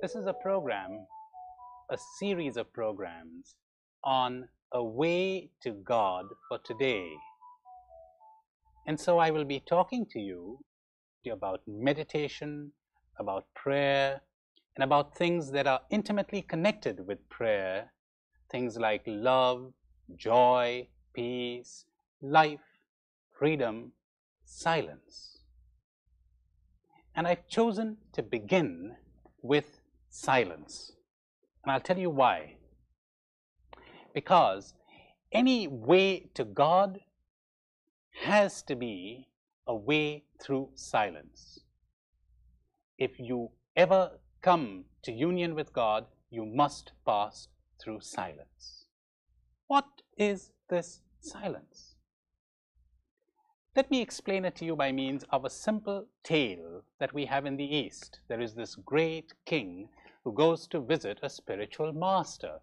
This is a program, a series of programs on a way to God for today. And so I will be talking to you about meditation, about prayer, and about things that are intimately connected with prayer, things like love, joy, peace, life, freedom, silence. And I've chosen to begin with silence. And I'll tell you why. Because any way to God has to be a way through silence. If you ever come to union with God, you must pass through silence. What is this silence? Let me explain it to you by means of a simple tale that we have in the East. There is this great king who goes to visit a spiritual master.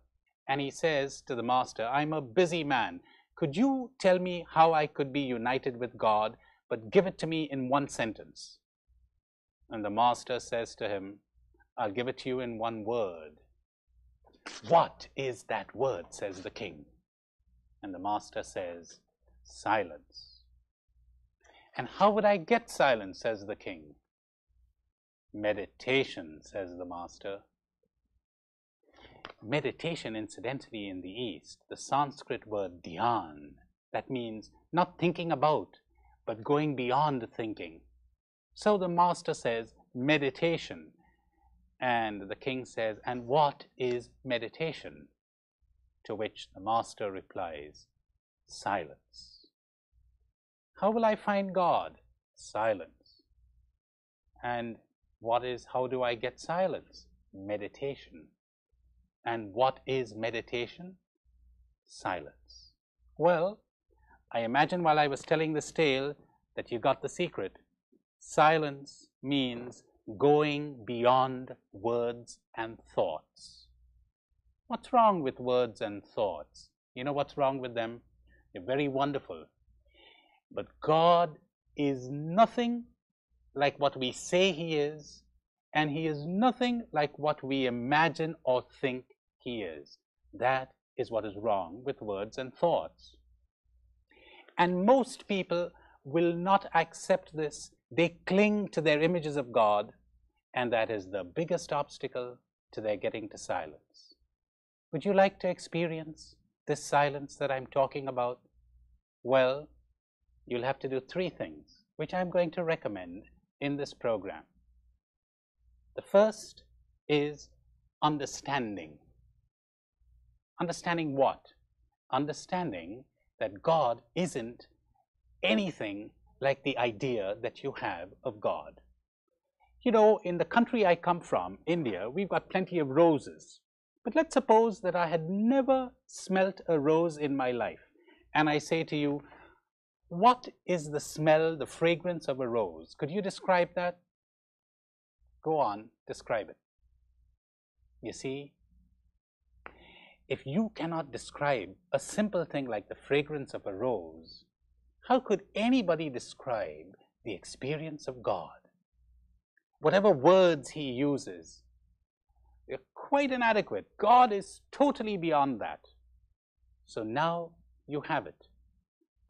And he says to the master, "I'm a busy man. Could you tell me how I could be united with God, but give it to me in one sentence?" And the master says to him, "I'll give it to you in one word." "What is that word?" says the king. And the master says, "Silence." "And how would I get silence?" says the king. "Meditation," says the master. Meditation, incidentally, in the East, the Sanskrit word dhyan, that means not thinking about, but going beyond thinking. So the master says, meditation. And the king says, "And what is meditation?" To which the master replies, "Silence." "How will I find God?" "Silence." "And how do I get silence?" "Meditation." "And what is meditation?" "Silence." Well, I imagine while I was telling this tale that you got the secret. Silence means going beyond words and thoughts. What's wrong with words and thoughts? You know what's wrong with them? They're very wonderful. But God is nothing like what we say He is, and He is nothing like what we imagine or think He is. That is what is wrong with words and thoughts. And most people will not accept this. They cling to their images of God, and that is the biggest obstacle to their getting to silence. Would you like to experience this silence that I'm talking about? Well, you'll have to do 3 things, which I'm going to recommend in this program. The first is understanding. Understanding what? Understanding that God isn't anything like the idea that you have of God. You know, in the country I come from, India, we've got plenty of roses. But let's suppose that I had never smelt a rose in my life. And I say to you, what is the smell, the fragrance of a rose? Could you describe that? Go on, describe it. You see, if you cannot describe a simple thing like the fragrance of a rose, how could anybody describe the experience of God? Whatever words He uses, they're quite inadequate. God is totally beyond that. So now you have it.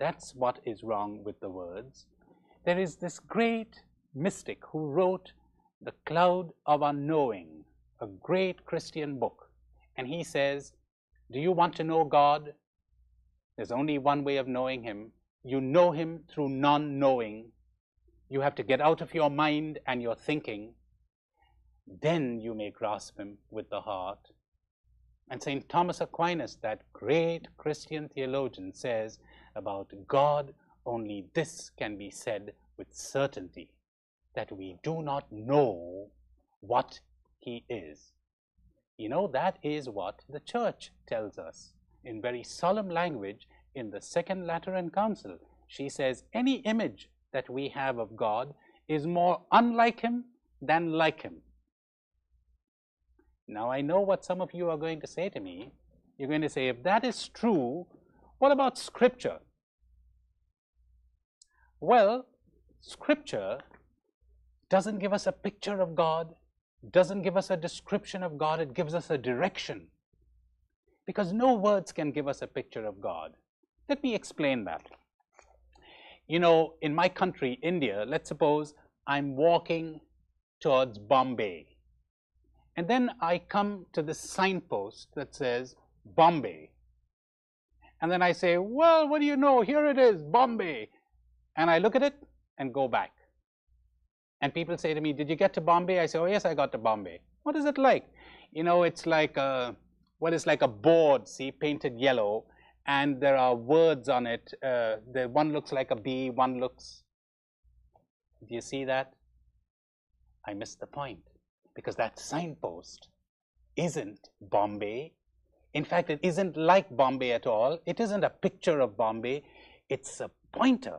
That's what is wrong with the words. There is this great mystic who wrote The Cloud of Unknowing, a great Christian book. And he says, do you want to know God? There's only one way of knowing Him. You know Him through non-knowing. You have to get out of your mind and your thinking. Then you may grasp Him with the heart. And St. Thomas Aquinas, that great Christian theologian, says about God, only this can be said with certainty, that we do not know what He is. You know, that is what the Church tells us in very solemn language in the Second Lateran Council. She says any image that we have of God is more unlike Him than like Him. Now, I know what some of you are going to say to me. You're going to say, if that is true, what about Scripture? Well, Scripture doesn't give us a picture of God. doesn't give us a description of God, it gives us a direction. Because no words can give us a picture of God. Let me explain that. You know, in my country, India, let's suppose I'm walking towards Bombay. And then I come to this signpost that says Bombay. And then I say, well, what do you know? Here it is, Bombay. And I look at it and go back. And people say to me, did you get to Bombay? I say, oh, yes, I got to Bombay. What is it like? You know, it's like what is like a board, see, painted yellow. And there are words on it. One looks like a bee, one looks... Do you see that? I missed the point. Because that signpost isn't Bombay. In fact, it isn't like Bombay at all. It isn't a picture of Bombay. It's a pointer.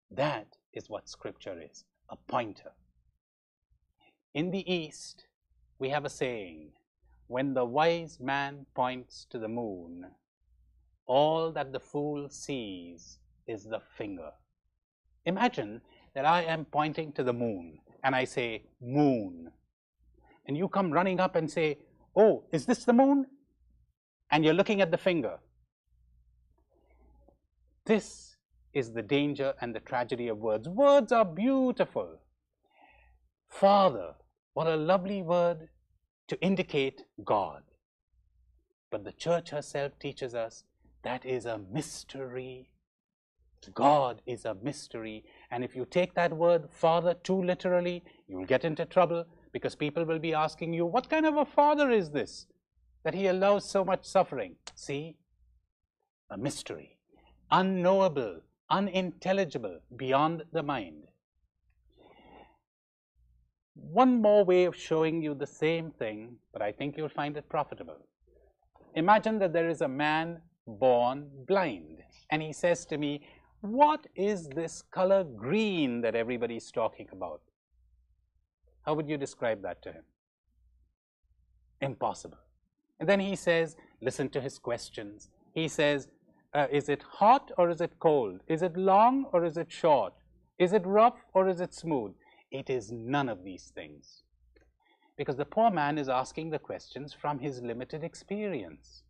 That is what Scripture is, a pointer. In the East, we have a saying, when the wise man points to the moon, all that the fool sees is the finger. Imagine that I am pointing to the moon, and I say, moon. And you come running up and say, oh, is this the moon? And you're looking at the finger. This is the danger and the tragedy of words. Words are beautiful. Father, what a lovely word to indicate God. But the church herself teaches us that is a mystery. God is a mystery. And if you take that word, Father, too literally, you'll get into trouble, because people will be asking you, what kind of a father is this, that he allows so much suffering? See, a mystery, unknowable, unintelligible, beyond the mind. One more way of showing you the same thing, but I think you'll find it profitable. Imagine that there is a man born blind, and he says to me, what is this color green that everybody's talking about? How would you describe that to him? Impossible. And then he says, listen to his questions. He says, is it hot or is it cold? Is it long or is it short? Is it rough or is it smooth? It is none of these things. Because the poor man is asking the questions from his limited experience.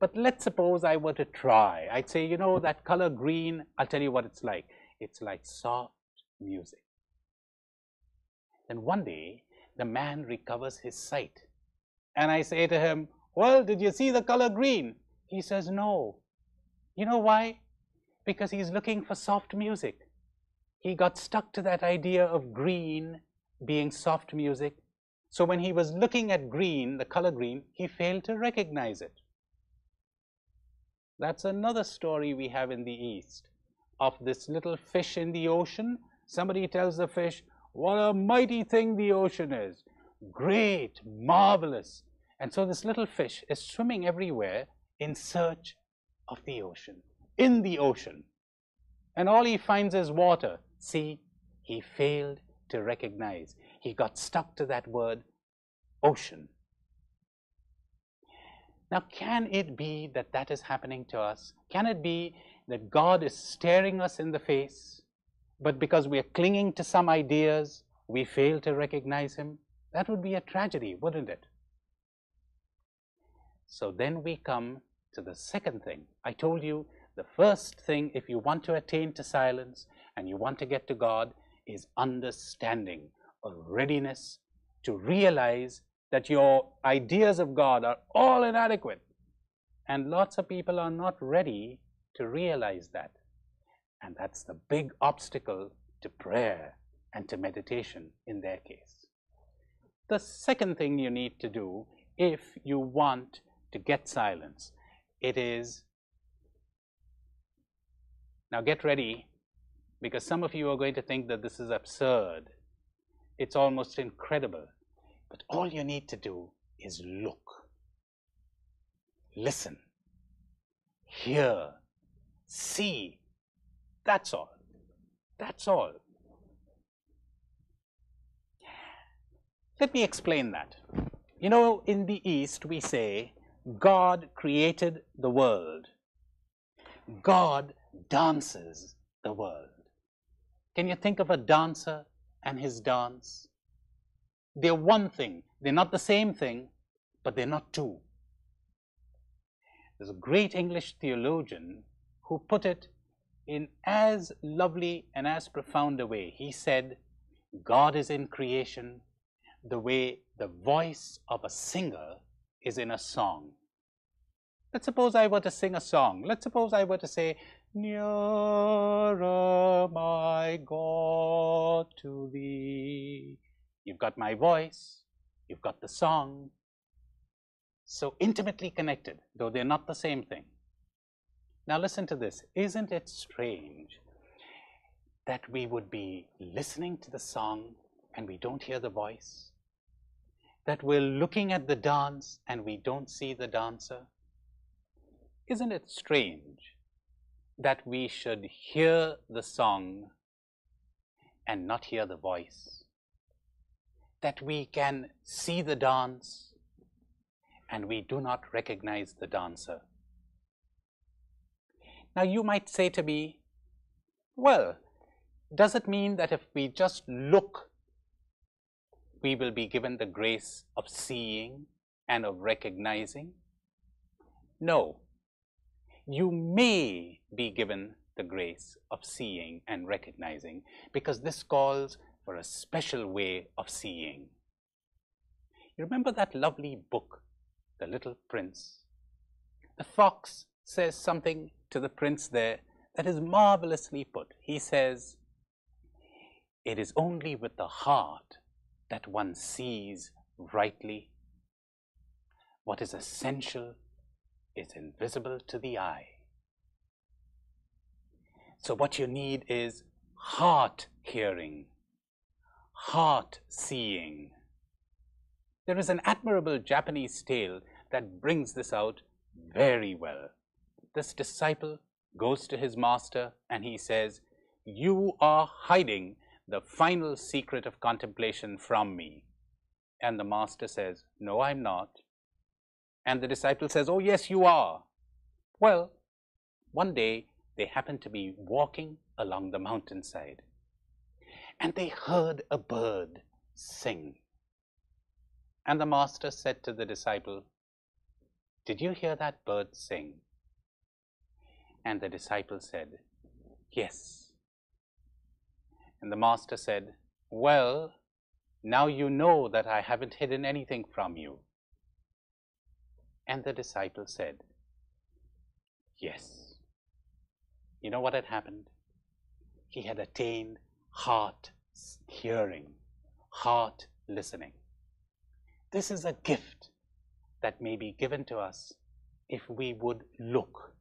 But let's suppose I were to try. I'd say, you know, that color green, I'll tell you what it's like. It's like soft music. Then one day, the man recovers his sight. And I say to him, well, did you see the color green? He says, no. You know why? Because he's looking for soft music. He got stuck to that idea of green being soft music. So when he was looking at green, the color green, he failed to recognize it. That's another story we have in the East of this little fish in the ocean. Somebody tells the fish, what a mighty thing the ocean is. Great, marvelous. And so this little fish is swimming everywhere in search of the ocean, in the ocean. And all he finds is water. See, he failed to recognize. He got stuck to that word, ocean. Now, can it be that that is happening to us? Can it be that God is staring us in the face, but because we are clinging to some ideas, we fail to recognize him? That would be a tragedy, wouldn't it? So then we come to the second thing. I told you the first thing, if you want to attain to silence and you want to get to God, is understanding, a readiness to realize that your ideas of God are all inadequate. And lots of people are not ready to realize that. And that's the big obstacle to prayer and to meditation in their case. The second thing you need to do if you want to get silence, it is, now get ready, because some of you are going to think that this is absurd. It's almost incredible. But all you need to do is look, listen, hear, see. That's all. That's all. Let me explain that. You know, in the East, we say, God created the world. God dances the world. Can you think of a dancer and his dance? They're one thing. They're not the same thing, but they're not two. There's a great English theologian who put it in as lovely and as profound a way. He said, God is in creation the way the voice of a singer is in a song. Let's suppose I were to sing a song. Let's suppose I were to say, nearer, my God, to thee. You've got my voice, you've got the song. So intimately connected, though they're not the same thing. Now listen to this. Isn't it strange that we would be listening to the song and we don't hear the voice? That we're looking at the dance and we don't see the dancer? Isn't it strange that we should hear the song and not hear the voice? That we can see the dance and we do not recognize the dancer? Now you might say to me, well, does it mean that if we just look, we will be given the grace of seeing and of recognizing? No. You may be given the grace of seeing and recognizing, because this calls for a special way of seeing. You remember that lovely book, The Little Prince? The fox says something to the prince there that is marvelously put. He says, it is only with the heart that one sees rightly. What is essential is invisible to the eye. So what you need is heart hearing, heart seeing. There is an admirable Japanese tale that brings this out very well. This disciple goes to his master and he says, you are hiding the final secret of contemplation from me. And the master says, no, I'm not. And the disciple says, oh, yes, you are. Well, one day they happened to be walking along the mountainside and they heard a bird sing. And the master said to the disciple, did you hear that bird sing? And the disciple said, yes. And the master said, well, now you know that I haven't hidden anything from you. And the disciple said, yes. You know what had happened? He had attained heart hearing, heart listening. This is a gift that may be given to us if we would look.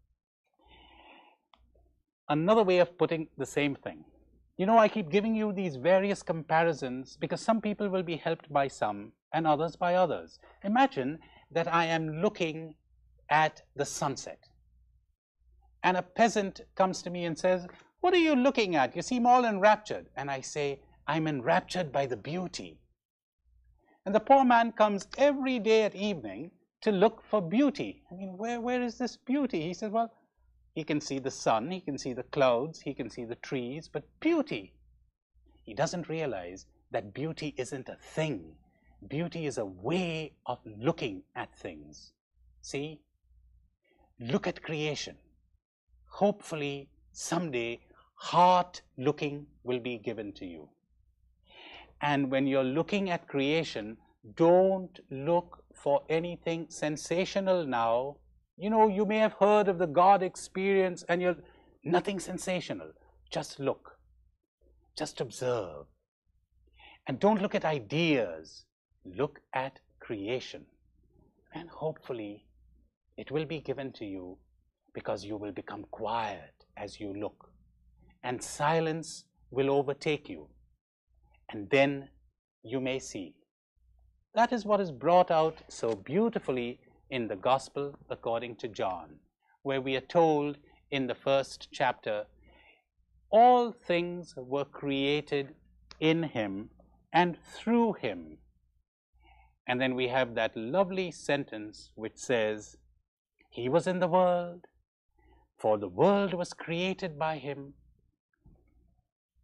Another way of putting the same thing. You know, I keep giving you these various comparisons because some people will be helped by some and others by others. Imagine that I am looking at the sunset and a peasant comes to me and says, what are you looking at? You seem all enraptured. And I say, I'm enraptured by the beauty. And the poor man comes every day at evening to look for beauty. I mean, where is this beauty? He says, well, he can see the sun, he can see the clouds, he can see the trees, but beauty. He doesn't realize that beauty isn't a thing. Beauty is a way of looking at things. See? Look at creation. Hopefully, someday, heart looking will be given to you. And when you're looking at creation, don't look for anything sensational now. You know, you may have heard of the God experience and you're nothing sensational. Just look. Just observe. And don't look at ideas. Look at creation. And hopefully, it will be given to you because you will become quiet as you look. And silence will overtake you. And then you may see. That is what is brought out so beautifully in the Gospel according to John, where we are told in the first chapter, all things were created in him and through him. And then we have that lovely sentence which says, he was in the world, for the world was created by him,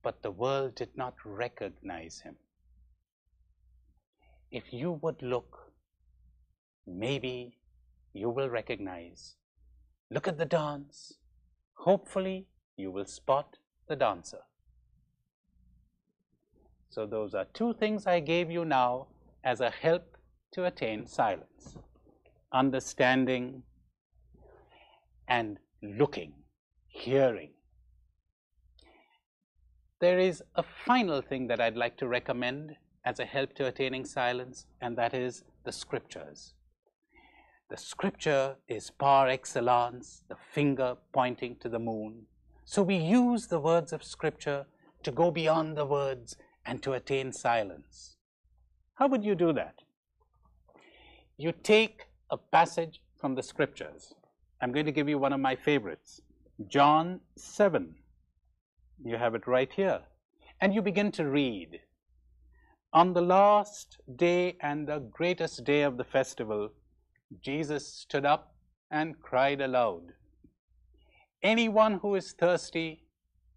but the world did not recognize him. if you would look, maybe you will recognize. Look at the dance. Hopefully, you will spot the dancer. So those are two things I gave you now as a help to attain silence: understanding and looking, hearing. There is a final thing that I'd like to recommend as a help to attaining silence, and that is the scriptures. The scripture is par excellence, the finger pointing to the moon. So we use the words of scripture to go beyond the words and to attain silence. How would you do that? You take a passage from the scriptures. I'm going to give you one of my favorites, John 7. You have it right here. And you begin to read. On the last day and the greatest day of the festival, Jesus stood up and cried aloud, "Anyone who is thirsty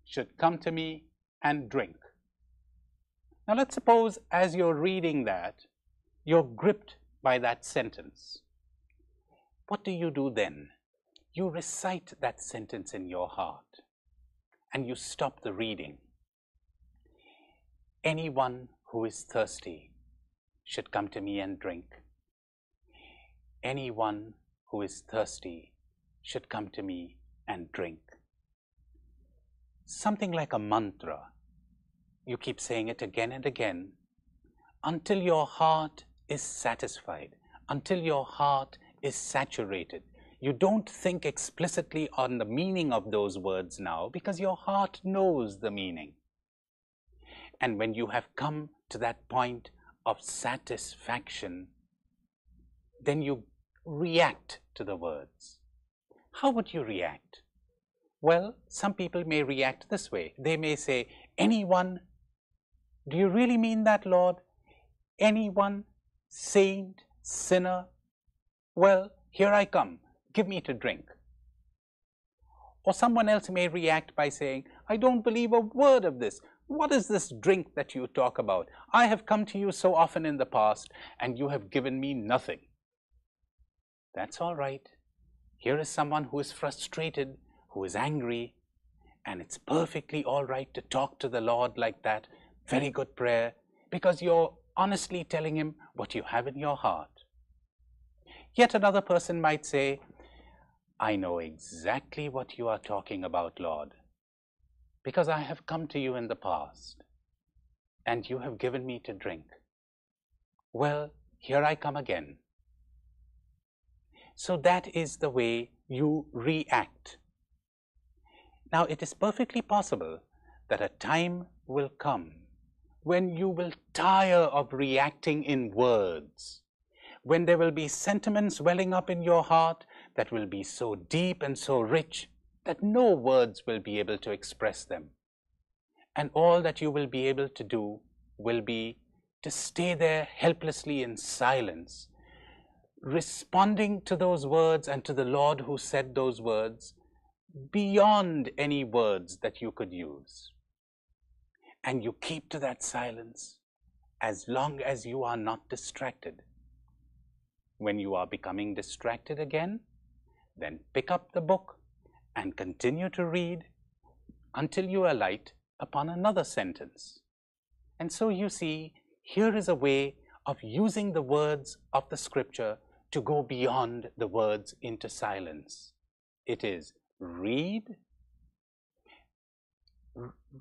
should come to me and drink." Now let's suppose as you're reading that, you're gripped by that sentence. What do you do then? You recite that sentence in your heart and you stop the reading. Anyone who is thirsty should come to me and drink. Anyone who is thirsty should come to me and drink. Something like a mantra. You keep saying it again and again until your heart is satisfied, until your heart is saturated. You don't think explicitly on the meaning of those words now because your heart knows the meaning. And when you have come to that point of satisfaction, then you react to the words. How would you react? Well, some people may react this way. They may say, anyone, do you really mean that, Lord? Anyone, saint, sinner? Well, here I come. Give me to drink. Or someone else may react by saying, I don't believe a word of this. What is this drink that you talk about? I have come to you so often in the past, and you have given me nothing. That's all right. Here is someone who is frustrated, who is angry, and it's perfectly all right to talk to the Lord like that. Very good prayer, because you're honestly telling him what you have in your heart. Yet another person might say, I know exactly what you are talking about, Lord, because I have come to you in the past, and you have given me to drink. Well, here I come again. So that is the way you react. Now, it is perfectly possible that a time will come when you will tire of reacting in words, when there will be sentiments welling up in your heart that will be so deep and so rich that no words will be able to express them. And all that you will be able to do will be to stay there helplessly in silence, responding to those words and to the Lord who said those words beyond any words that you could use. And you keep to that silence as long as you are not distracted. When you are becoming distracted again, then pick up the book and continue to read until you alight upon another sentence. And so you see, here is a way of using the words of the scripture to go beyond the words into silence. It is read,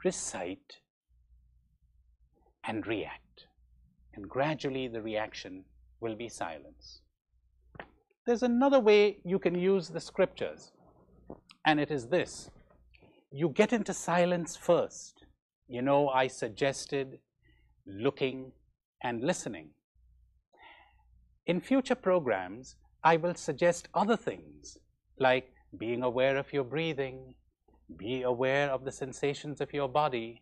recite, and react. And gradually the reaction will be silence. There's another way you can use the scriptures, and it is this. You get into silence first. You know, I suggested looking and listening. In future programs, I will suggest other things like being aware of your breathing, be aware of the sensations of your body.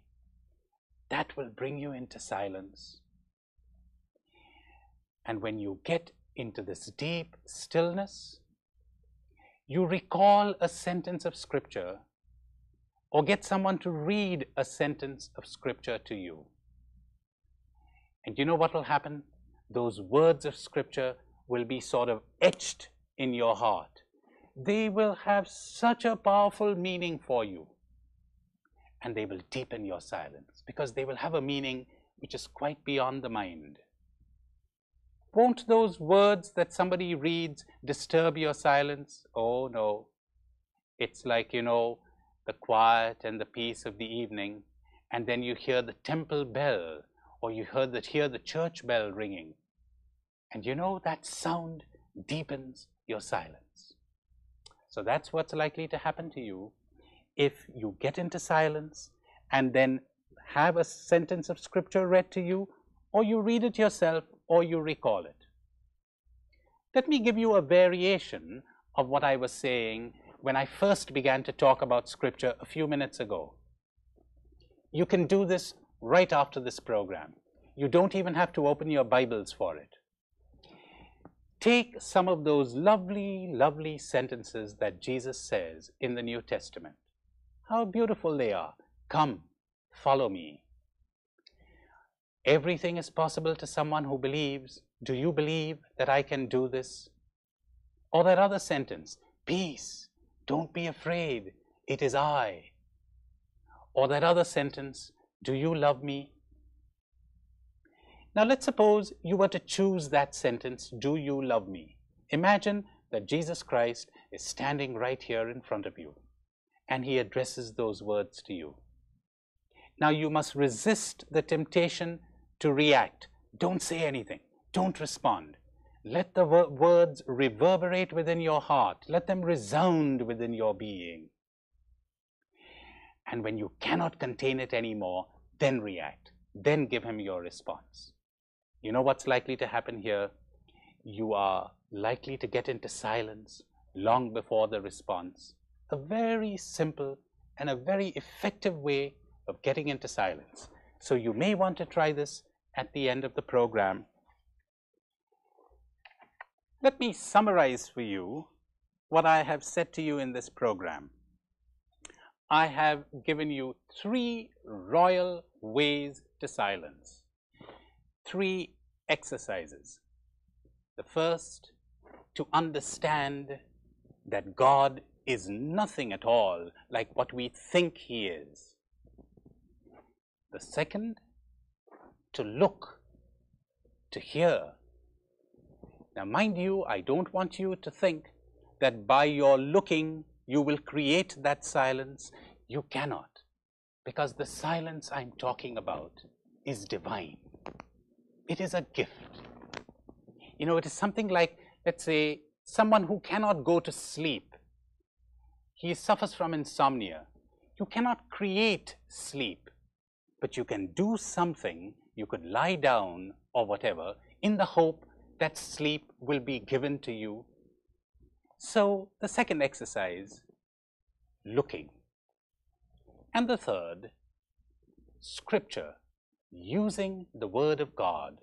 That will bring you into silence. And when you get into this deep stillness, you recall a sentence of scripture or get someone to read a sentence of scripture to you. And you know what will happen? those words of Scripture will be sort of etched in your heart. They will have such a powerful meaning for you, and they will deepen your silence because they will have a meaning which is quite beyond the mind. Won't those words that somebody reads disturb your silence? Oh no. It's like, the quiet and the peace of the evening, and then you hear the temple bell, or you hear the church bell ringing. And that sound deepens your silence. So that's what's likely to happen to you if you get into silence and then have a sentence of Scripture read to you, or you read it yourself, or you recall it. Let me give you a variation of what I was saying when I first began to talk about Scripture a few minutes ago. You can do this right after this program. You don't even have to open your Bibles for it. Take some of those lovely, lovely sentences that Jesus says in the New Testament. How beautiful they are. Come, follow me. Everything is possible to someone who believes. Do you believe that I can do this? Or that other sentence, peace, don't be afraid, it is I. Or that other sentence, do you love me? Now let's suppose you were to choose that sentence, do you love me? Imagine that Jesus Christ is standing right here in front of you, and he addresses those words to you. Now you must resist the temptation to react. Don't say anything. Don't respond. Let the words reverberate within your heart. Let them resound within your being. And when you cannot contain it anymore, then react. Then give him your response. You know what's likely to happen here? You are likely to get into silence long before the response. A very simple and a very effective way of getting into silence. So you may want to try this at the end of the program. Let me summarize for you what I have said to you in this program. I have given you 3 royal ways to silence. 3 exercises. The first, to understand that God is nothing at all like what we think he is. The second, to look, to hear. Now mind you, I don't want you to think that by your looking you will create that silence. You cannot, because the silence I'm talking about is divine. It is a gift. It is something like, let's say, someone who cannot go to sleep. He suffers from insomnia. You cannot create sleep, but you can do something. You could lie down or whatever in the hope that sleep will be given to you. So the second exercise, looking. And the third, Scripture, using the Word of God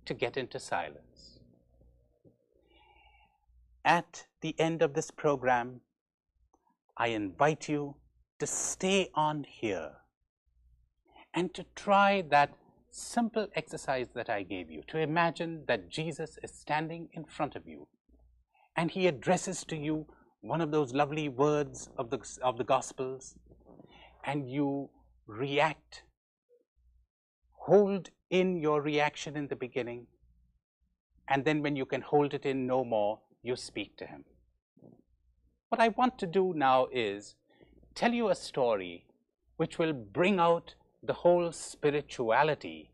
to get into silence. At the end of this program, I invite you to stay on here and to try that simple exercise that I gave you, to imagine that Jesus is standing in front of you and he addresses to you one of those lovely words of the Gospels, and you react. Hold in your reaction in the beginning, and then when you can hold it in no more, you speak to him. What I want to do now is tell you a story which will bring out the whole spirituality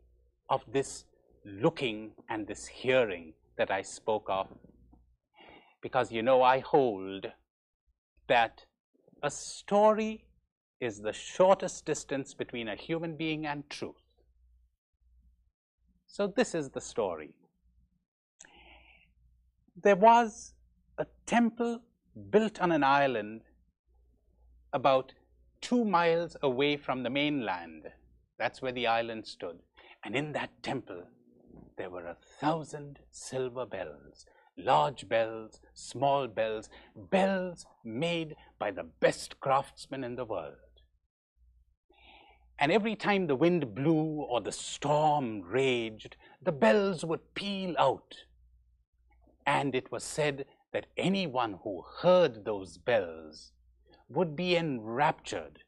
of this looking and this hearing that I spoke of. Because I hold that a story is the shortest distance between a human being and truth. So this is the story. There was a temple built on an island about 2 miles away from the mainland. That's where the island stood. And in that temple, there were 1,000 silver bells, large bells, small bells, bells made by the best craftsmen in the world. And every time the wind blew or the storm raged, the bells would peal out. And it was said that anyone who heard those bells would be enraptured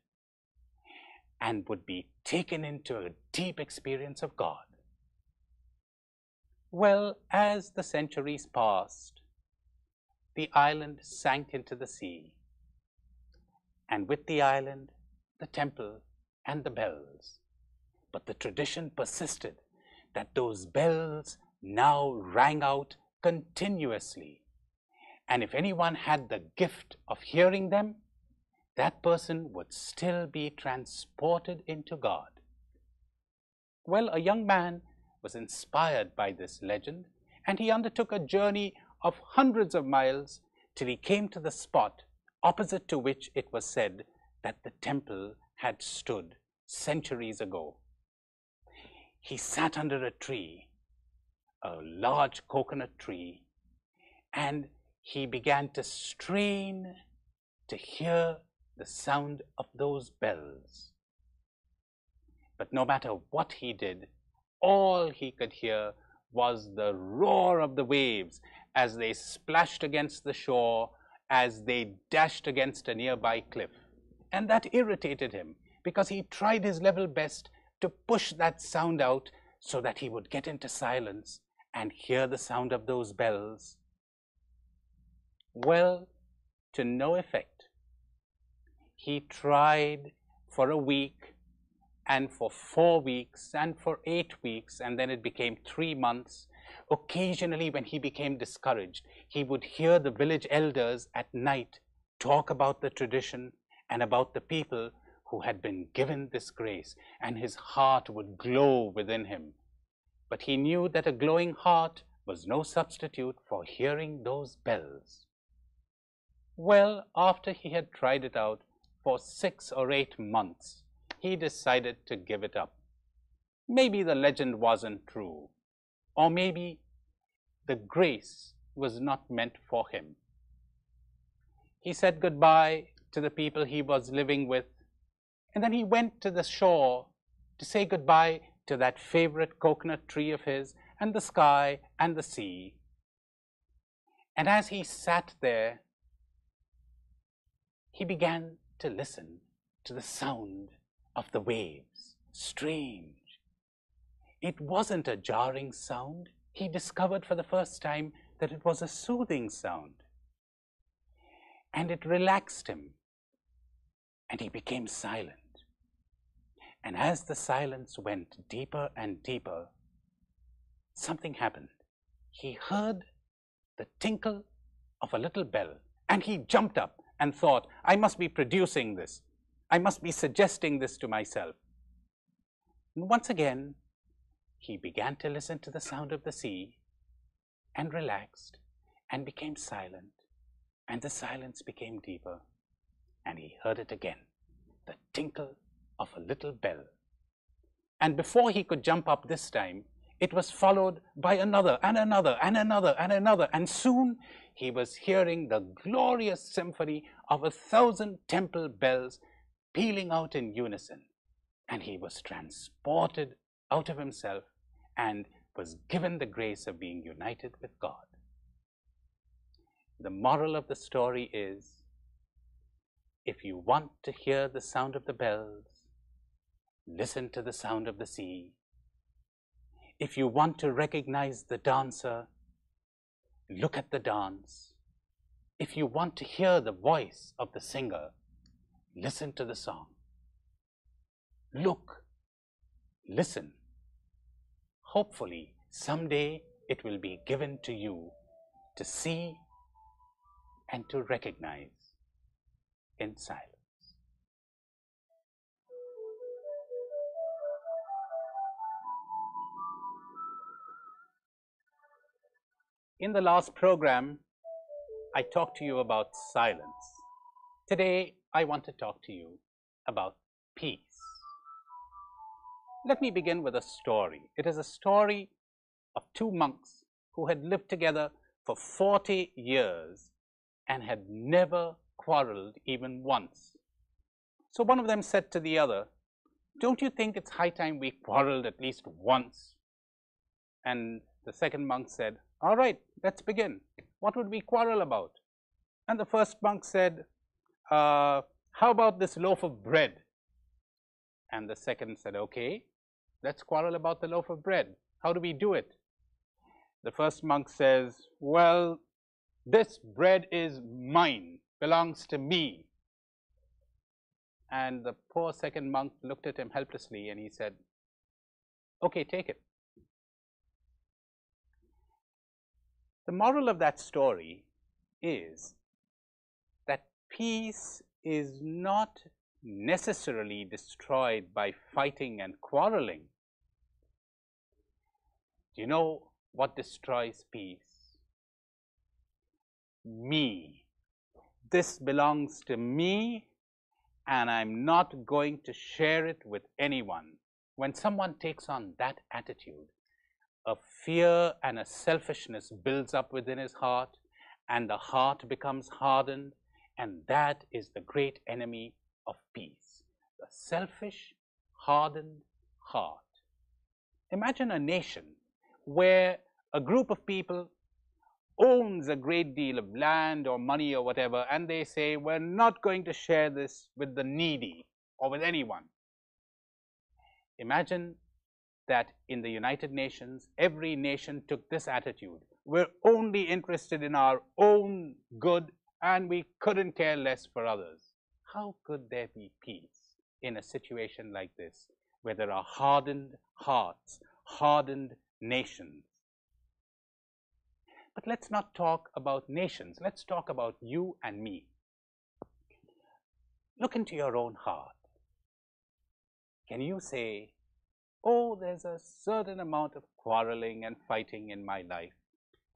and would be taken into a deep experience of God. Well, as the centuries passed, the island sank into the sea, and with the island, the temple and the bells. But the tradition persisted that those bells now rang out continuously, and if anyone had the gift of hearing them, that person would still be transported into God. Well, a young man was inspired by this legend, and he undertook a journey of hundreds of miles till he came to the spot opposite to which it was said that the temple had stood centuries ago. He sat under a tree, a large coconut tree, and he began to strain to hear the sound of those bells. But no matter what he did, all he could hear was the roar of the waves as they splashed against the shore, as they dashed against a nearby cliff. And that irritated him, because he tried his level best to push that sound out so that he would get into silence and hear the sound of those bells. Well, to no effect. He tried for a week, and for 4 weeks, and for 8 weeks, and then it became 3 months. Occasionally, when he became discouraged, he would hear the village elders at night talk about the tradition and about the people who had been given this grace, and his heart would glow within him. But he knew that a glowing heart was no substitute for hearing those bells. Well, after he had tried it out for 6 or 8 months, he decided to give it up. Maybe the legend wasn't true, or maybe the grace was not meant for him. He said goodbye to the people he was living with, and then he went to the shore to say goodbye to that favorite coconut tree of his, and the sky and the sea. And as he sat there, he began to listen to the sound of the waves. Strange. It wasn't a jarring sound. He discovered for the first time that it was a soothing sound. And it relaxed him, and he became silent. And as the silence went deeper and deeper, something happened. He heard the tinkle of a little bell, and he jumped up and thought, I must be producing this. I must be suggesting this to myself. And once again, he began to listen to the sound of the sea, and relaxed, and became silent. And the silence became deeper, and he heard it again, the tinkle of a little bell. And before he could jump up this time, it was followed by another, and another, and another, and another, and soon he was hearing the glorious symphony of 1,000 temple bells pealing out in unison, and he was transported out of himself and was given the grace of being united with God. The moral of the story is, if you want to hear the sound of the bells, listen to the sound of the sea. If you want to recognize the dancer, look at the dance. If you want to hear the voice of the singer, listen to the song. Look, listen. Hopefully, someday it will be given to you to see and to recognize in silence. In the last program, I talked to you about silence. Today, I want to talk to you about peace. Let me begin with a story. It is a story of 2 monks who had lived together for 40 years and had never quarreled even once. So one of them said to the other, don't you think it's high time we quarreled at least once? And the second monk said, all right, let's begin. What would we quarrel about? And the first monk said, how about this loaf of bread? And the second said, okay, let's quarrel about the loaf of bread. How do we do it? The first monk says, well, this bread is mine, belongs to me. And the poor second monk looked at him helplessly and he said, okay, take it. The moral of that story is that peace is not necessarily destroyed by fighting and quarreling. Do you know what destroys peace? Me. This belongs to me, and I'm not going to share it with anyone. When someone takes on that attitude, a fear and a selfishness builds up within his heart, and the heart becomes hardened, and that is the great enemy of peace. The selfish, hardened heart. Imagine a nation where a group of people owns a great deal of land or money or whatever, and they say, we're not going to share this with the needy or with anyone. Imagine that in the United Nations, every nation took this attitude. We're only interested in our own good, and we couldn't care less for others. How could there be peace in a situation like this, where there are hardened hearts, hardened nations? But let's not talk about nations. Let's talk about you and me. Look into your own heart. Can you say, oh, there's a certain amount of quarreling and fighting in my life,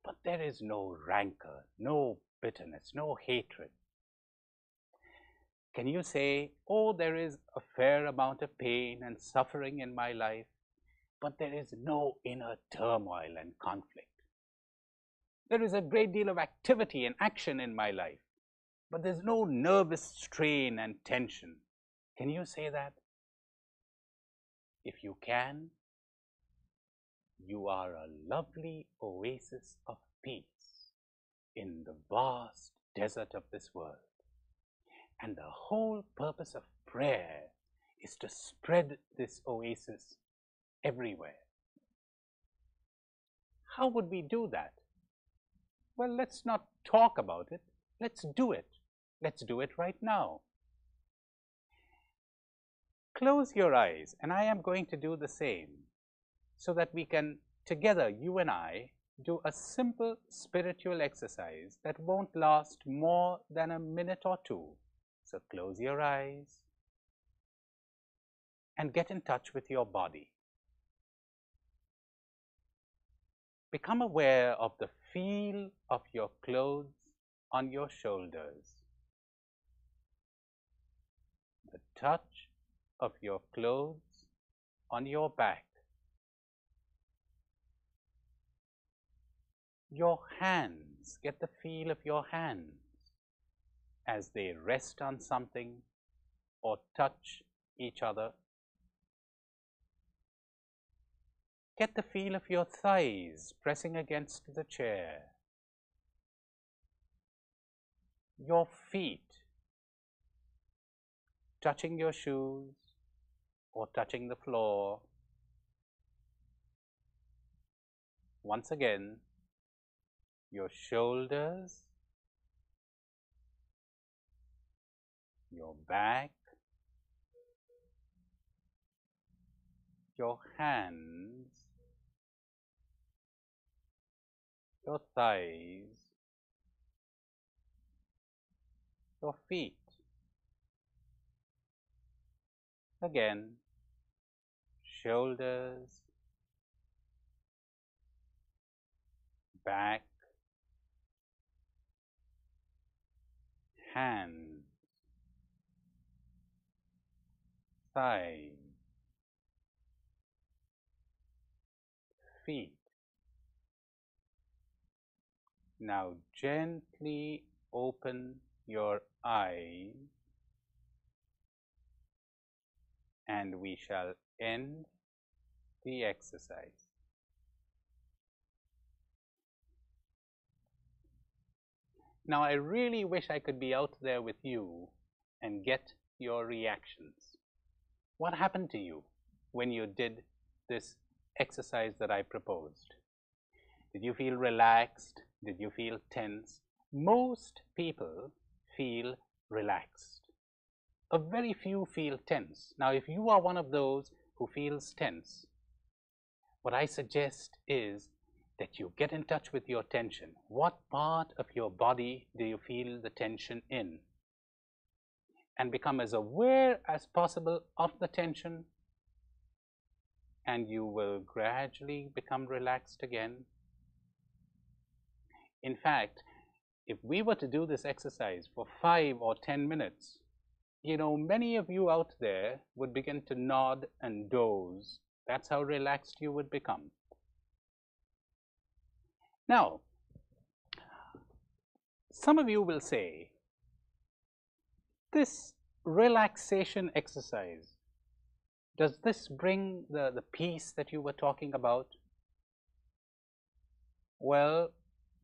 but there is no rancor, no bitterness, no hatred? Can you say, oh, there is a fair amount of pain and suffering in my life, but there is no inner turmoil and conflict? There is a great deal of activity and action in my life, but there's no nervous strain and tension. Can you say that? If you can, you are a lovely oasis of peace in the vast desert of this world. And the whole purpose of prayer is to spread this oasis everywhere. How would we do that? Well, let's not talk about it. Let's do it. Let's do it right now. Close your eyes, and I am going to do the same, so that we can together, you and I, do a simple spiritual exercise that won't last more than a minute or two. So close your eyes and get in touch with your body. Become aware of the feel of your clothes on your shoulders, the touch of your clothes on your back, your hands. Get the feel of your hands as they rest on something or touch each other. Get the feel of your thighs pressing against the chair, your feet touching your shoes or touching the floor. Once again, your shoulders, your back, your hands, your thighs, your feet. Again, shoulders, back, hands, thighs, feet. Now gently open your eyes and we shall end the exercise. Now, I really wish I could be out there with you and get your reactions. What happened to you when you did this exercise that I proposed? Did you feel relaxed? Did you feel tense? Most people feel relaxed. A very few feel tense. Now, if you are one of those who feels tense, what I suggest is that you get in touch with your tension. What part of your body do you feel the tension in? And become as aware as possible of the tension, and you will gradually become relaxed again. In fact, if we were to do this exercise for 5 or 10 minutes, many of you out there would begin to nod and doze. That's how relaxed you would become. Now, some of you will say, this relaxation exercise, does this bring the peace that you were talking about? Well,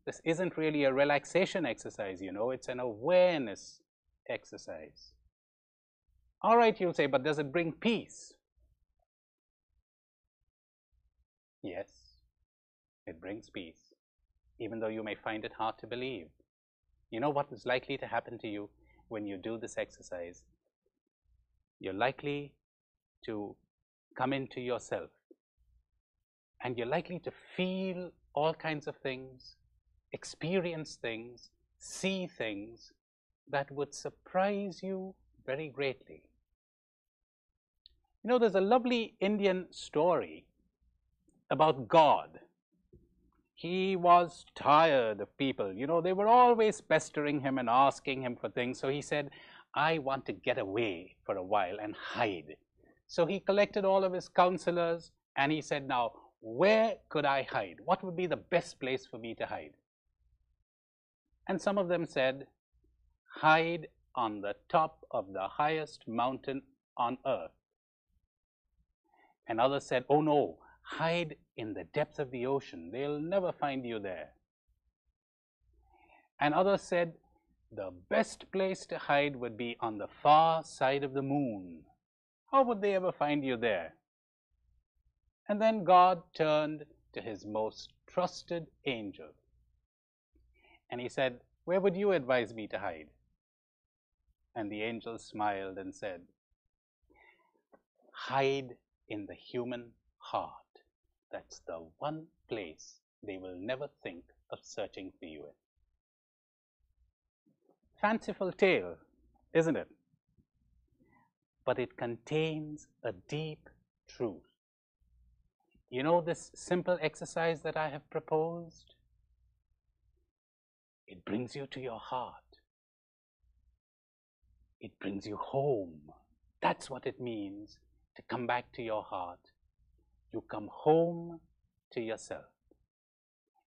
this isn't really a relaxation exercise, it's an awareness exercise. All right, you'll say, but does it bring peace? Yes, it brings peace, even though you may find it hard to believe. You know what is likely to happen to you when you do this exercise? You're likely to come into yourself, and you're likely to feel all kinds of things, experience things, see things that would surprise you very greatly. There's a lovely Indian story about God. He was tired of people. They were always pestering him and asking him for things. So he said, I want to get away for a while and hide. So he collected all of his counselors and he said, now, where could I hide? What would be the best place for me to hide? And some of them said, hide on the top of the highest mountain on earth. And others said, oh no, hide in the depths of the ocean. They'll never find you there. And others said, the best place to hide would be on the far side of the moon. How would they ever find you there? And then God turned to his most trusted angel. And he said, where would you advise me to hide? And the angel smiled and said, hide in the human heart. That's the one place they will never think of searching for you in. Fanciful tale, isn't it? But it contains a deep truth. This simple exercise that I have proposed? It brings you to your heart. It brings you home. That's what it means to come back to your heart. You come home to yourself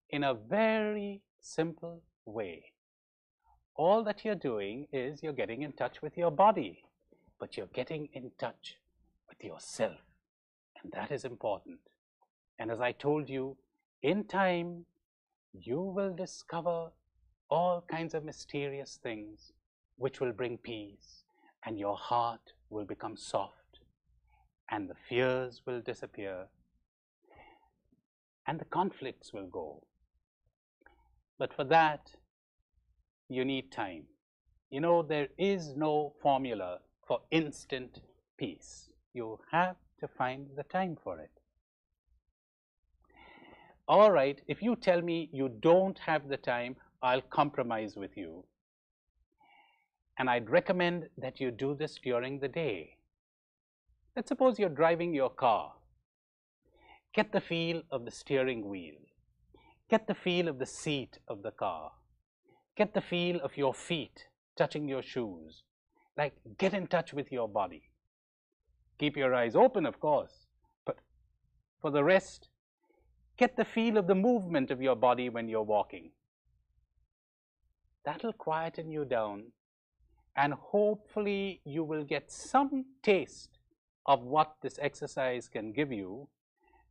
in a very simple way. All that you're doing is you're getting in touch with your body, but you're getting in touch with yourself, and that is important. And as I told you, in time, you will discover all kinds of mysterious things which will bring peace, and your heart will become soft, and the fears will disappear, and the conflicts will go. But for that, you need time. There is no formula for instant peace. You have to find the time for it. All right, if you tell me you don't have the time, I'll compromise with you. And I'd recommend that you do this during the day. Let's suppose you're driving your car. Get the feel of the steering wheel. Get the feel of the seat of the car. Get the feel of your feet touching your shoes. Like, get in touch with your body. Keep your eyes open, of course, but for the rest, get the feel of the movement of your body when you're walking. That'll quieten you down, and hopefully you will get some taste of what this exercise can give you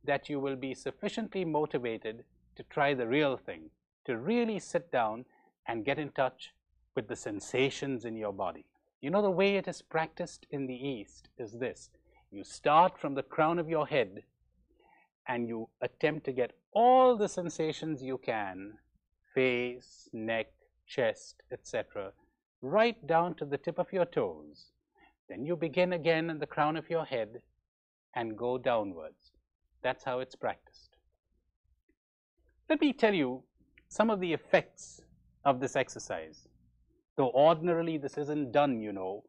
that you will be sufficiently motivated to try the real thing, to really sit down and get in touch with the sensations in your body. You know, the way it is practiced in the East is this. You start from the crown of your head and you attempt to get all the sensations you can, face, neck, chest, etc., right down to the tip of your toes. Then you begin again in the crown of your head and go downwards. That's how it's practiced. Let me tell you some of the effects of this exercise. Though ordinarily this isn't done, you know.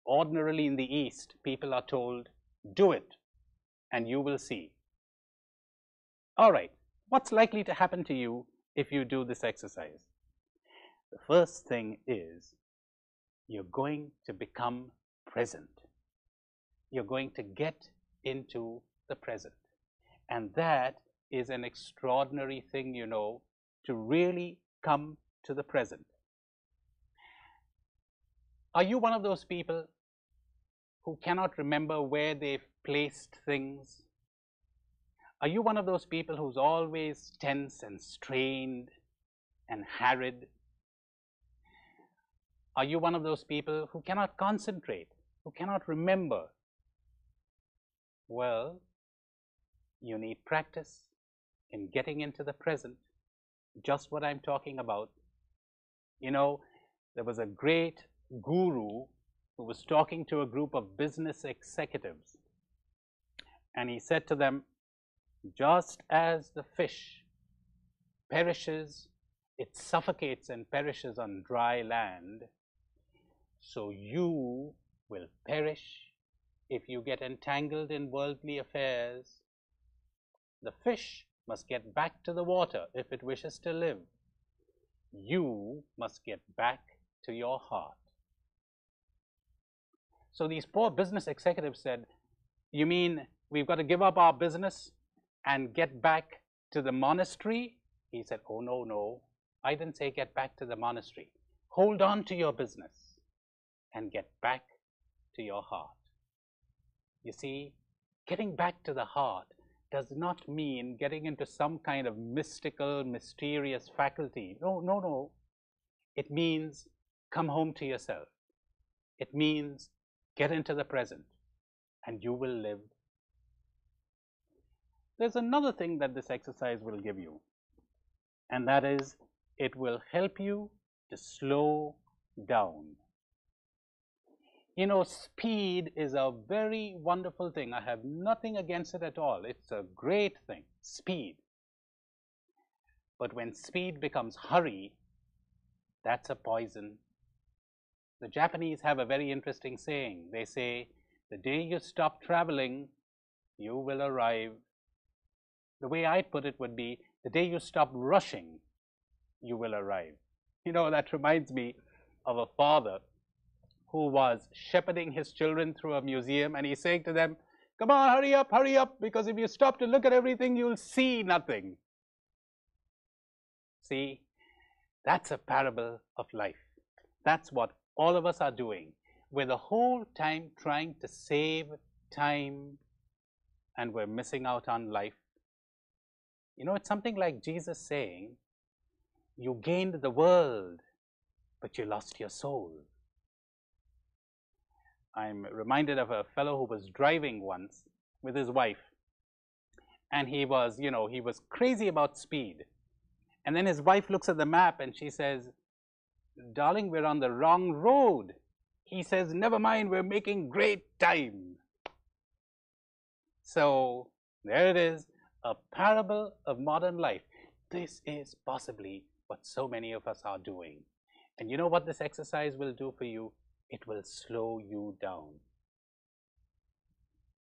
Ordinarily in the East, people are told, do it, and you will see. All right, what's likely to happen to you if you do this exercise? The first thing is you're going to become present. You're going to get into the present. And that is an extraordinary thing, you know, to really come to the present. Are you one of those people who cannot remember where they've placed things? Are you one of those people who's always tense and strained and harried? Are you one of those people who cannot concentrate, who cannot remember? Well, you need practice in getting into the present, just what I'm talking about. You know, there was a great guru who was talking to a group of business executives, and he said to them, just as the fish perishes, it suffocates and perishes on dry land, so you will perish if you get entangled in worldly affairs. The fish must get back to the water if it wishes to live. You must get back to your heart. So these poor business executives said, you mean we've got to give up our business and get back to the monastery? He said, oh, no, no. I didn't say get back to the monastery. Hold on to your business and get back to your heart. You see, getting back to the heart does not mean getting into some kind of mystical, mysterious faculty. No, no, no. It means come home to yourself. It means get into the present, and you will live. There's another thing that this exercise will give you, and that is it will help you to slow down. You know, speed is a very wonderful thing. I have nothing against it at all. It's a great thing, speed. But when speed becomes hurry, that's a poison. The Japanese have a very interesting saying. They say, the day you stop traveling, you will arrive. The way I put it would be, the day you stop rushing, you will arrive. You know, that reminds me of a father who was shepherding his children through a museum, and he's saying to them, come on, hurry up, because if you stop to look at everything, you'll see nothing. See, that's a parable of life. That's what all of us are doing. We're the whole time trying to save time, and we're missing out on life. You know, it's something like Jesus saying, you gained the world, but you lost your soul. I'm reminded of a fellow who was driving once with his wife, and he was, you know, he was crazy about speed. And then his wife looks at the map and she says, darling, we're on the wrong road. He says, never mind, we're making great time. So there it is, a parable of modern life. This is possibly what so many of us are doing. And you know what this exercise will do for you? It will slow you down.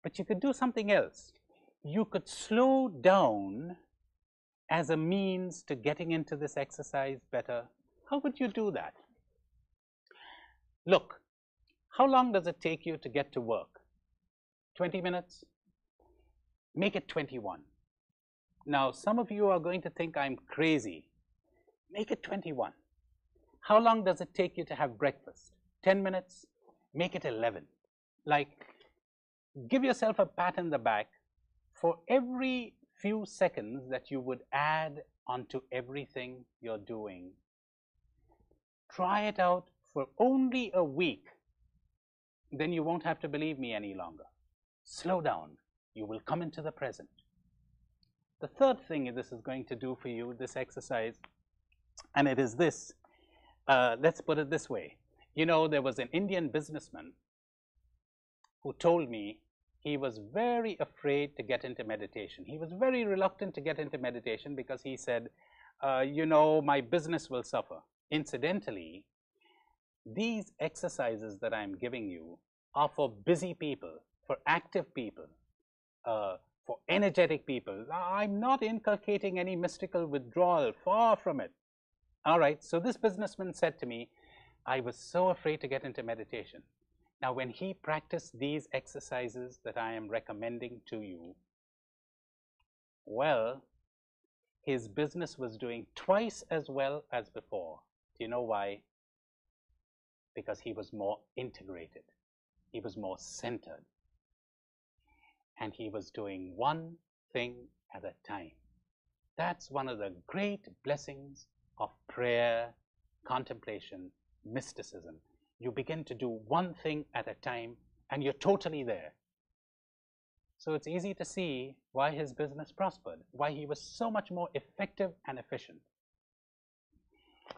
But you could do something else. You could slow down as a means to getting into this exercise better. How would you do that? Look, how long does it take you to get to work? 20 minutes? Make it 21. Now, some of you are going to think I'm crazy. Make it 21. How long does it take you to have breakfast? 10 minutes? Make it 11. Like, give yourself a pat in the back for every few seconds that you would add onto everything you're doing. Try it out for only a week. Then you won't have to believe me any longer. Slow down. You will come into the present. The third thing this is going to do for you, this exercise, and it is this. Let's put it this way. You know, there was an Indian businessman who told me he was very afraid to get into meditation. He was very reluctant to get into meditation because he said, you know, my business will suffer. Incidentally, these exercises that I'm giving you are for busy people, for active people, for energetic people. I'm not inculcating any mystical withdrawal, far from it. All right, so this businessman said to me, I was so afraid to get into meditation. Now, when he practiced these exercises that I am recommending to you, well, his business was doing twice as well as before. Do you know why? Because he was more integrated. He was more centered. And he was doing one thing at a time. That's one of the great blessings of prayer, contemplation, mysticism. You begin to do one thing at a time and you're totally there. So it's easy to see why his business prospered, why he was so much more effective and efficient.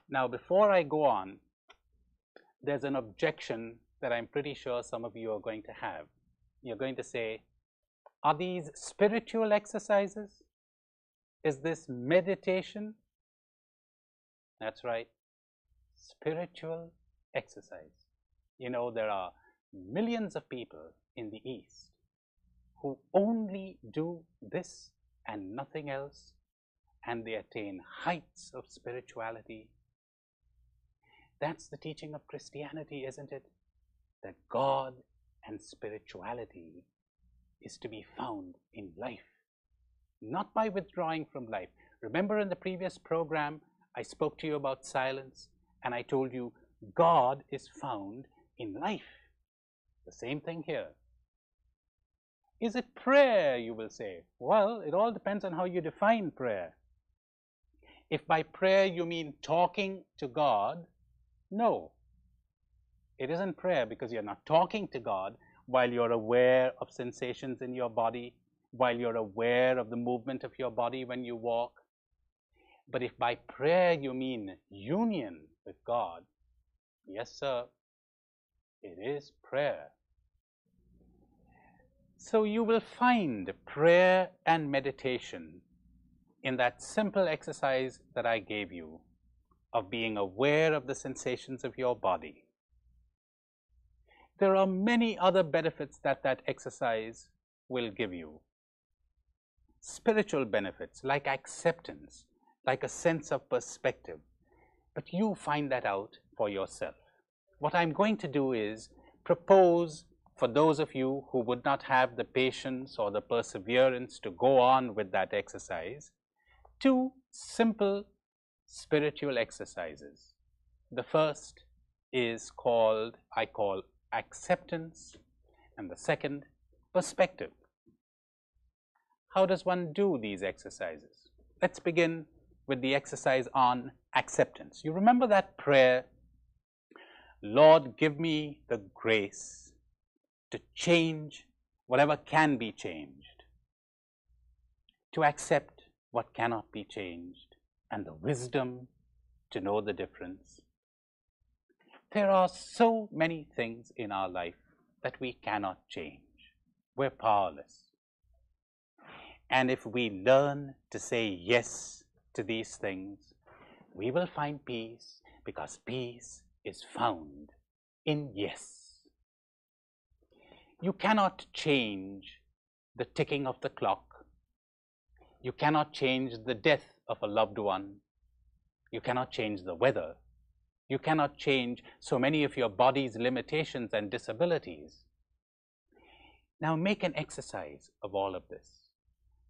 Now, before I go on, there's an objection that I'm pretty sure some of you are going to have. You're going to say, are these spiritual exercises? Is this meditation? That's right, spiritual exercise. You know, there are millions of people in the East who only do this and nothing else, and they attain heights of spirituality. That's the teaching of Christianity, isn't it? That God and spirituality is to be found in life, not by withdrawing from life. Remember in the previous program, I spoke to you about silence, and I told you God is found in life. The same thing here. Is it prayer, you will say? Well, it all depends on how you define prayer. If by prayer you mean talking to God, no. It isn't prayer because you're not talking to God while you're aware of sensations in your body, while you're aware of the movement of your body when you walk. But if by prayer you mean union with God, yes, sir, it is prayer. So you will find prayer and meditation in that simple exercise that I gave you of being aware of the sensations of your body. There are many other benefits that that exercise will give you. Spiritual benefits like acceptance, like a sense of perspective. But you find that out for yourself. What I'm going to do is propose, for those of you who would not have the patience or the perseverance to go on with that exercise, 2 simple spiritual exercises. The first is called, I call acceptance, and the second, perspective. How does one do these exercises? Let's begin with the exercise on acceptance. You remember that prayer, Lord, give me the grace to change whatever can be changed, to accept what cannot be changed, and the wisdom to know the difference. There are so many things in our life that we cannot change. We're powerless. And if we learn to say yes to these things, we will find peace, because peace is found in yes. You cannot change the ticking of the clock. You cannot change the death of a loved one. You cannot change the weather. You cannot change so many of your body's limitations and disabilities. Now make an exercise of all of this.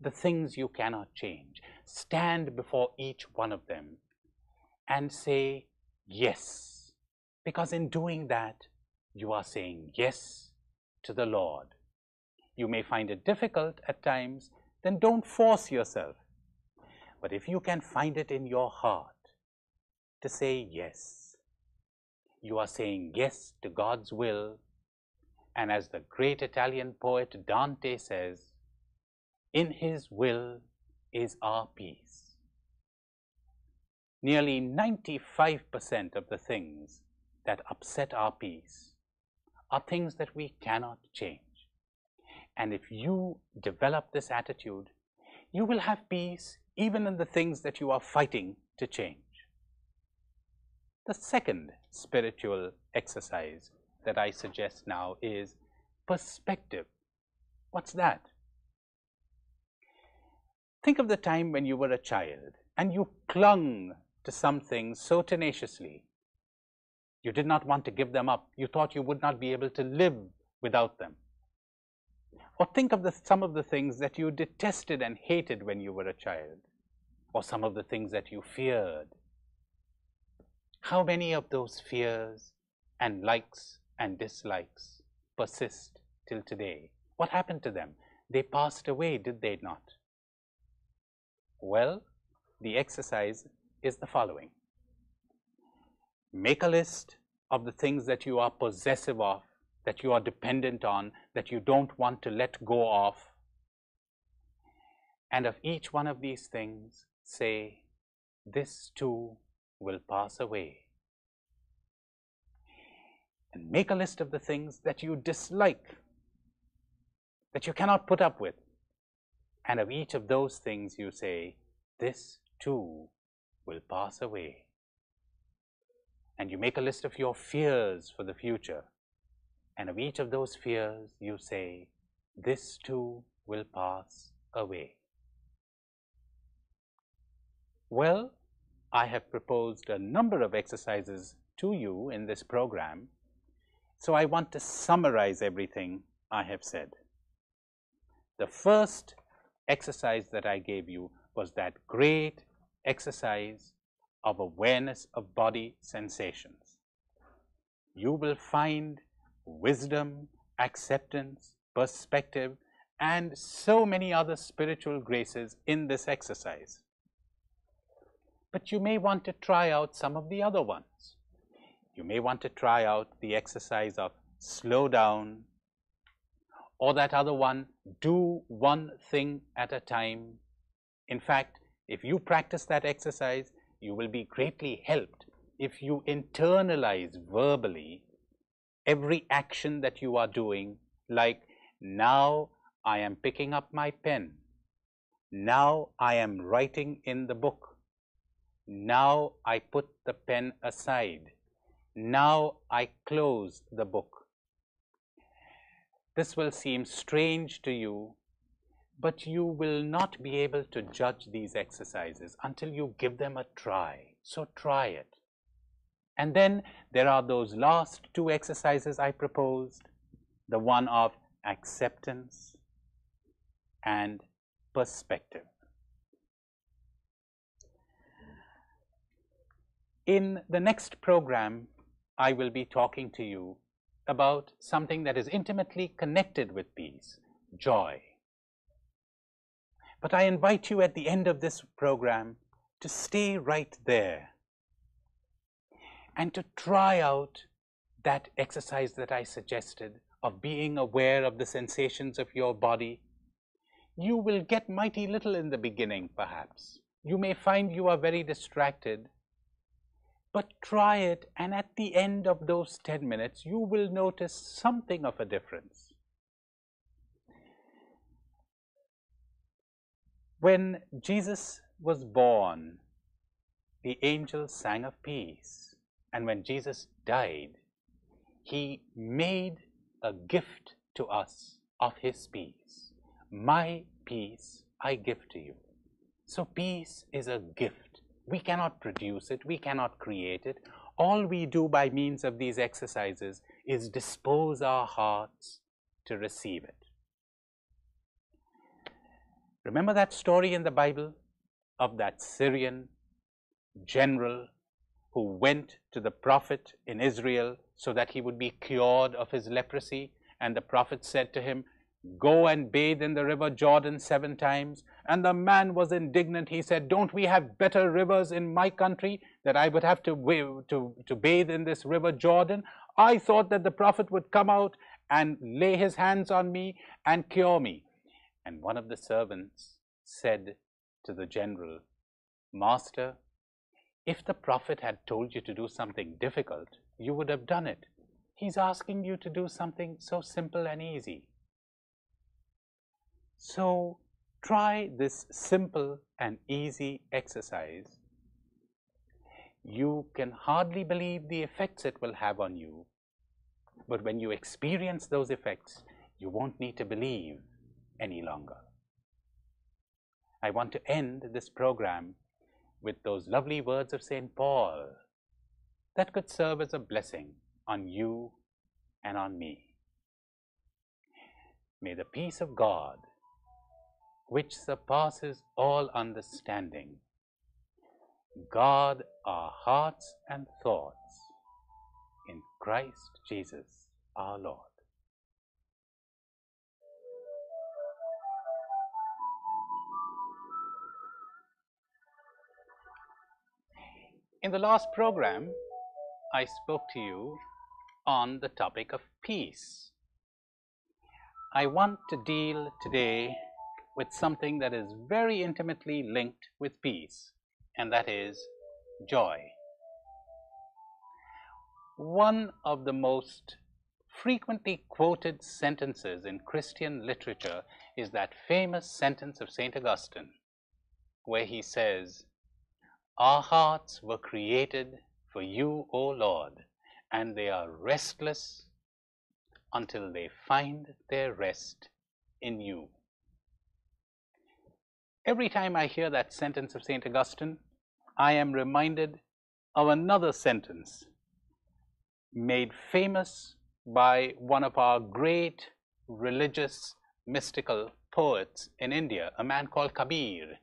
The things you cannot change. Stand before each one of them and say yes. Because in doing that, you are saying yes to the Lord. you may find it difficult at times, then don't force yourself. But if you can find it in your heart to say yes, you are saying yes to God's will. And as the great Italian poet Dante says, in his will is our peace. Nearly 95% of the things that upset our peace are things that we cannot change. And if you develop this attitude, you will have peace even in the things that you are fighting to change. The second spiritual exercise that I suggest now is perspective. What's that? Think of the time when you were a child and you clung to some things so tenaciously. You did not want to give them up. You thought you would not be able to live without them. Or think of some of the things that you detested and hated when you were a child, or some of the things that you feared. How many of those fears and likes and dislikes persist till today? What happened to them? They passed away, did they not? Well, the exercise is the following. Make a list of the things that you are possessive of, that you are dependent on, that you don't want to let go of. And of each one of these things, say, this too will pass away. And make a list of the things that you dislike, that you cannot put up with. And of each of those things you say, this too will pass away. And you make a list of your fears for the future. And of each of those fears you say, this too will pass away. Well, I have proposed a number of exercises to you in this program, so I want to summarize everything I have said. The first exercise that I gave you was that great exercise of awareness of body sensations. You will find wisdom, acceptance, perspective, and so many other spiritual graces in this exercise. But you may want to try out some of the other ones. You may want to try out the exercise of slow down, or that other one, do one thing at a time. In fact, if you practice that exercise, you will be greatly helped if you internalize verbally every action that you are doing, like, now I am picking up my pen, now I am writing in the book, now I put the pen aside, now I close the book. This will seem strange to you, but you will not be able to judge these exercises until you give them a try. So try it. And then there are those last two exercises I proposed, the one of acceptance and perspective. In the next program, I will be talking to you about something that is intimately connected with peace, joy. But I invite you at the end of this program to stay right there and to try out that exercise that I suggested of being aware of the sensations of your body. You will get mighty little in the beginning, perhaps. You may find you are very distracted, but try it, and at the end of those 10 minutes, you will notice something of a difference. When Jesus was born, the angels sang of peace. And when Jesus died, he made a gift to us of his peace. My peace I give to you. So peace is a gift. We cannot produce it. We cannot create it. All we do by means of these exercises is dispose our hearts to receive it. Remember that story in the Bible of that Syrian general who went to the prophet in Israel so that he would be cured of his leprosy? And the prophet said to him, go and bathe in the river Jordan 7 times. And the man was indignant. He said, don't we have better rivers in my country that I would have to bathe in this river Jordan? I thought that the prophet would come out and lay his hands on me and cure me. And one of the servants said to the general, Master, if the prophet had told you to do something difficult, you would have done it. He's asking you to do something so simple and easy. So try this simple and easy exercise. You can hardly believe the effects it will have on you, but when you experience those effects, you won't need to believe any longer. I want to end this program with those lovely words of St. Paul that could serve as a blessing on you and on me. May the peace of God, which surpasses all understanding, guard our hearts and thoughts in Christ Jesus our Lord. In the last program, I spoke to you on the topic of peace. I want to deal today with something that is very intimately linked with peace, and that is joy. One of the most frequently quoted sentences in Christian literature is that famous sentence of St. Augustine, where he says, our hearts were created for you, O Lord, and they are restless until they find their rest in you. Every time I hear that sentence of St. Augustine, I am reminded of another sentence made famous by one of our great religious mystical poets in India, a man called Kabir.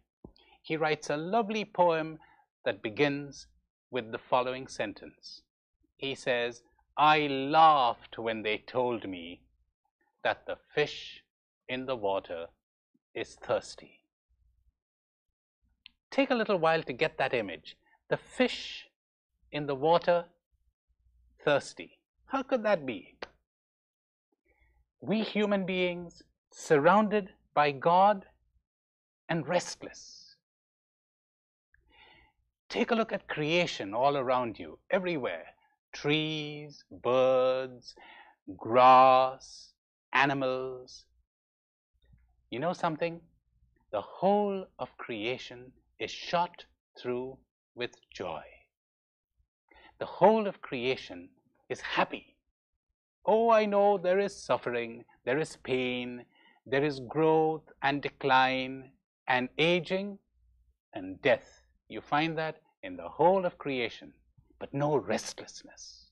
He writes a lovely poem that begins with the following sentence. He says, I laughed when they told me that the fish in the water is thirsty. Take a little while to get that image. The fish in the water, thirsty. How could that be? We human beings surrounded by God and restless. Take a look at creation all around you, everywhere. Trees, birds, grass, animals. You know something? The whole of creation is shot through with joy. The whole of creation is happy. Oh, I know there is suffering, there is pain, there is growth and decline and aging and death. You find that in the whole of creation, but no restlessness,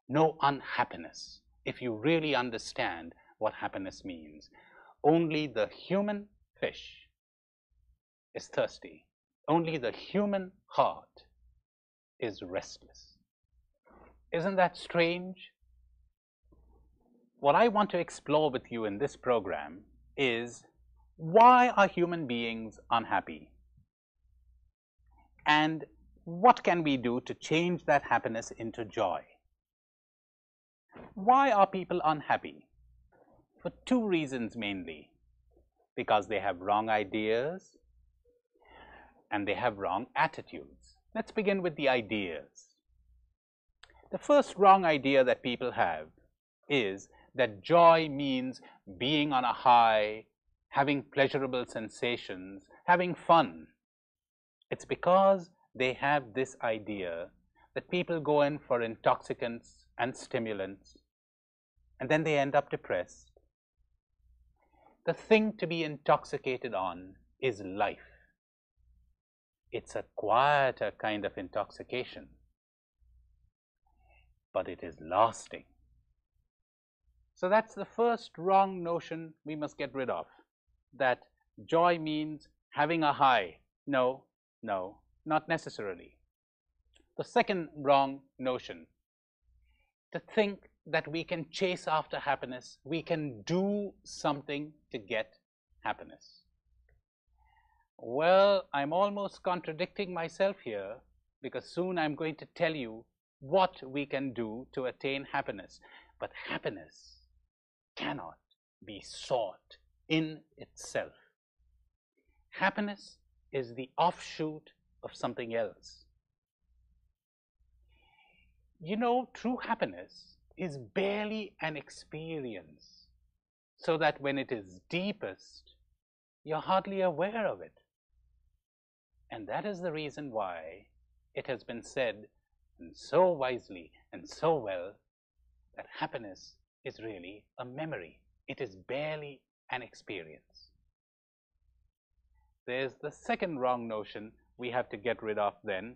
no unhappiness, if you really understand what happiness means. Only the human fish is thirsty. Only the human heart is restless. Isn't that strange? What I want to explore with you in this program is, why are human beings unhappy? And what can we do to change that happiness into joy? Why are people unhappy? For two reasons mainly. Because they have wrong ideas and they have wrong attitudes. Let's begin with the ideas. The first wrong idea that people have is that joy means being on a high, having pleasurable sensations, having fun. It's because they have this idea that people go in for intoxicants and stimulants, and then they end up depressed. The thing to be intoxicated on is life. It's a quieter kind of intoxication, but it is lasting. So that's the first wrong notion we must get rid of, that joy means having a high. No, not necessarily. The second wrong notion, to think that we can chase after happiness. We can do something to get happiness. Well, I'm almost contradicting myself here, because soon I'm going to tell you what we can do to attain happiness. But happiness cannot be sought in itself. Happiness is the offshoot of something else. You know, true happiness is barely an experience, so that when it is deepest, you're hardly aware of it. And that is the reason why it has been said, and so wisely and so well, that happiness is really a memory. It is barely an experience. There's the second wrong notion we have to get rid of then.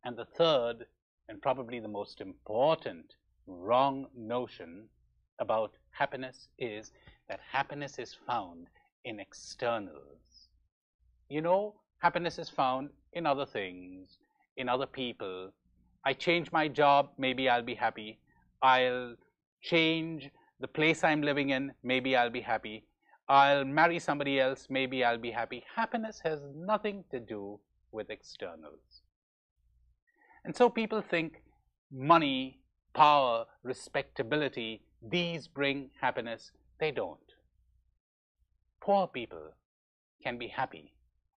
And the third, and probably the most important wrong notion about happiness, is that happiness is found in externals. You know, happiness is found in other things, in other people. I change my job, maybe I'll be happy. I'll change the place I'm living in, maybe I'll be happy. I'll marry somebody else, maybe I'll be happy. Happiness has nothing to do with externals. And so people think money, power, respectability, these bring happiness. They don't. Poor people can be happy.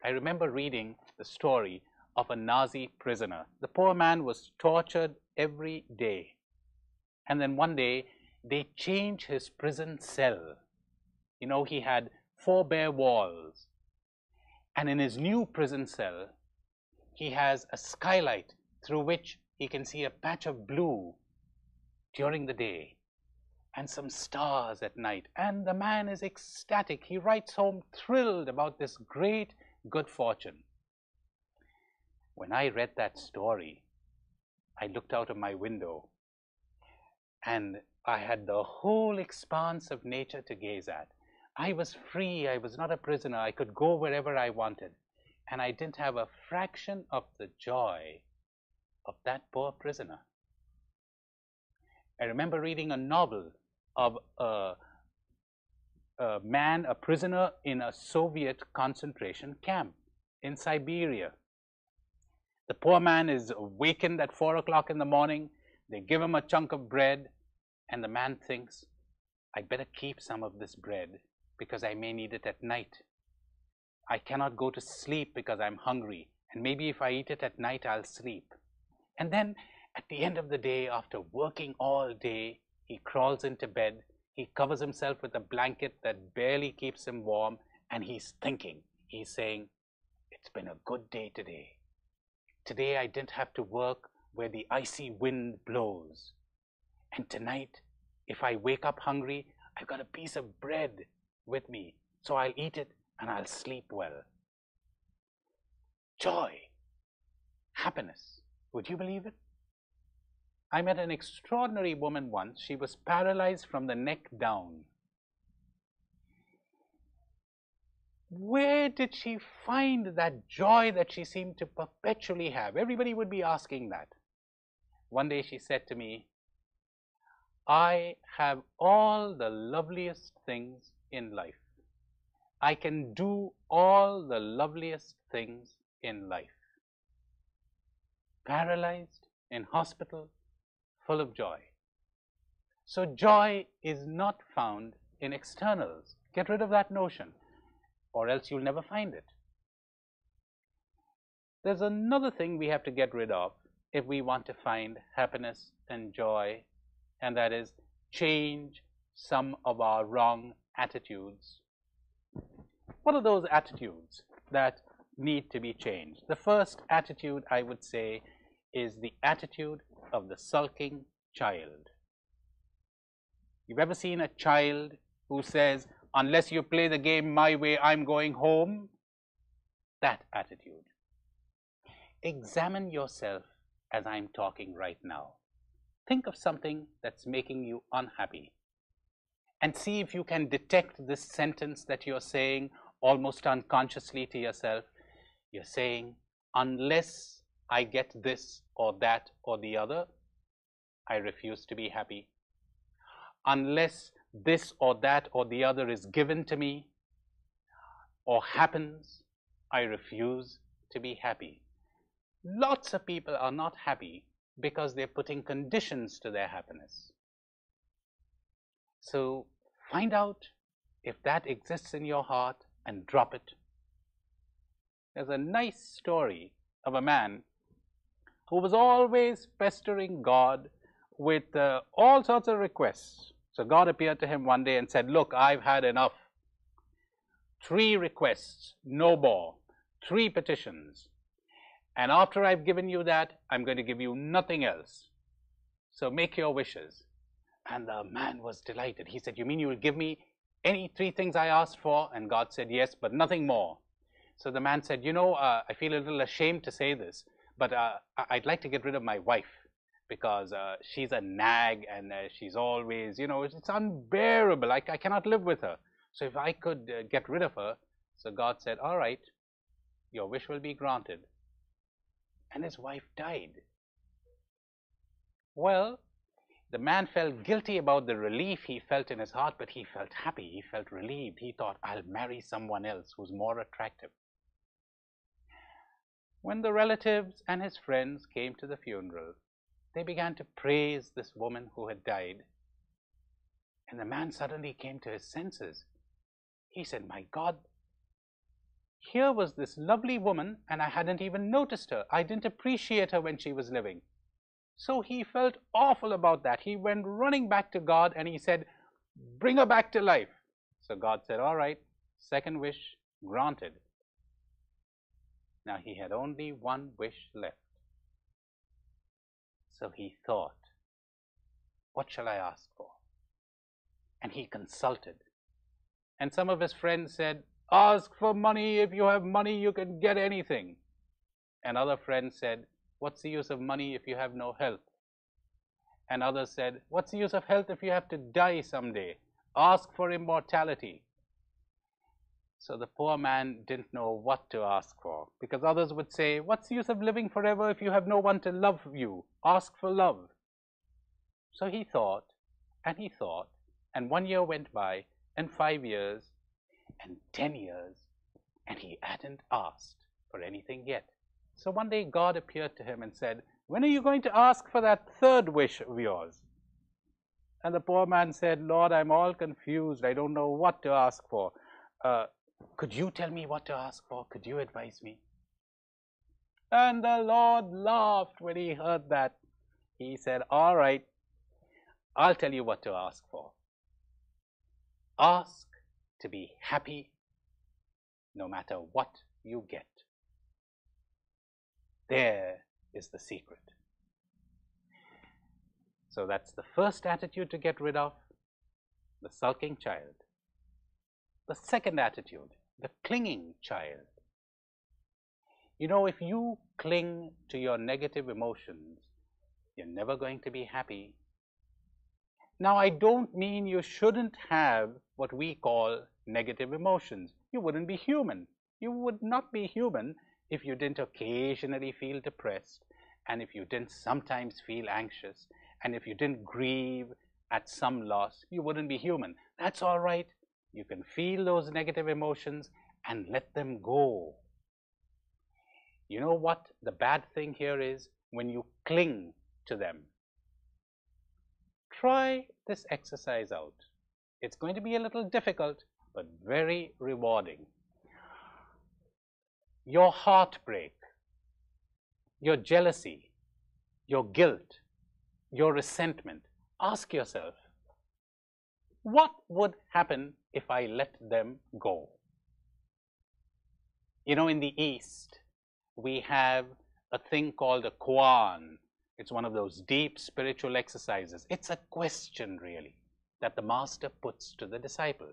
I remember reading the story of a Nazi prisoner. The poor man was tortured every day. And then one day, they changed his prison cell. You know, he had 4 bare walls. And in his new prison cell, he has a skylight through which he can see a patch of blue during the day and some stars at night. And the man is ecstatic. He writes home thrilled about this great good fortune. When I read that story, I looked out of my window and I had the whole expanse of nature to gaze at. I was free. I was not a prisoner. I could go wherever I wanted. And I didn't have a fraction of the joy of that poor prisoner. I remember reading a novel of a man, a prisoner in a Soviet concentration camp in Siberia. The poor man is awakened at 4 o'clock in the morning. They give him a chunk of bread, and the man thinks, I'd better keep some of this bread because I may need it at night. I cannot go to sleep because I'm hungry, and maybe if I eat it at night, I'll sleep. And then at the end of the day, after working all day, he crawls into bed. He covers himself with a blanket that barely keeps him warm, and he's thinking, he's saying, it's been a good day today. Today I didn't have to work where the icy wind blows. And tonight, if I wake up hungry, I've got a piece of bread with me, so I'll eat it and I'll sleep well. Joy, happiness, would you believe it? I met an extraordinary woman once. She was paralyzed from the neck down. Where did she find that joy that she seemed to perpetually have? Everybody would be asking that. One day she said to me, I have all the loveliest things in life. I can do all the loveliest things in life. Paralyzed, in hospital, full of joy. So joy is not found in externals. Get rid of that notion, or else you'll never find it. There's another thing we have to get rid of if we want to find happiness and joy, and that is change some of our wrong attitudes. What are those attitudes that need to be changed? The first attitude, I would say, is the attitude of the sulking child. You've ever seen a child who says, unless you play the game my way, I'm going home? That attitude. Examine yourself as I'm talking right now. Think of something that's making you unhappy and see if you can detect this sentence that you're saying almost unconsciously to yourself. You're saying, unless I get this or that or the other, I refuse to be happy. Unless this or that or the other is given to me or happens, I refuse to be happy. Lots of people are not happy because they're putting conditions to their happiness. So find out if that exists in your heart and drop it. There's a nice story of a man who was always pestering God with all sorts of requests. So God appeared to him one day and said, look, I've had enough. 3 requests, no more. 3 petitions. And after I've given you that, I'm going to give you nothing else. So make your wishes. And the man was delighted. He said, you mean you will give me any 3 things I asked for? And God said, yes, but nothing more. So the man said, you know, I feel a little ashamed to say this, but I'd like to get rid of my wife because she's a nag and she's always, you know, it's unbearable. I cannot live with her. So if I could get rid of her. So God said, all right, your wish will be granted. And his wife died. Well, the man felt guilty about the relief he felt in his heart, but he felt happy. He felt relieved. He thought, I'll marry someone else who's more attractive. When the relatives and his friends came to the funeral, they began to praise this woman who had died. And the man suddenly came to his senses. He said, my God, here was this lovely woman and I hadn't even noticed her. I didn't appreciate her when she was living. So he felt awful about that. He went running back to God and he said, bring her back to life. So God said, all right, second wish granted. Now he had only one wish left. So he thought, what shall I ask for? And he consulted. And some of his friends said, ask for money. If you have money, you can get anything. And other friends said, what's the use of money if you have no health? And others said, what's the use of health if you have to die someday? Ask for immortality. So the poor man didn't know what to ask for, because others would say, what's the use of living forever if you have no one to love you? Ask for love. So he thought, and 1 year went by, and 5 years, and 10 years, and he hadn't asked for anything yet. So one day God appeared to him and said, when are you going to ask for that third wish of yours? And the poor man said, Lord, I'm all confused. I don't know what to ask for. Could you tell me what to ask for? Could you advise me? And the Lord laughed when he heard that. He said, all right, I'll tell you what to ask for. Ask to be happy no matter what you get. There is the secret. So that's the first attitude to get rid of, the sulking child. The second attitude, the clinging child. You know, if you cling to your negative emotions, you're never going to be happy. Now, I don't mean you shouldn't have what we call negative emotions. You wouldn't be human. You would not be human if you didn't occasionally feel depressed, and if you didn't sometimes feel anxious, and if you didn't grieve at some loss. You wouldn't be human. That's all right. You can feel those negative emotions and let them go. You know what the bad thing here is? When you cling to them. Try this exercise out. It's going to be a little difficult, but very rewarding. Your heartbreak, your jealousy, your guilt, your resentment. Ask yourself, what would happen if I let them go? You know, in the East, we have a thing called a koan. It's one of those deep spiritual exercises. It's a question, really, that the master puts to the disciple.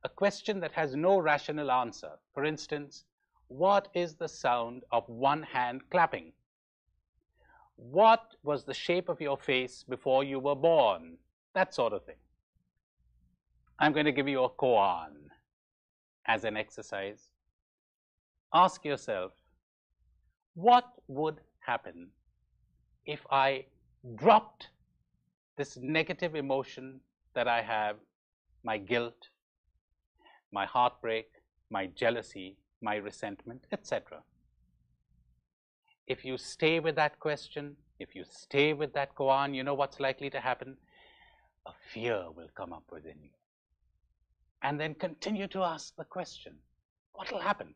A question that has no rational answer. For instance, what is the sound of one hand clapping? What was the shape of your face before you were born? That sort of thing. I'm going to give you a koan as an exercise. Ask yourself, what would happen if I dropped this negative emotion that I have, my guilt, my heartbreak, my jealousy, my resentment, etc. If you stay with that question, if you stay with that koan, you know what's likely to happen? A fear will come up within you. And then continue to ask the question, what will happen?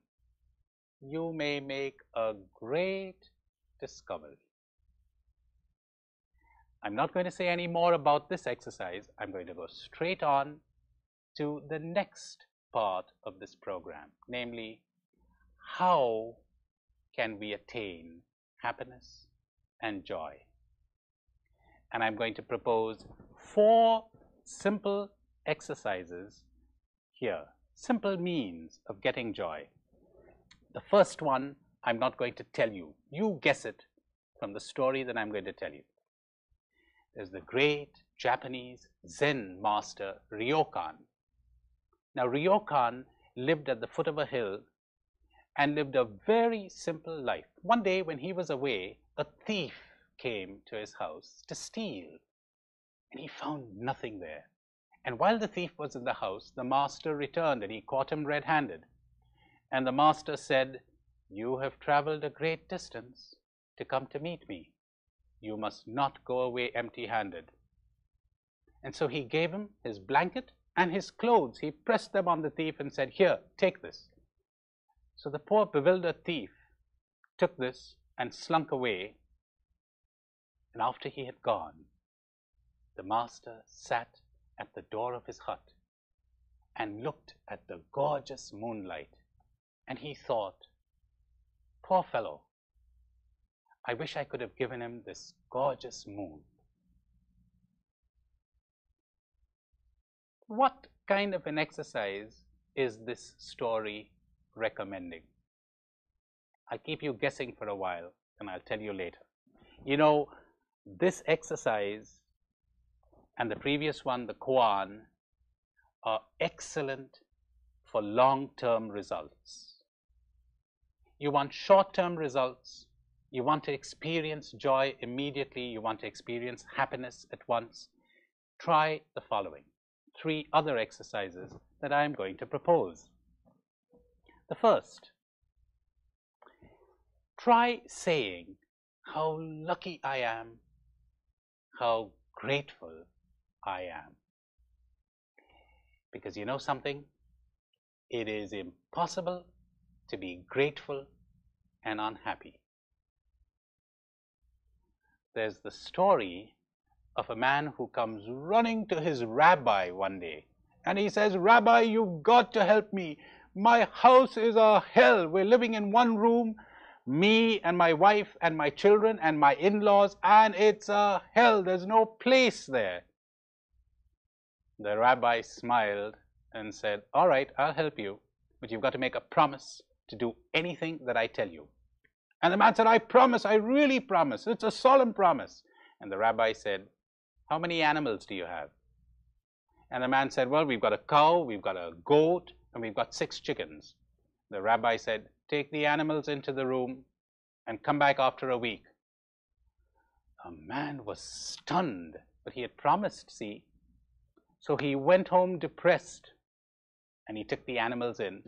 You may make a great discovery. I'm not going to say any more about this exercise. I'm going to go straight on to the next part of this program, namely, how can we attain happiness and joy? And I'm going to propose 4 simple exercises here, simple means of getting joy. The first one, I'm not going to tell you. You guess it from the story that I'm going to tell you. There's the great Japanese Zen master Ryokan. Now, Ryokan lived at the foot of a hill and lived a very simple life. One day when he was away, a thief came to his house to steal, and he found nothing there. And while the thief was in the house, the master returned and he caught him red-handed. And the master said, "You have traveled a great distance to come to meet me. You must not go away empty-handed." And so he gave him his blanket and his clothes. He pressed them on the thief and said, "Here, take this." So the poor bewildered thief took this and slunk away. And after he had gone, the master sat at the door of his hut and looked at the gorgeous moonlight. And he thought, poor fellow, I wish I could have given him this gorgeous moon. What kind of an exercise is this story recommending? I'll keep you guessing for a while, and I'll tell you later. You know, this exercise and the previous one, the koan, are excellent for long-term results. You want short-term results. You want to experience joy immediately. You want to experience happiness at once. Try the following 3 other exercises that I am going to propose. The first, try saying how lucky I am, how grateful I am. Because you know something? It is impossible to be grateful and unhappy. There's the story of a man who comes running to his rabbi one day, and he says, "Rabbi, you've got to help me. My house is a hell. We're living in one room, me and my wife and my children and my in-laws, and it's a hell. There's no place there." The rabbi smiled and said, "All right, I'll help you, but you've got to make a promise to do anything that I tell you." And the man said, "I promise, I really promise. It's a solemn promise." And the rabbi said, "How many animals do you have?" And the man said, "Well, we've got a cow, we've got a goat, and we've got 6 chickens. The rabbi said, "Take the animals into the room and come back after a week." The man was stunned, but he had promised, see. So he went home depressed, and he took the animals in.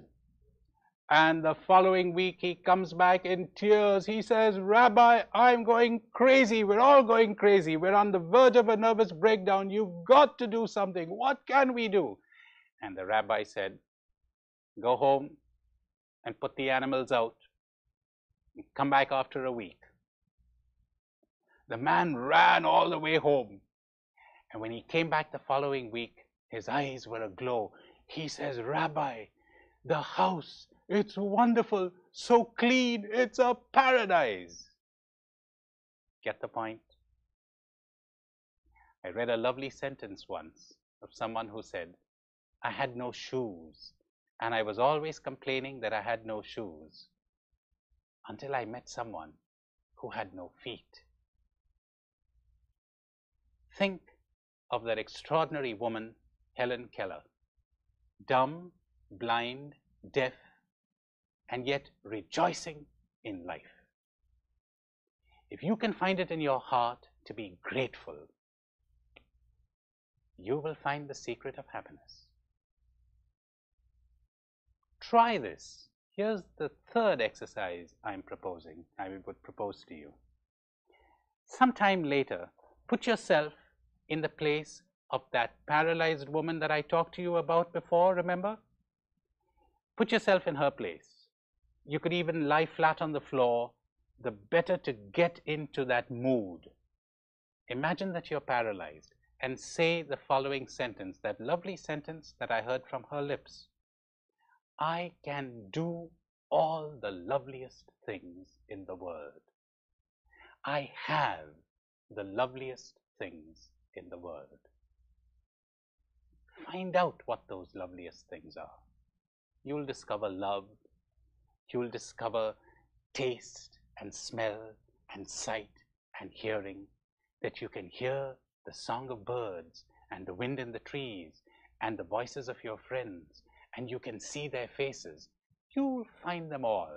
And the following week, he comes back in tears. He says, "Rabbi, I'm going crazy. We're all going crazy. We're on the verge of a nervous breakdown. You've got to do something. What can we do?" And the rabbi said, "Go home and put the animals out. Come back after a week." The man ran all the way home. And when he came back the following week, his eyes were aglow. He says, "Rabbi, the house, it's wonderful, so clean, it's a paradise." Get the point? I read a lovely sentence once of someone who said, "I had no shoes, and I was always complaining that I had no shoes, until I met someone who had no feet." Think of that extraordinary woman, Helen Keller, dumb, blind, deaf, and yet rejoicing in life. If you can find it in your heart to be grateful, you will find the secret of happiness. Try this. Here's the third exercise I would propose to you. Sometime later, put yourself in the place of that paralyzed woman that I talked to you about before, remember? Put yourself in her place. You could even lie flat on the floor, the better to get into that mood. Imagine that you're paralyzed and say the following sentence, that lovely sentence that I heard from her lips. I can do all the loveliest things in the world. I have the loveliest things in the world. Find out what those loveliest things are. You'll discover love. You'll discover taste and smell and sight and hearing, that you can hear the song of birds and the wind in the trees and the voices of your friends, and you can see their faces. You'll find them all.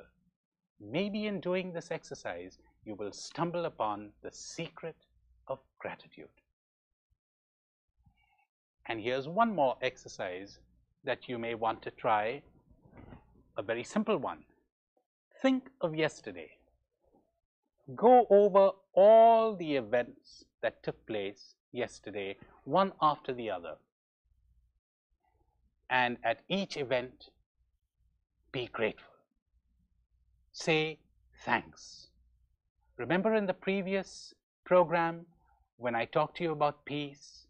Maybe in doing this exercise, you will stumble upon the secret of gratitude. And here's one more exercise that you may want to try, a very simple one. Think of yesterday. Go over all the events that took place yesterday, one after the other. And at each event, be grateful. Say thanks. Remember in the previous program, when I talked to you about peace,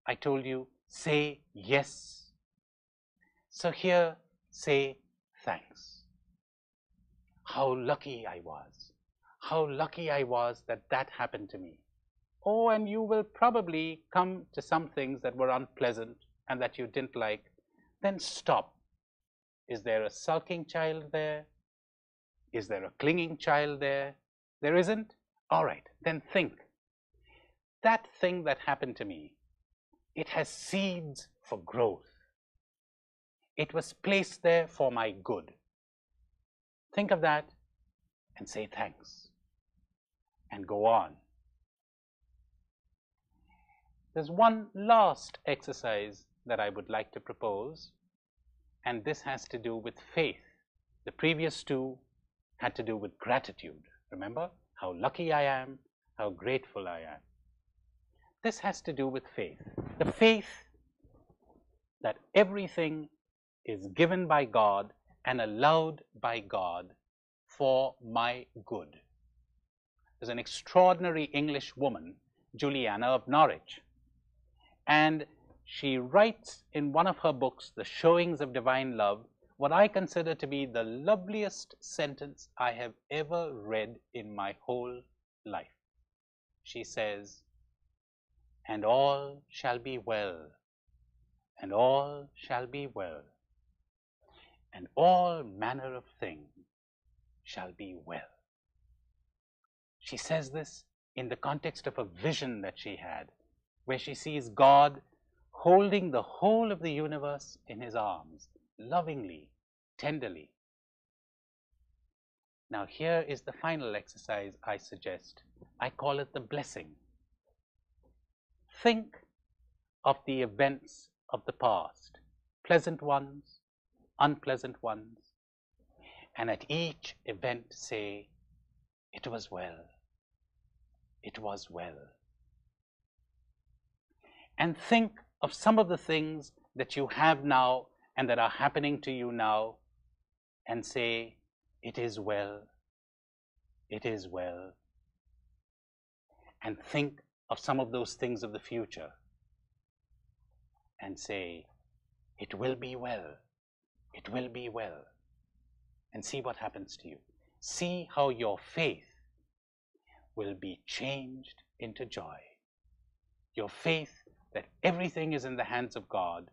I told you, say yes. So here, say thanks. How lucky I was. How lucky I was that that happened to me. Oh, and you will probably come to some things that were unpleasant and that you didn't like. Then stop. Is there a sulking child there? Is there a clinging child there? There isn't? All right, then think. That thing that happened to me, it has seeds for growth. It was placed there for my good. Think of that and say thanks. And go on. There's one last exercise that I would like to propose, and this has to do with faith. The previous two had to do with gratitude. Remember how lucky I am, how grateful I am. This has to do with faith. The faith that everything is given by God and allowed by God for my good. There's an extraordinary English woman, Juliana of Norwich, and she writes in one of her books, The Showings of Divine Love, what I consider to be the loveliest sentence I have ever read in my whole life. She says, and all shall be well, and all shall be well, and all manner of things shall be well. She says this in the context of a vision that she had, where she sees God holding the whole of the universe in his arms, lovingly, tenderly. Now here is the final exercise I suggest. I call it the blessing. Think of the events of the past, pleasant ones, unpleasant ones, and at each event say, it was well, it was well. And think of some of the things that you have now and that are happening to you now, and say, it is well, it is well. And think of some of those things of the future and say, it will be well, it will be well. And see what happens to you. See how your faith will be changed into joy. Your faith that everything is in the hands of God,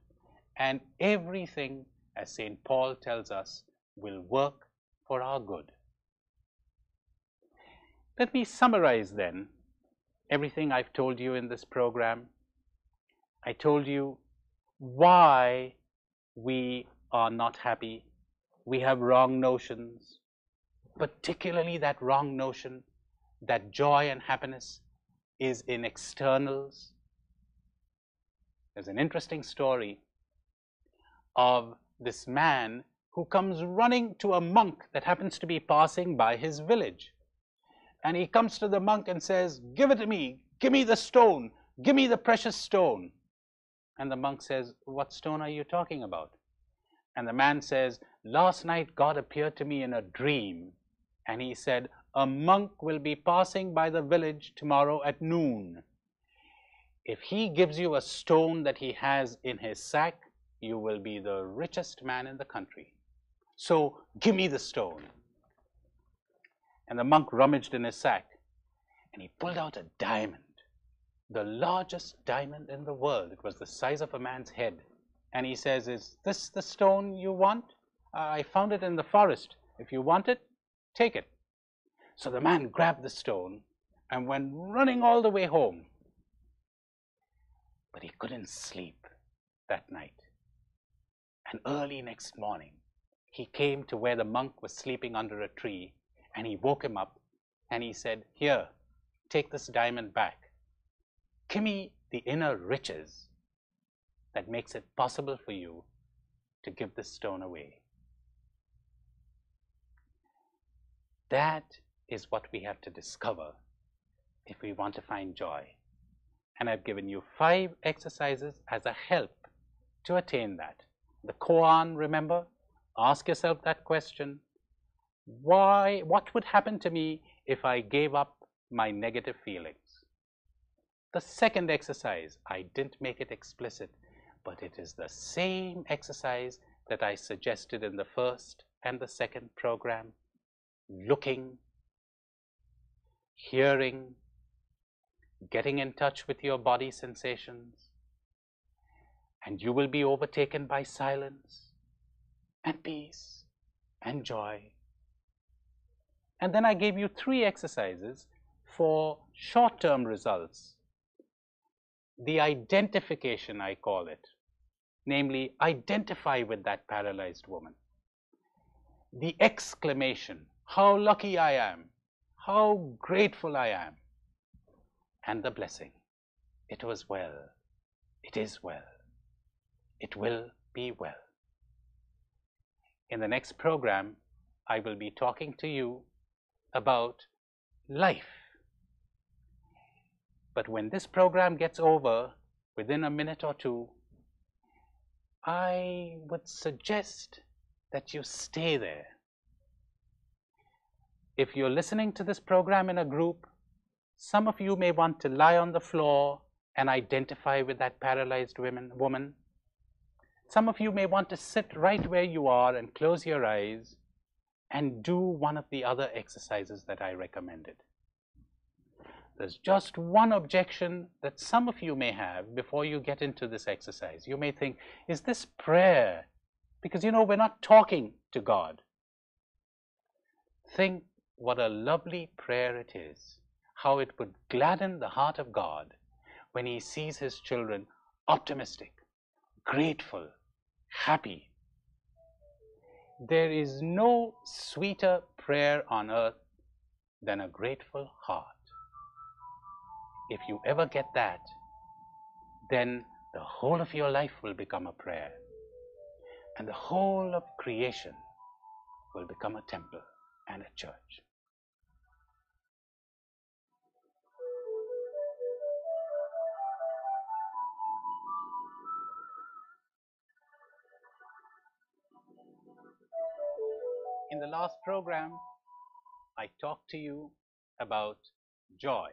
and everything, as St. Paul tells us, will work for our good. Let me summarize then everything I've told you in this program. I told you why we are not happy. We have wrong notions, particularly that wrong notion that joy and happiness is in externals. There's an interesting story of this man who comes running to a monk that happens to be passing by his village. And he comes to the monk and says, "Give it to me, give me the stone, give me the precious stone." And the monk says, "What stone are you talking about?" And the man says, "Last night God appeared to me in a dream, and he said, a monk will be passing by the village tomorrow at noon. If he gives you a stone that he has in his sack, you will be the richest man in the country. So give me the stone." And the monk rummaged in his sack, and he pulled out a diamond, the largest diamond in the world. It was the size of a man's head. And he says, "Is this the stone you want? I found it in the forest. If you want it, take it." So the man grabbed the stone and went running all the way home. But he couldn't sleep that night. And early next morning, he came to where the monk was sleeping under a tree, and he woke him up, and he said, "Here, take this diamond back. Give me the inner riches that makes it possible for you to give this stone away." That is what we have to discover if we want to find joy. And I've given you 5 exercises as a help to attain that. The koan, remember? Ask yourself that question. What would happen to me if I gave up my negative feelings? The second exercise, I didn't make it explicit, but it is the same exercise that I suggested in the first and the second program. Looking, hearing, getting in touch with your body sensations, and you will be overtaken by silence and peace and joy. And then I gave you 3 exercises for short-term results. The identification, I call it, namely, identify with that paralyzed woman. The exclamation, "How lucky I am, how grateful I am." And the blessing, "It was well, it is well, it will be well." In the next program, I will be talking to you about life. But when this program gets over, within a minute or 2, I would suggest that you stay there. If you're listening to this program in a group, some of you may want to lie on the floor and identify with that paralyzed woman. Some of you may want to sit right where you are and close your eyes and do one of the other exercises that I recommended. There's just one objection that some of you may have before you get into this exercise. You may think, is this prayer? Because, you know, we're not talking to God. Think what a lovely prayer it is, how it would gladden the heart of God when He sees His children optimistic, grateful, happy. There is no sweeter prayer on earth than a grateful heart. If you ever get that, then the whole of your life will become a prayer, and the whole of creation will become a temple and a church. In the last program, I talked to you about joy.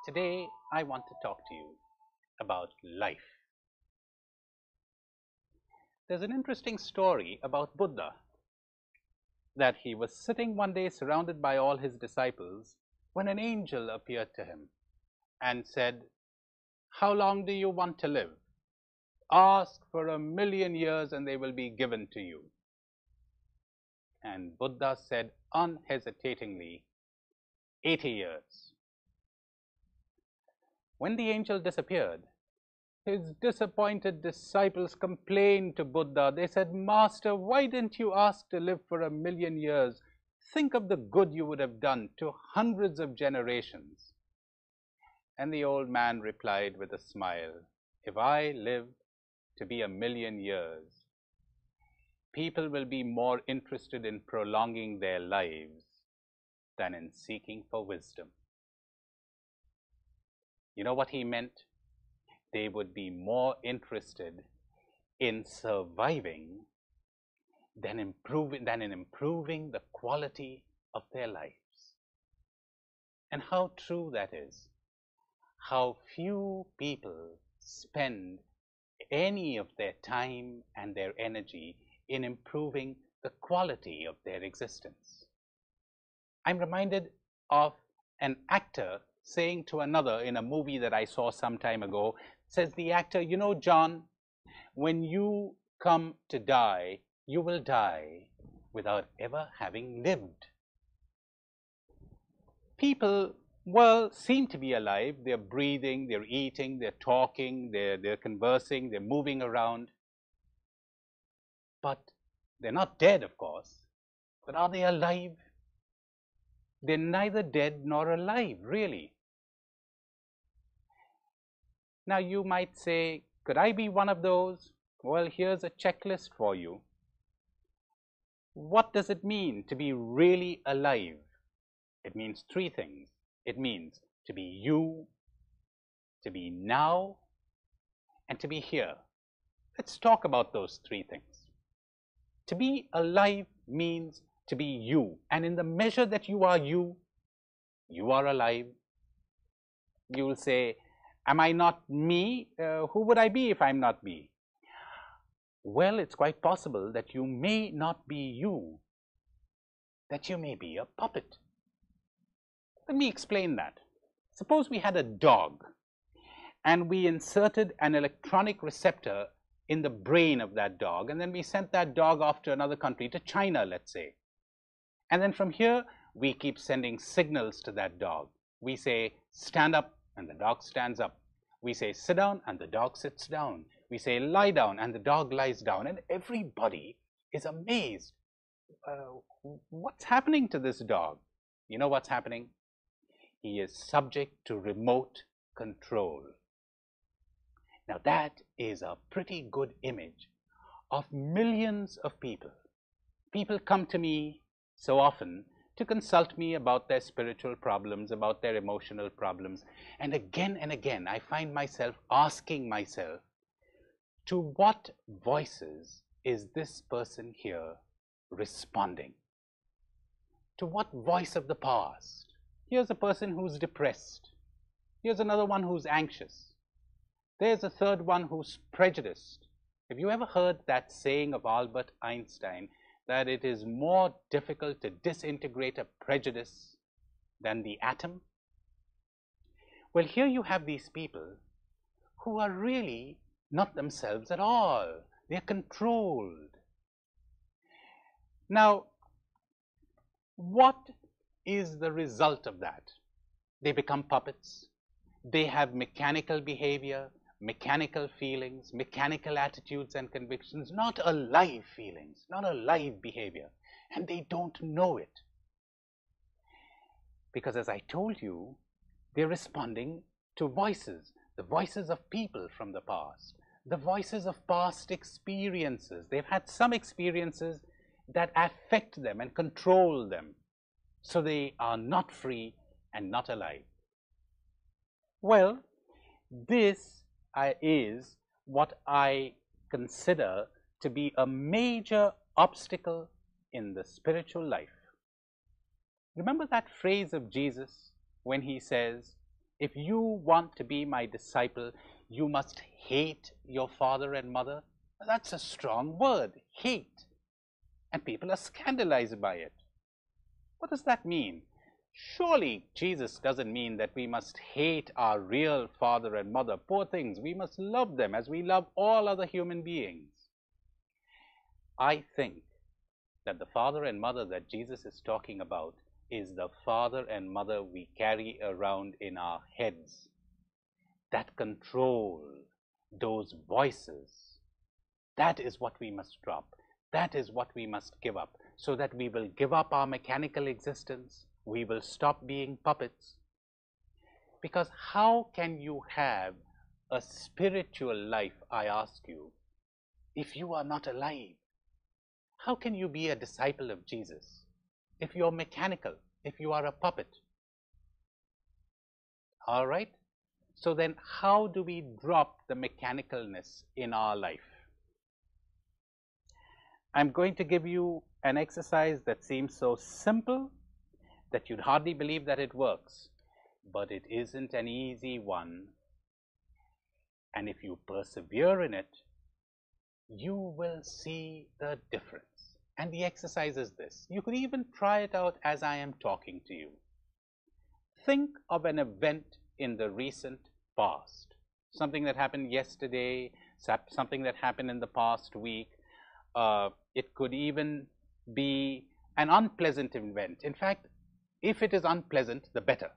Today, I want to talk to you about life. There's an interesting story about Buddha, that he was sitting one day surrounded by all his disciples when an angel appeared to him and said, "How long do you want to live? Ask for 1,000,000 years and they will be given to you." And Buddha said unhesitatingly, 80 years. When the angel disappeared, his disappointed disciples complained to Buddha. They said, "Master, why didn't you ask to live for 1,000,000 years? Think of the good you would have done to hundreds of generations." And the old man replied with a smile, if I live to be 1,000,000 years, people will be more interested in prolonging their lives than in seeking for wisdom. You know what he meant? They would be more interested in surviving than in improving the quality of their lives. And how true that is. How few people spend any of their time and their energy in improving the quality of their existence. I'm reminded of an actor saying to another in a movie that I saw some time ago, says the actor, you know, John, when you come to die, you will die without ever having lived. People, well, seem to be alive. They're breathing, they're eating, they're talking, they're conversing, they're moving around. But they're not dead, of course. But are they alive? They're neither dead nor alive, really. Now you might say, could I be one of those? Well, here's a checklist for you. What does it mean to be really alive? It means three things. It means to be you, to be now, and to be here. Let's talk about those three things. To be alive means to be you. And in the measure that you are you are alive. You will say, am I not me? Who would I be if I'm not me? Well, it's quite possible that you may not be you, that you may be a puppet. Let me explain that. Suppose we had a dog and we inserted an electronic receptor in the brain of that dog, and then we sent that dog off to another country, to China, let's say. And then from here, we keep sending signals to that dog. We say, stand up, and the dog stands up. We say, sit down, and the dog sits down. We say, lie down, and the dog lies down. And everybody is amazed. What's happening to this dog? You know what's happening? He is subject to remote control. Now that is a pretty good image of millions of people. People come to me so often to consult me about their spiritual problems, about their emotional problems. And again, I find myself asking myself, to what voices is this person here responding? To what voice of the past? Here's a person who's depressed. Here's another one who's anxious. There's a third one who's prejudiced. Have you ever heard that saying of Albert Einstein, that it is more difficult to disintegrate a prejudice than the atom? Well, here you have these people who are really not themselves at all. They're controlled. Now, what is the result of that? They become puppets. They have mechanical behavior, mechanical feelings, mechanical attitudes and convictions, not alive feelings, not alive behavior, and they don't know it. Because as I told you, they're responding to voices, the voices of people from the past, the voices of past experiences. They've had some experiences that affect them and control them, so they are not free and not alive. Well, this is what I consider to be a major obstacle in the spiritual life. Remember that phrase of Jesus when he says, if you want to be my disciple, you must hate your father and mother? That's a strong word, hate. And people are scandalized by it. What does that mean? Surely Jesus doesn't mean that we must hate our real father and mother. Poor things. We must love them as we love all other human beings. I think that the father and mother that Jesus is talking about is the father and mother we carry around in our heads, that control those voices. That is what we must drop. That is what we must give up, so that we will give up our mechanical existence. We will stop being puppets. Because how can you have a spiritual life, I ask you, if you are not alive? How can you be a disciple of Jesus if you're mechanical, if you are a puppet? All right? So then how do we drop the mechanicalness in our life? I'm going to give you an exercise that seems so simple that you'd hardly believe that it works, but it isn't an easy one. And if you persevere in it, you will see the difference. And the exercise is this. You could even try it out as I am talking to you. Think of an event in the recent past, something that happened yesterday, something that happened in the past week. It could even be an unpleasant event. In fact, if it is unpleasant, the better.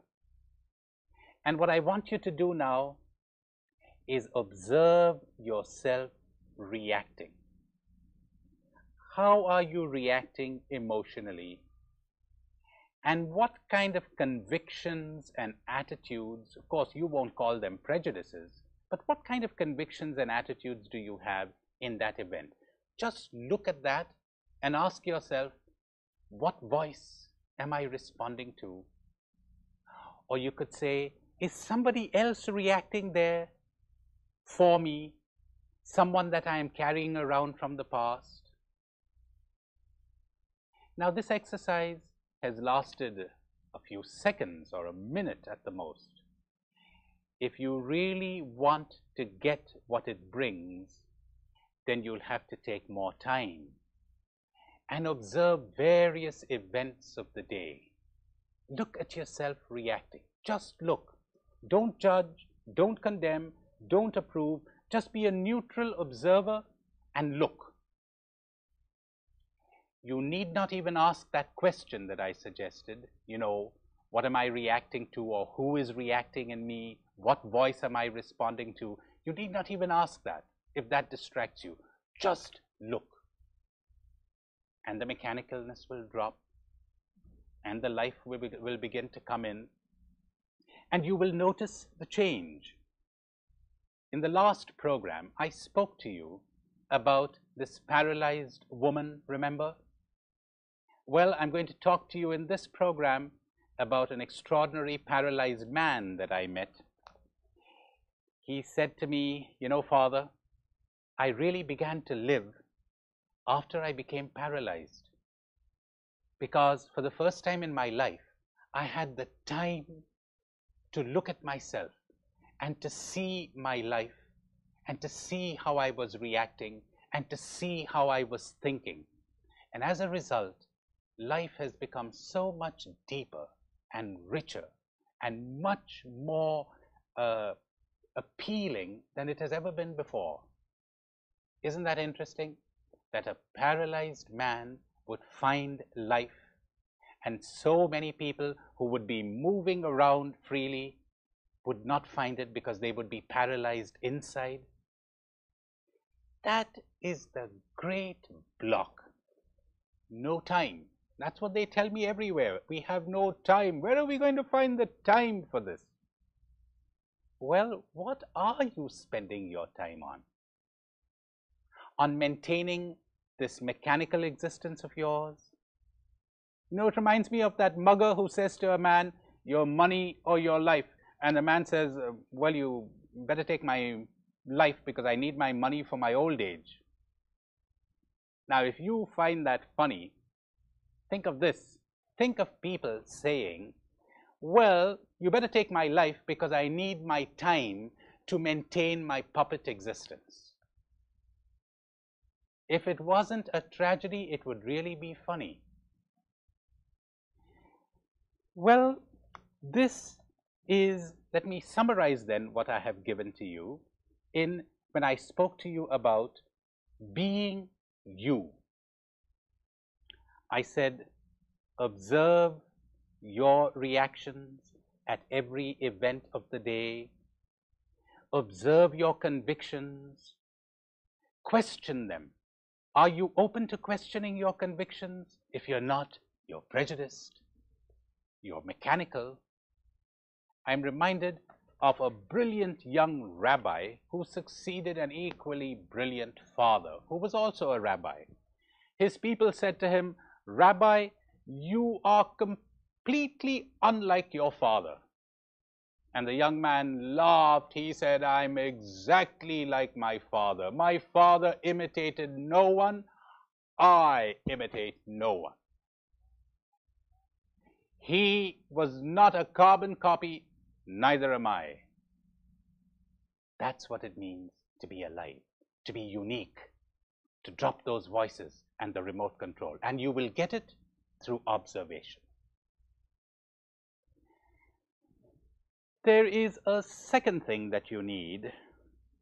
And what I want you to do now is observe yourself reacting. How are you reacting emotionally? And what kind of convictions and attitudes, of course you won't call them prejudices, but what kind of convictions and attitudes do you have in that event? Just look at that and ask yourself, what voice am I responding to? Or you could say, is somebody else reacting there for me? Someone that I am carrying around from the past? Now this exercise has lasted a few seconds or a minute at the most. If you really want to get what it brings, then you'll have to take more time and observe various events of the day. Look at yourself reacting. Just look. Don't judge, don't condemn, don't approve. Just be a neutral observer and look. You need not even ask that question that I suggested, what am I reacting to, or who is reacting in me? What voice am I responding to? You need not even ask that if that distracts you. Just look. And the mechanicalness will drop, and the life will begin to come in, and you will notice the change. In the last program, I spoke to you about this paralyzed woman, remember? Well, I'm going to talk to you in this program about an extraordinary paralyzed man that I met. He said to me, Father, I really began to live after I became paralyzed, because for the first time in my life, I had the time to look at myself and to see my life and to see how I was reacting and to see how I was thinking. And as a result, life has become so much deeper and richer and much more appealing than it has ever been before. Isn't that interesting? That a paralyzed man would find life, and so many people who would be moving around freely would not find it because they would be paralyzed inside. That is the great block. No time. That's what they tell me everywhere. We have no time. Where are we going to find the time for this? Well, what are you spending your time on? On maintaining this mechanical existence of yours? It reminds me of that mugger who says to a man, your money or your life. And the man says, well, you better take my life because I need my money for my old age. Now, if you find that funny, think of this. Think of people saying, well, you better take my life because I need my time to maintain my puppet existence. If it wasn't a tragedy, it would really be funny. Well, this is, let me summarize then what I have given to you when I spoke to you about being you. I said, observe your reactions at every event of the day. Observe your convictions. Question them. Are you open to questioning your convictions? If you're not, you're prejudiced. You're mechanical. I'm reminded of a brilliant young rabbi who succeeded an equally brilliant father, who was also a rabbi. His people said to him, "Rabbi, you are completely unlike your father." And the young man laughed. He said, "I'm exactly like my father. My father imitated no one. I imitate no one." He was not a carbon copy, neither am I. That's what it means to be alive, to be unique, to drop those voices and the remote control. And you will get it through observation. There is a second thing that you need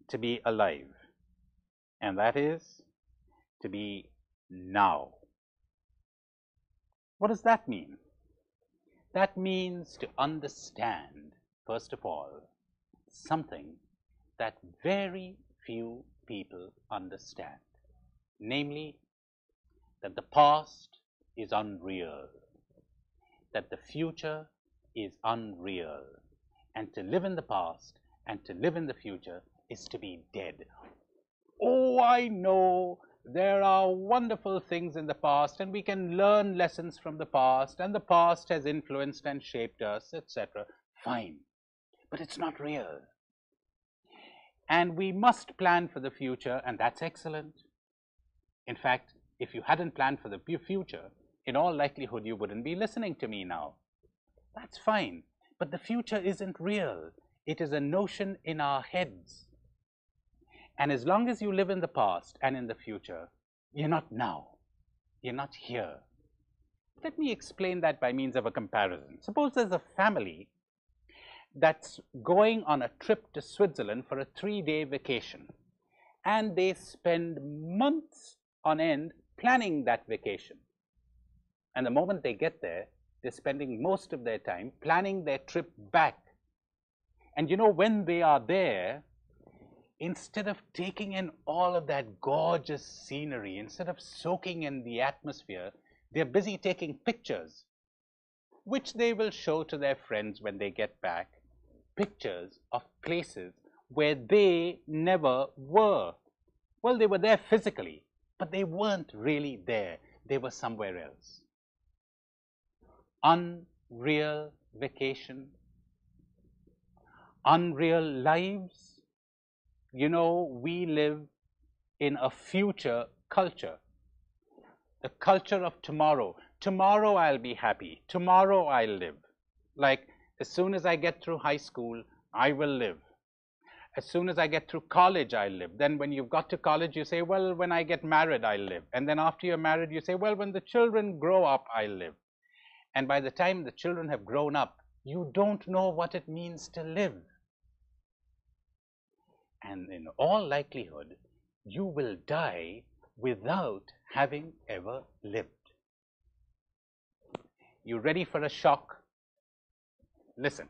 to be alive, and that is to be now. What does that mean? That means to understand, first of all, something that very few people understand, namely that the past is unreal, that the future is unreal, and to live in the past and to live in the future is to be dead. Oh, I know there are wonderful things in the past, and we can learn lessons from the past, and the past has influenced and shaped us, etc. Fine, but it's not real. And we must plan for the future, and that's excellent. In fact, if you hadn't planned for the future, in all likelihood, you wouldn't be listening to me now. That's fine, but the future isn't real. It is a notion in our heads. And as long as you live in the past and in the future, you're not now. You're not here. Let me explain that by means of a comparison. Suppose there's a family that's going on a trip to Switzerland for a 3-day vacation, and they spend months on end planning that vacation. And the moment they get there, they're spending most of their time planning their trip back. And you know, when they are there, instead of taking in all of that gorgeous scenery, instead of soaking in the atmosphere, they're busy taking pictures, which they will show to their friends when they get back. Pictures of places where they never were. Well, they were there physically, but they weren't really there. They were somewhere else. Unreal vacation, unreal lives. You know, we live in a future culture, the culture of tomorrow. Tomorrow I'll be happy. Tomorrow I'll live. Like, as soon as I get through high school, I will live. As soon as I get through college, I'll live. Then when you've got to college, you say, well, when I get married, I'll live. And then after you're married, you say, well, when the children grow up, I'll live. And by the time the children have grown up, you don't know what it means to live. And in all likelihood, you will die without having ever lived. You ready for a shock? Listen.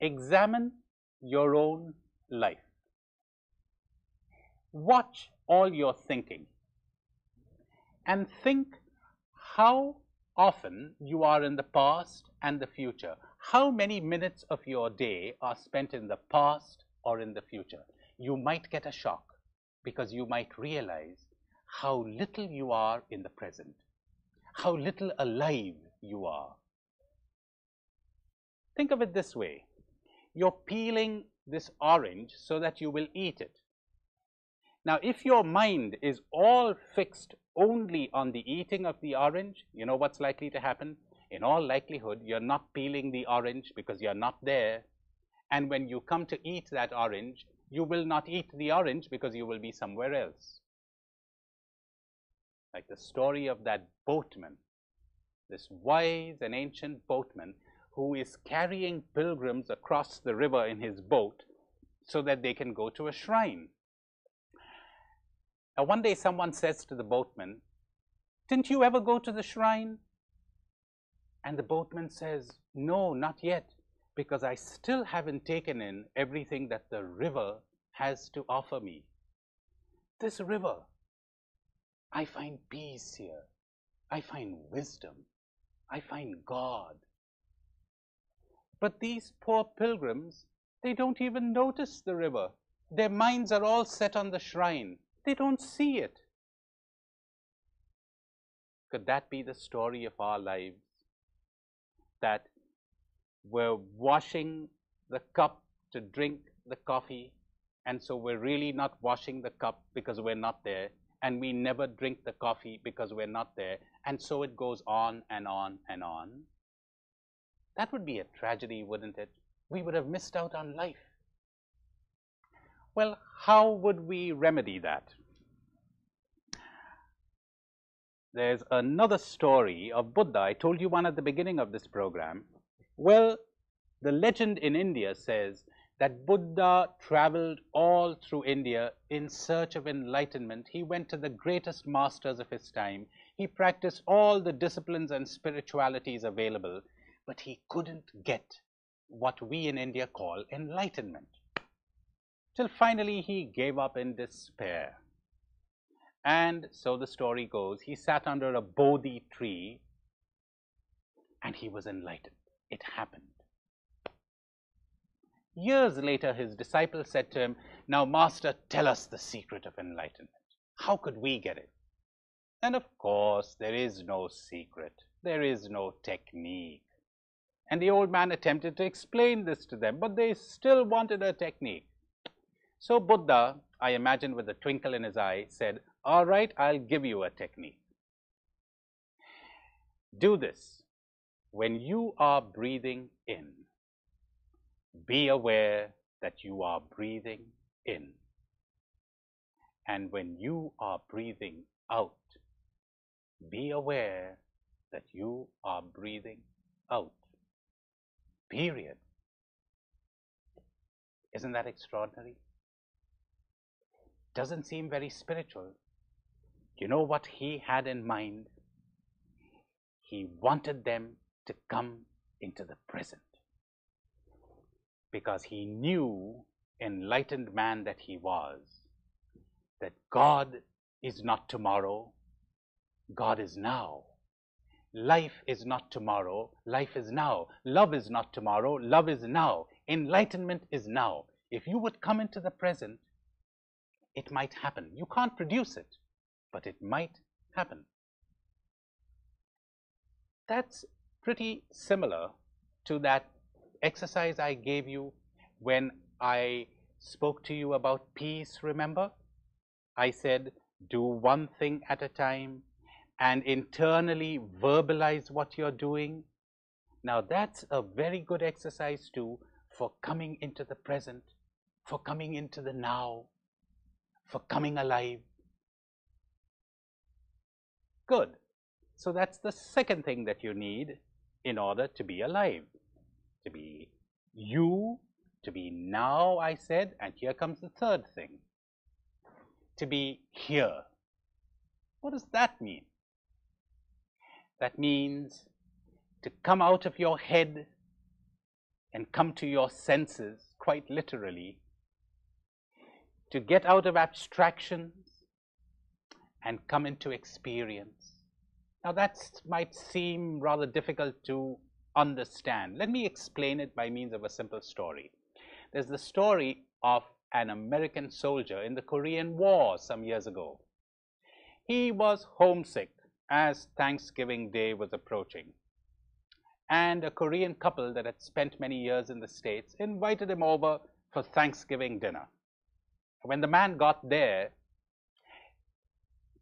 Examine your own life. Watch all your thinking and think how often you are in the past and the future. How many minutes of your day are spent in the past or in the future? You might get a shock because you might realize how little you are in the present, how little alive you are. Think of it this way. You're peeling this orange so that you will eat it. Now, if your mind is all fixed only on the eating of the orange, you know what's likely to happen? In all likelihood, you're not peeling the orange because you're not there. And when you come to eat that orange, you will not eat the orange because you will be somewhere else. Like the story of that boatman, this wise and ancient boatman who is carrying pilgrims across the river in his boat so that they can go to a shrine. Now, one day someone says to the boatman, "Didn't you ever go to the shrine?" And the boatman says, "No, not yet, because I still haven't taken in everything that the river has to offer me. This river, I find peace here. I find wisdom. I find God. But these poor pilgrims, they don't even notice the river. Their minds are all set on the shrine. They don't see it. Could that be the story of our lives? That we're washing the cup to drink the coffee, and so we're really not washing the cup because we're not there, and we never drink the coffee because we're not there, and so it goes on and on and on. That would be a tragedy, wouldn't it? We would have missed out on life. Well, how would we remedy that? There's another story of Buddha. I told you one at the beginning of this program. Well, the legend in India says that Buddha traveled all through India in search of enlightenment. He went to the greatest masters of his time. He practiced all the disciplines and spiritualities available, but he couldn't get what we in India call enlightenment. Till finally he gave up in despair. And so the story goes, he sat under a Bodhi tree and he was enlightened. It happened. Years later, his disciple said to him, "Now, Master, tell us the secret of enlightenment. How could we get it?" And of course, there is no secret. There is no technique. And the old man attempted to explain this to them, but they still wanted a technique. So Buddha, I imagine with a twinkle in his eye, said, "All right, I'll give you a technique. Do this. When you are breathing in, be aware that you are breathing in. And when you are breathing out, be aware that you are breathing out. Period." Isn't that extraordinary? Doesn't seem very spiritual. You know what he had in mind? He wanted them to come into the present, because he knew, enlightened man that he was, that God is not tomorrow, God is now. Life is not tomorrow, life is now. Love is not tomorrow, love is now. Enlightenment is now. If you would come into the present, it might happen. You can't produce it, but it might happen. That's pretty similar to that exercise I gave you when I spoke to you about peace, remember? I said, do one thing at a time and internally verbalize what you're doing. Now that's a very good exercise too for coming into the present, for coming into the now, for coming alive. Good. So that's the second thing that you need in order to be alive. To be you, to be now, I said, and here comes the third thing. To be here. What does that mean? That means to come out of your head and come to your senses, quite literally. To get out of abstractions and come into experience. Now that might seem rather difficult to understand. Let me explain it by means of a simple story. There's the story of an American soldier in the Korean War some years ago. He was homesick as Thanksgiving Day was approaching. And a Korean couple that had spent many years in the States invited him over for Thanksgiving dinner. When the man got there,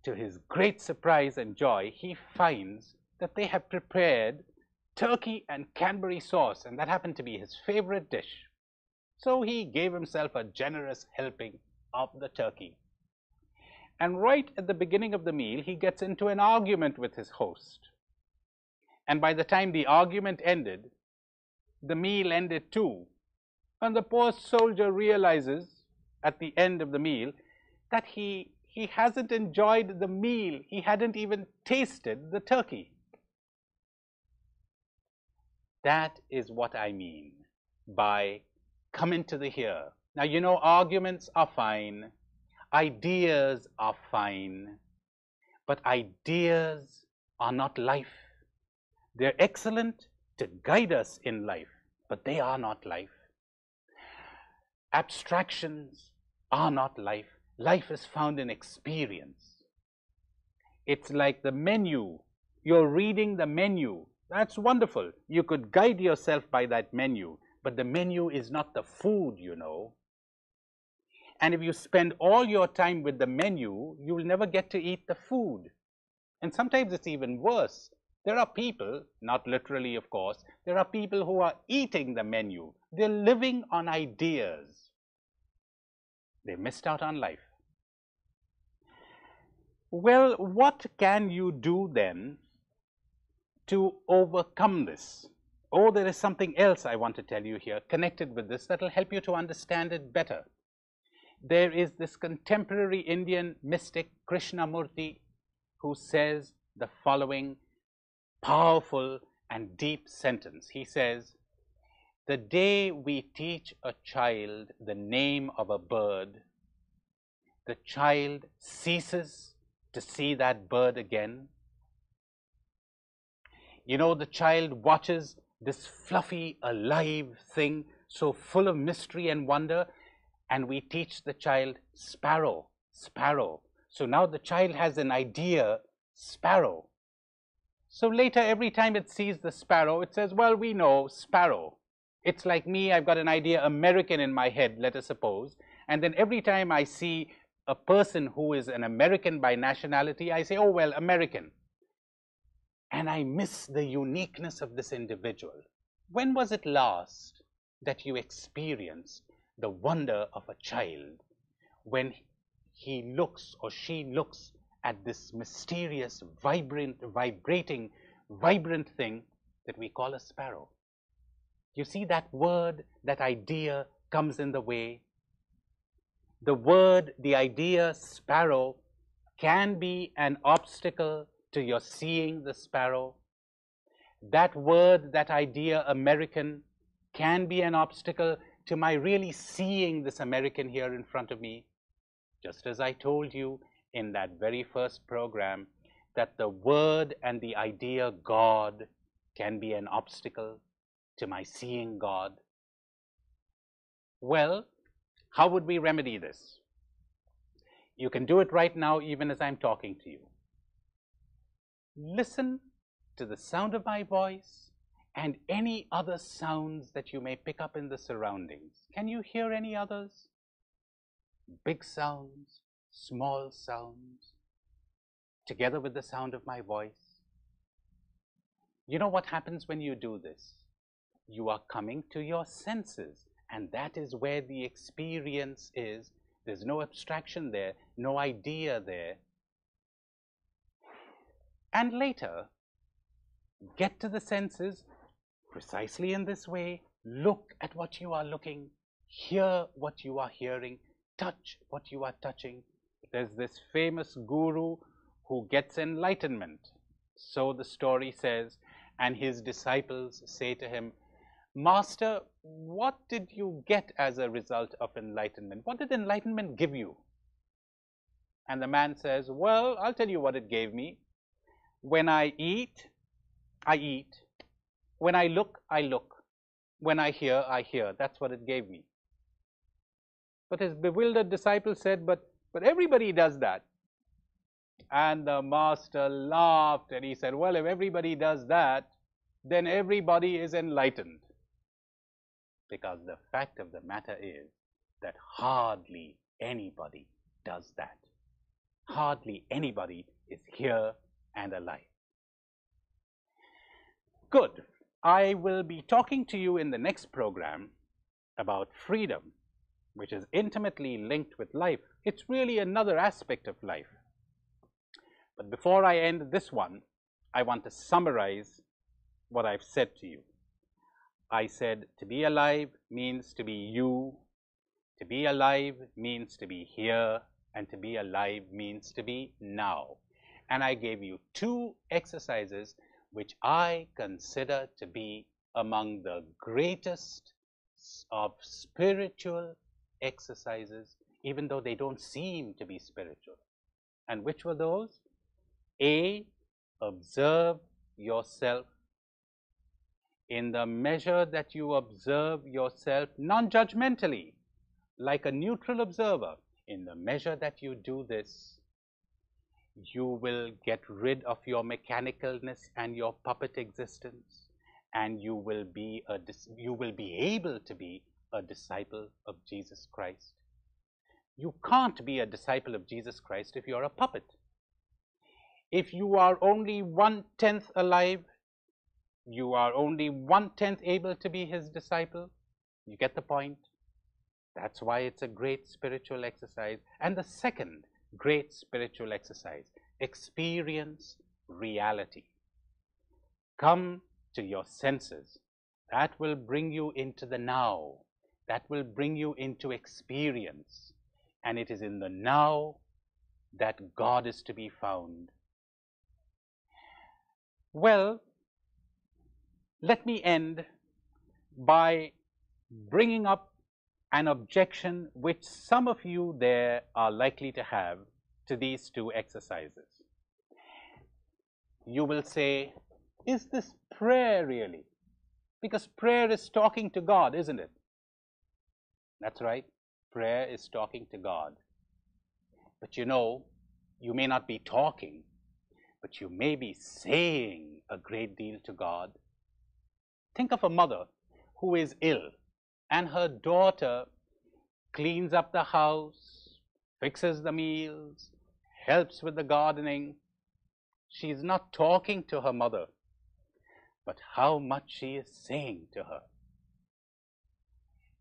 to his great surprise and joy, he finds that they have prepared turkey and cranberry sauce, and that happened to be his favorite dish. So he gave himself a generous helping of the turkey. And right at the beginning of the meal, he gets into an argument with his host. And by the time the argument ended, the meal ended too. And the poor soldier realizes at the end of the meal that he hasn't enjoyed the meal. He hadn't even tasted the turkey. That is what I mean by come into the here. Now, you know, arguments are fine. Ideas are fine. But ideas are not life. They're excellent to guide us in life. but they are not life. Abstractions are not life. Life is found in experience. It's like the menu. You're reading the menu. That's wonderful. You could guide yourself by that menu, but the menu is not the food, you know. And if you spend all your time with the menu, you will never get to eat the food. And sometimes it's even worse. There are people, not literally of course, there are people who are eating the menu. They're living on ideas. They missed out on life. Well, what can you do then to overcome this? Oh, there is something else I want to tell you here connected with this that will help you to understand it better. There is this contemporary Indian mystic, Krishnamurti, who says the following powerful and deep sentence. He says, "The day we teach a child the name of a bird, the child ceases to see that bird again." You know, the child watches this fluffy, alive thing, so full of mystery and wonder, and we teach the child sparrow, sparrow. So now the child has an idea, sparrow. So later, every time it sees the sparrow, it says, well, we know sparrow. It's like me, I've got an idea, American in my head, let us suppose. And then every time I see a person who is an American by nationality, I say, oh, well, American. And I miss the uniqueness of this individual. When was it last that you experienced the wonder of a child when he looks or she looks at this mysterious, vibrating, vibrant thing that we call a sparrow? You see, that word, that idea comes in the way. The word, the idea, sparrow, can be an obstacle to your seeing the sparrow. That word, that idea, American, can be an obstacle to my really seeing this American here in front of me. Just as I told you in that very first program, that the word and the idea God can be an obstacle to my seeing God. Well, how would we remedy this? You can do it right now, even as I'm talking to you. Listen to the sound of my voice and any other sounds that you may pick up in the surroundings. Can you hear any others? Big sounds, small sounds, together with the sound of my voice. You know what happens when you do this? You are coming to your senses, and that is where the experience is. There's no abstraction there, no idea there. And later, get to the senses precisely in this way. Look at what you are looking, hear what you are hearing, touch what you are touching. There's this famous guru who gets enlightenment. So the story says, and his disciples say to him, "Master, what did you get as a result of enlightenment? What did enlightenment give you?" And the man says, "Well, I'll tell you what it gave me. When I eat, I eat. When I look, I look. When I hear, I hear. That's what it gave me." But his bewildered disciple said, but everybody does that. And the master laughed and he said, well, if everybody does that, then everybody is enlightened. Because the fact of the matter is that hardly anybody does that. Hardly anybody is here and alive. Good. I will be talking to you in the next program about freedom, which is intimately linked with life. It's really another aspect of life. But before I end this one, I want to summarize what I've said to you. I said to be alive means to be you, to be alive means to be here, and to be alive means to be now. And I gave you 2 exercises which I consider to be among the greatest of spiritual exercises, even though they don't seem to be spiritual. And which were those? A, observe yourself in the measure that you observe yourself non-judgmentally, like a neutral observer, in the measure that you do this, you will get rid of your mechanicalness and your puppet existence, and you will be able to be a disciple of Jesus Christ. You can't be a disciple of Jesus Christ if you're a puppet. If you are only 1/10 alive, you are only 1/10 able to be his disciple. You get the point? That's why it's a great spiritual exercise. And the second great spiritual exercise, experience reality. Come to your senses. That will bring you into the now. That will bring you into experience. And it is in the now that God is to be found. Well, let me end by bringing up an objection which some of you there are likely to have to these two exercises. You will say, is this prayer really? Because prayer is talking to God, isn't it? That's right. Prayer is talking to God. But you know, you may not be talking, but you may be saying a great deal to God. Think of a mother who is ill and her daughter cleans up the house, fixes the meals, helps with the gardening. She's not talking to her mother, but how much she is saying to her.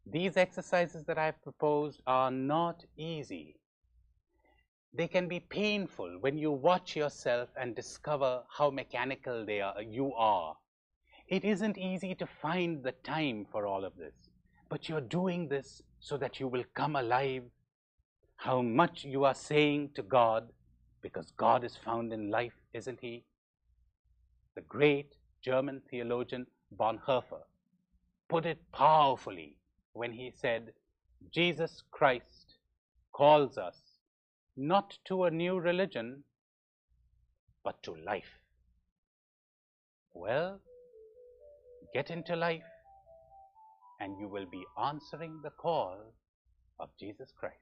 These exercises that I've proposed are not easy. They can be painful when you watch yourself and discover how mechanical you are. It isn't easy to find the time for all of this, but you're doing this so that you will come alive. How much you are saying to God, because God is found in life, isn't he? The great German theologian Bonhoeffer put it powerfully when he said, Jesus Christ calls us not to a new religion, but to life. Well, get into life, and you will be answering the call of Jesus Christ.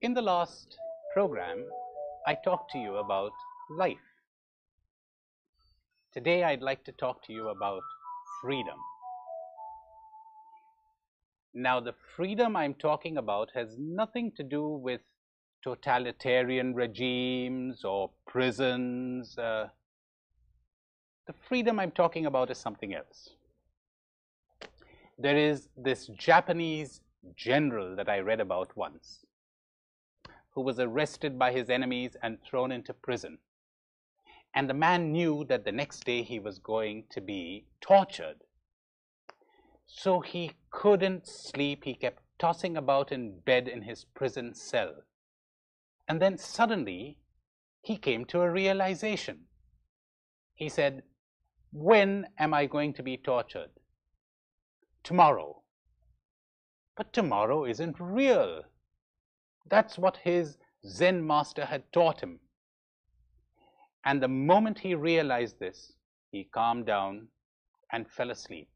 In the last program, I talked to you about life. Today, I'd like to talk to you about freedom. Now, the freedom I'm talking about has nothing to do with totalitarian regimes or prisons. The freedom I'm talking about is something else. There is this Japanese general that I read about once, who was arrested by his enemies and thrown into prison. And the man knew that the next day he was going to be tortured. So he couldn't sleep. He kept tossing about in bed in his prison cell. And then suddenly, he came to a realization. He said, when am I going to be tortured? Tomorrow. But tomorrow isn't real. That's what his Zen master had taught him. And the moment he realized this, he calmed down and fell asleep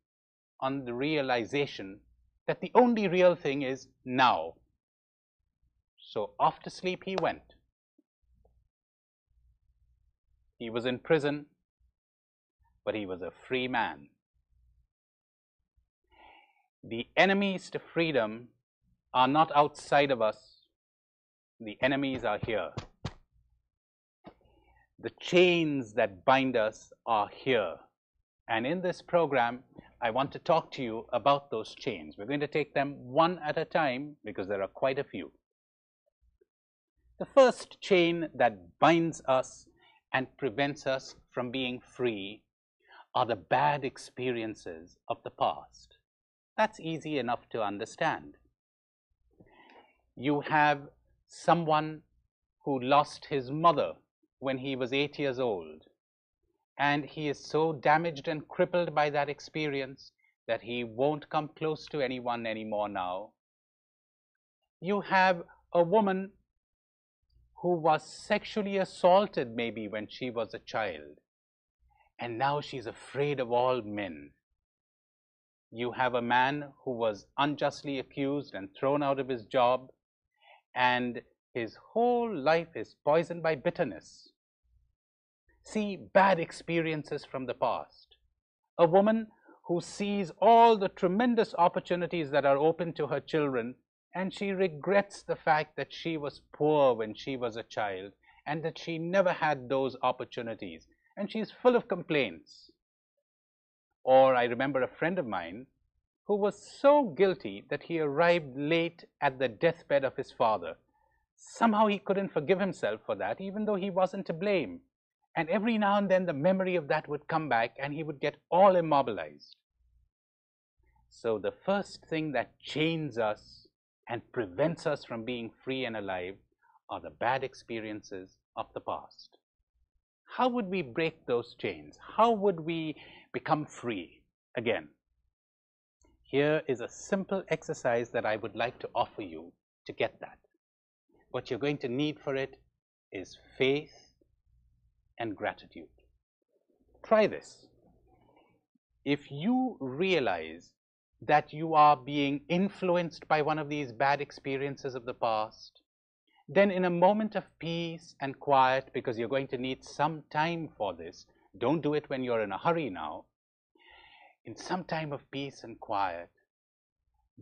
on the realization that the only real thing is now. So off to sleep he went. He was in prison, but he was a free man. The enemies to freedom are not outside of us. The enemies are here. The chains that bind us are here. And in this program, I want to talk to you about those chains. We're going to take them one at a time because there are quite a few. The first chain that binds us and prevents us from being free are the bad experiences of the past. That's easy enough to understand. You have someone who lost his mother when he was 8 years old, and he is so damaged and crippled by that experience that he won't come close to anyone anymore now. You have a woman who was sexually assaulted maybe when she was a child, and now she's afraid of all men. You have a man who was unjustly accused and thrown out of his job, and his whole life is poisoned by bitterness. See, bad experiences from the past. A woman who sees all the tremendous opportunities that are open to her children, and she regrets the fact that she was poor when she was a child and that she never had those opportunities, and she's full of complaints. Or I remember a friend of mine who was so guilty that he arrived late at the deathbed of his father. Somehow he couldn't forgive himself for that, even though he wasn't to blame. And every now and then the memory of that would come back and he would get all immobilized. So the first thing that chains us and prevents us from being free and alive are the bad experiences of the past. How would we break those chains? How would we become free again? Here is a simple exercise that I would like to offer you to get that. What you're going to need for it is faith and gratitude. Try this. If you realize that you are being influenced by one of these bad experiences of the past, then in a moment of peace and quiet, because you're going to need some time for this, don't do it when you're in a hurry now. In some time of peace and quiet,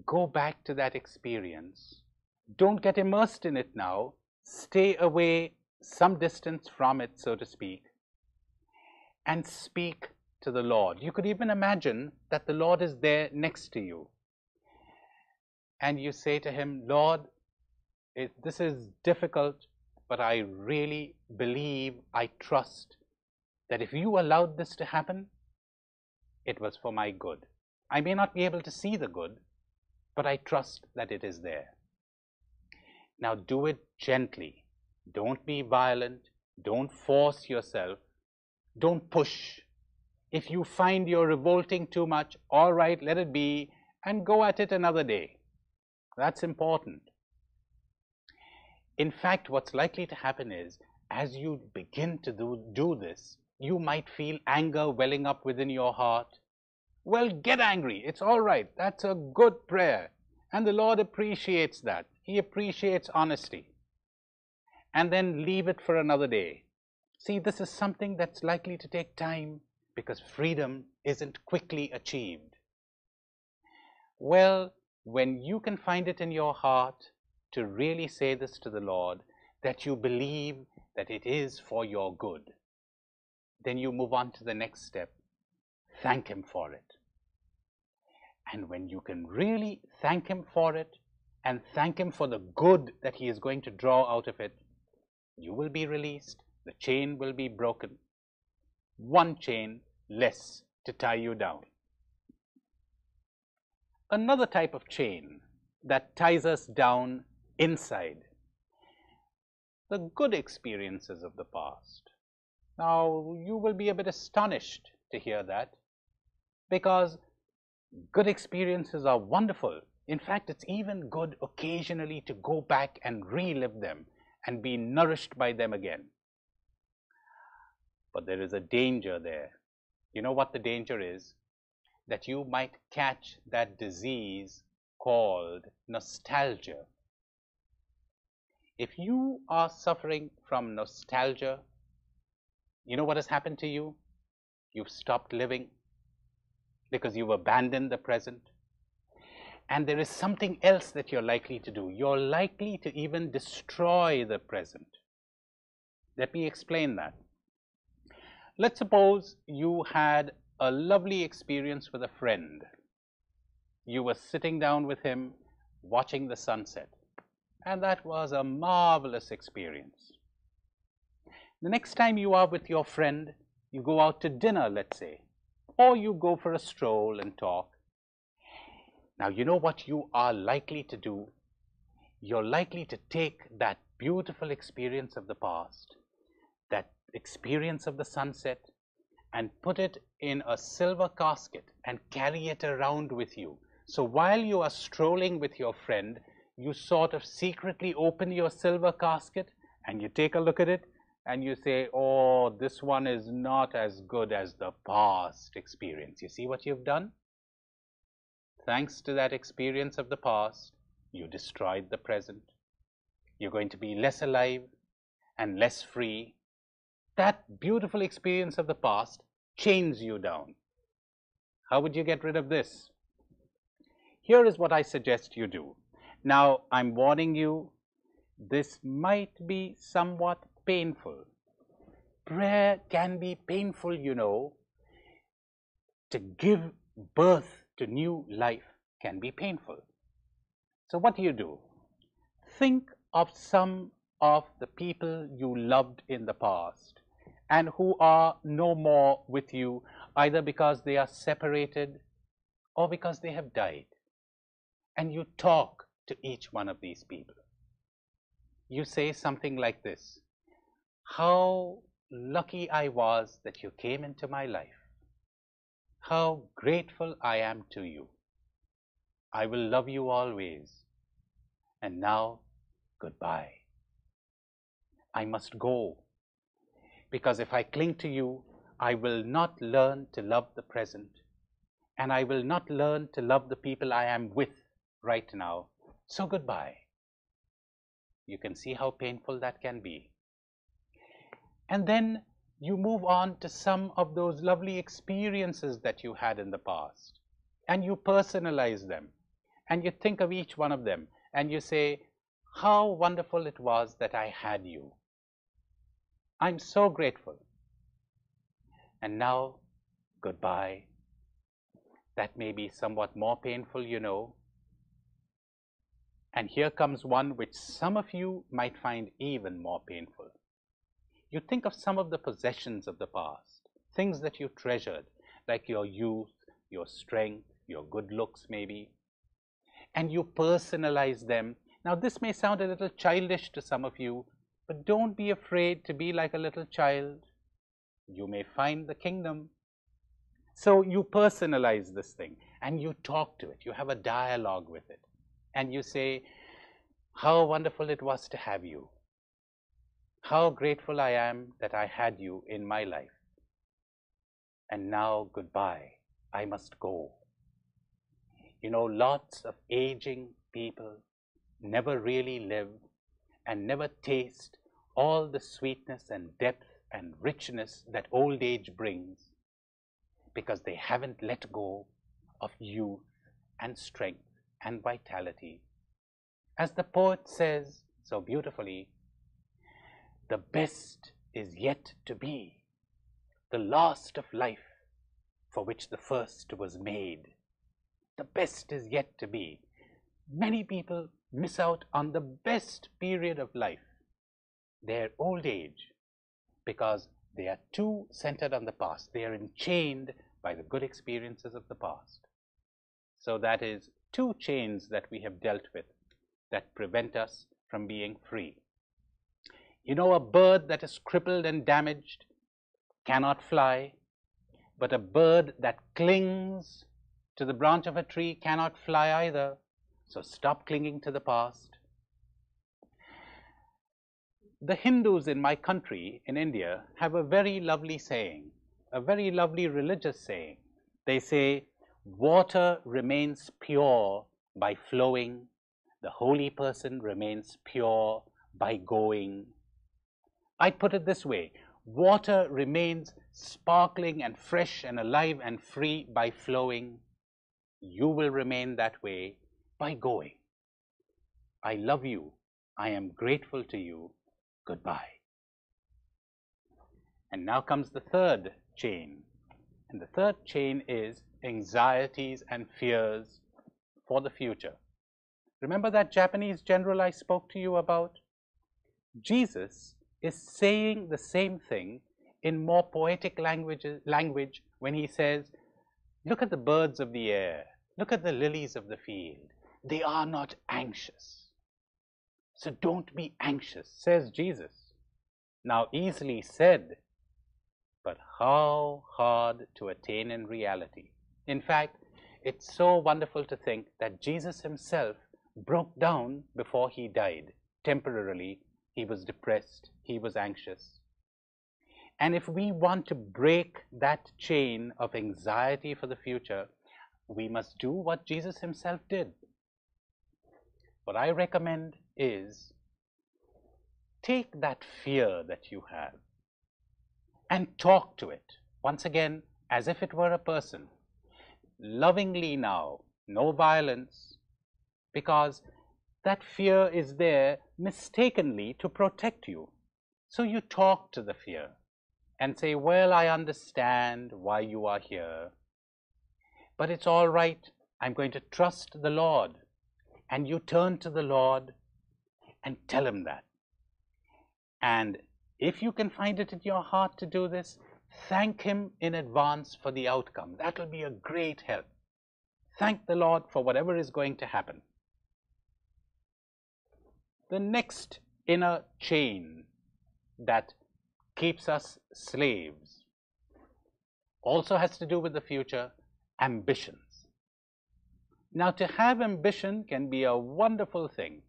go back to that experience. Don't get immersed in it now. Stay away some distance from it, so to speak, and speak to the Lord. You could even imagine that the Lord is there next to you. And you say to him, Lord, this is difficult, but I really believe, I trust that if you allowed this to happen, it was for my good. I may not be able to see the good, but I trust that it is there. Now do it gently. Don't be violent. Don't force yourself. Don't push. If you find you're revolting too much, all right, let it be, and go at it another day. That's important. In fact, what's likely to happen is, as you begin to do this, you might feel anger welling up within your heart. Well, get angry. It's all right. That's a good prayer. And the Lord appreciates that. He appreciates honesty. And then leave it for another day. See, this is something that's likely to take time because freedom isn't quickly achieved. Well, when you can find it in your heart to really say this to the Lord, that you believe that it is for your good, then you move on to the next step. Thank Him for it. And when you can really thank Him for it and thank Him for the good that He is going to draw out of it, you will be released. The chain will be broken. One chain less to tie you down. Another type of chain that ties us down inside, the good experiences of the past. Now, you will be a bit astonished to hear that, because good experiences are wonderful. In fact, it's even good occasionally to go back and relive them and be nourished by them again. But there is a danger there. You know what the danger is? That you might catch that disease called nostalgia. If you are suffering from nostalgia, you know what has happened to you? You've stopped living because you've abandoned the present. And there is something else that you're likely to do. You're likely to even destroy the present. Let me explain that. Let's suppose you had a lovely experience with a friend. You were sitting down with him, watching the sunset, and that was a marvelous experience. The next time you are with your friend, you go out to dinner, let's say, or you go for a stroll and talk. Now, you know what you are likely to do? You're likely to take that beautiful experience of the past, that experience of the sunset, and put it in a silver casket and carry it around with you. So while you are strolling with your friend, you sort of secretly open your silver casket and you take a look at it and you say, oh, this one is not as good as the past experience. You see what you've done? Thanks to that experience of the past, you destroyed the present. You're going to be less alive and less free. That beautiful experience of the past chains you down. How would you get rid of this? Here is what I suggest you do. Now, I'm warning you, this might be somewhat painful. Prayer can be painful, you know. To give birth to new life can be painful. So what do? Think of some of the people you loved in the past and who are no more with you, either because they are separated or because they have died. And you talk to each one of these people. You say something like this: how lucky I was that you came into my life. How grateful I am to you. I will love you always. And now, goodbye. I must go, because if I cling to you, I will not learn to love the present, and I will not learn to love the people I am with right now. So goodbye. You can see how painful that can be. And then you move on to some of those lovely experiences that you had in the past, and you personalize them, and you think of each one of them, and you say, how wonderful it was that I had you. I'm so grateful. And now, goodbye. That may be somewhat more painful, you know. And here comes one which some of you might find even more painful. You think of some of the possessions of the past, things that you treasured, like your youth, your strength, your good looks maybe, and you personalize them. Now, this may sound a little childish to some of you, but don't be afraid to be like a little child. You may find the kingdom. So you personalize this thing and you talk to it. You have a dialogue with it. And you say, how wonderful it was to have you. How grateful I am that I had you in my life. And now, goodbye. I must go. You know, lots of aging people never really live and never taste all the sweetness and depth and richness that old age brings, because they haven't let go of youth and strength and vitality. As the poet says so beautifully, the best is yet to be, the last of life for which the first was made. The best is yet to be. Many people miss out on the best period of life, their old age, because they are too centered on the past. They are enchained by the good experiences of the past. So that is two chains that we have dealt with that prevent us from being free. You know, a bird that is crippled and damaged cannot fly, but a bird that clings to the branch of a tree cannot fly either. So stop clinging to the past. The Hindus in my country, in India, have a very lovely saying, a very lovely religious saying. They say, water remains pure by flowing, the holy person remains pure by going. I put it this way: water remains sparkling and fresh and alive and free by flowing. You will remain that way by going. I love you. I am grateful to you. Goodbye. And now comes the third chain. And the third chain is anxieties and fears for the future. Remember that Japanese general I spoke to you about? Jesus is saying the same thing in more poetic language when he says, look at the birds of the air, look at the lilies of the field. They are not anxious. So don't be anxious, says Jesus. Now, easily said, but how hard to attain in reality. In fact, it's so wonderful to think that Jesus himself broke down before he died. Temporarily, he was depressed, he was anxious. And if we want to break that chain of anxiety for the future, we must do what Jesus himself did. What I recommend is take that fear that you have and talk to it, once again, as if it were a person. Lovingly now, no violence, because that fear is there mistakenly to protect you. So you talk to the fear and say, well, I understand why you are here, but it's all right. I'm going to trust the Lord. And you turn to the Lord and tell him that. And if you can find it in your heart to do this, thank him in advance for the outcome. That will be a great help. Thank the Lord for whatever is going to happen. The next inner chain that keeps us slaves also has to do with the future: ambitions. Now, to have ambition can be a wonderful thing,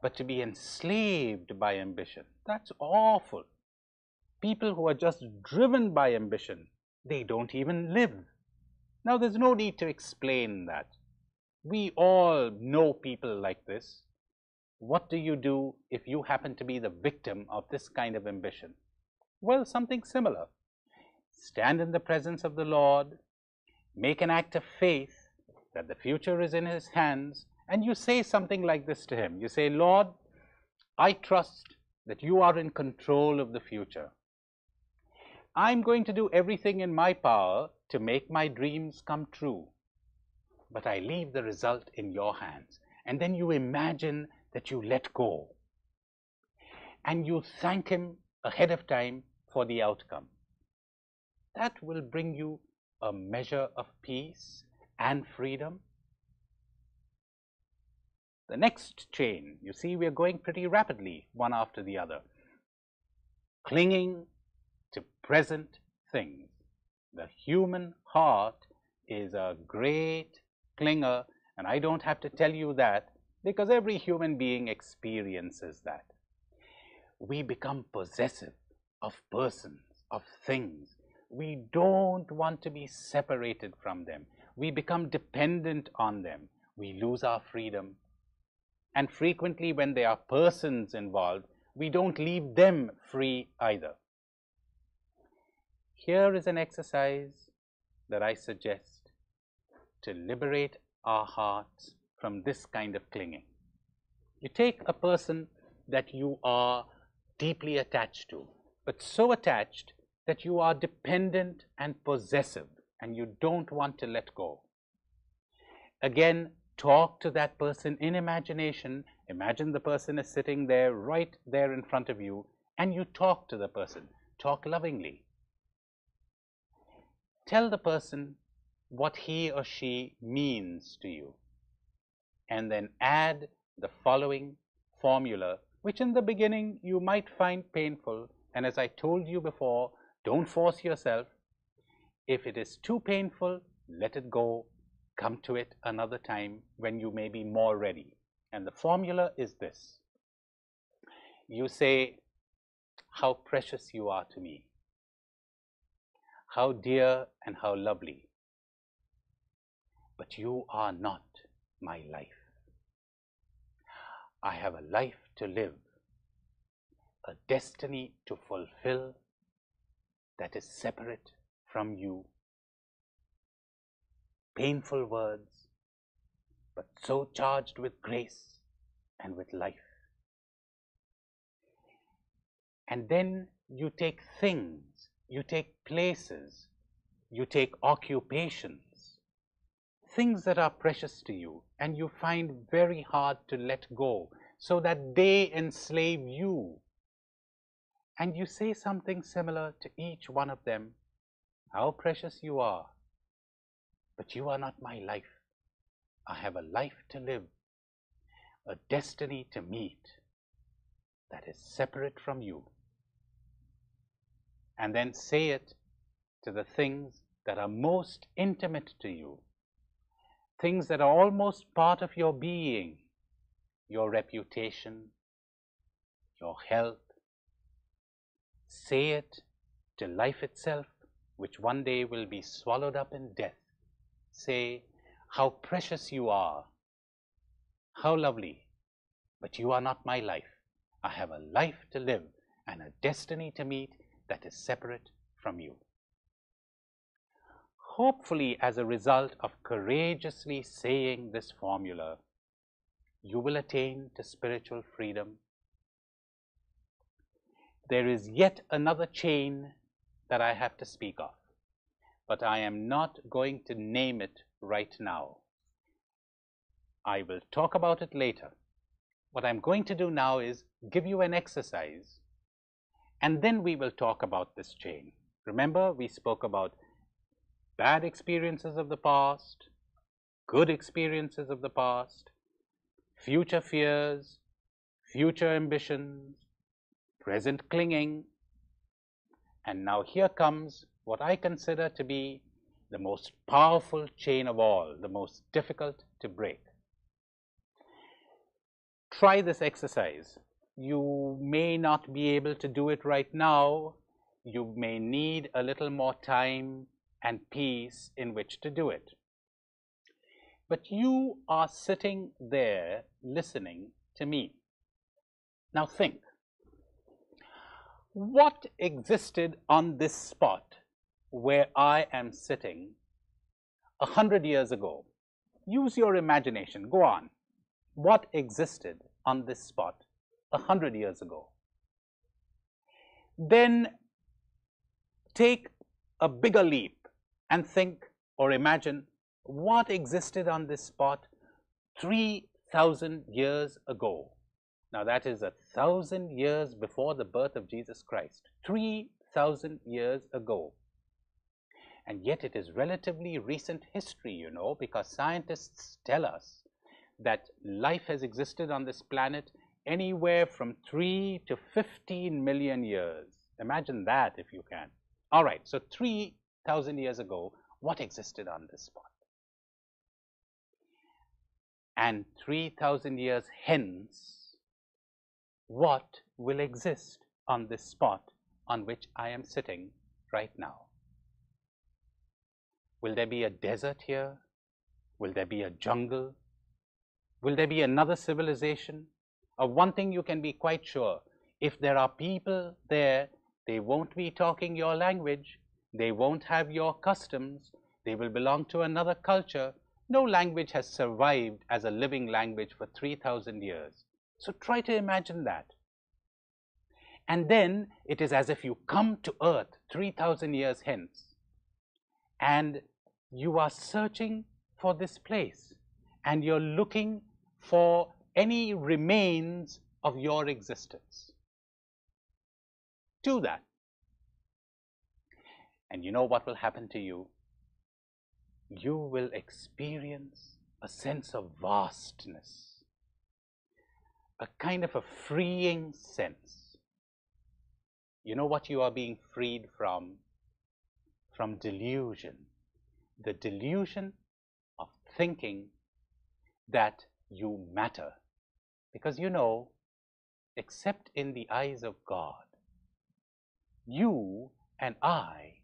but to be enslaved by ambition, that's awful. People who are just driven by ambition, they don't even live. Now, there's no need to explain that. We all know people like this. What do you do if you happen to be the victim of this kind of ambition? Well, something similar. Stand in the presence of the Lord, make an act of faith that the future is in his hands, and you say something like this to him. You say, Lord, I trust that you are in control of the future. I'm going to do everything in my power to make my dreams come true, but I leave the result in your hands. And then you imagine that you let go, and you thank him ahead of time for the outcome. That will bring you a measure of peace and freedom. The next chain, you see, we are going pretty rapidly, one after the other. Clinging to present things. The human heart is a great clinger, and I don't have to tell you that, because every human being experiences that. We become possessive of persons, of things. We don't want to be separated from them. We become dependent on them. We lose our freedom. And frequently, when there are persons involved, we don't leave them free either. Here is an exercise that I suggest to liberate our hearts from this kind of clinging. You take a person that you are deeply attached to, but so attached that you are dependent and possessive, and you don't want to let go. Again, talk to that person in imagination. Imagine the person is sitting there, right there in front of you, and you talk to the person. Talk lovingly. Tell the person what he or she means to you, and then add the following formula, which in the beginning you might find painful. And as I told you before, don't force yourself. If it is too painful, let it go. Come to it another time when you may be more ready. And the formula is this. You say, how precious you are to me. How dear and how lovely. But you are not my life. I have a life to live, a destiny to fulfill that is separate from you. Painful words, but so charged with grace and with life. And then you take things, you take places, you take occupations, things that are precious to you, and you find very hard to let go, so that they enslave you. And you say something similar to each one of them. How precious you are, but you are not my life. I have a life to live, a destiny to meet that is separate from you. And then say it to the things that are most intimate to you, things that are almost part of your being, your reputation, your health. Say it to life itself, which one day will be swallowed up in death. Say how precious you are, how lovely, but you are not my life. I have a life to live and a destiny to meet that is separate from you. Hopefully, as a result of courageously saying this formula, you will attain to spiritual freedom. There is yet another chain that I have to speak of, but I am not going to name it right now. I will talk about it later. What I'm going to do now is give you an exercise, and then we will talk about this chain. Remember, we spoke about bad experiences of the past, good experiences of the past, future fears, future ambitions, present clinging, and now here comes what I consider to be the most powerful chain of all, the most difficult to break. Try this exercise. You may not be able to do it right now. You may need a little more time and peace in which to do it. But you are sitting there listening to me. Now think, what existed on this spot where I am sitting 100 years ago? Use your imagination, go on. What existed on this spot 100 years ago? Then take a bigger leap and think or imagine what existed on this spot 3,000 years ago. Now that is 1,000 years before the birth of Jesus Christ, 3,000 years ago. And yet it is relatively recent history, you know, because scientists tell us that life has existed on this planet anywhere from 3 to 15 million years. Imagine that if you can. All right, so 3,000 years ago, what existed on this spot? And 3,000 years hence, what will exist on this spot on which I am sitting right now? Will there be a desert here? Will there be a jungle? Will there be another civilization? Of one thing you can be quite sure, if there are people there, they won't be talking your language, they won't have your customs, they will belong to another culture. No language has survived as a living language for 3,000 years. So try to imagine that. And then it is as if you come to earth 3,000 years hence, and you are searching for this place, and you're looking for any remains of your existence. Do that. And you know what will happen to you? You will experience a sense of vastness, a kind of a freeing sense. You know what you are being freed from? From delusion. The delusion of thinking that you matter. Because you know, except in the eyes of God, you and I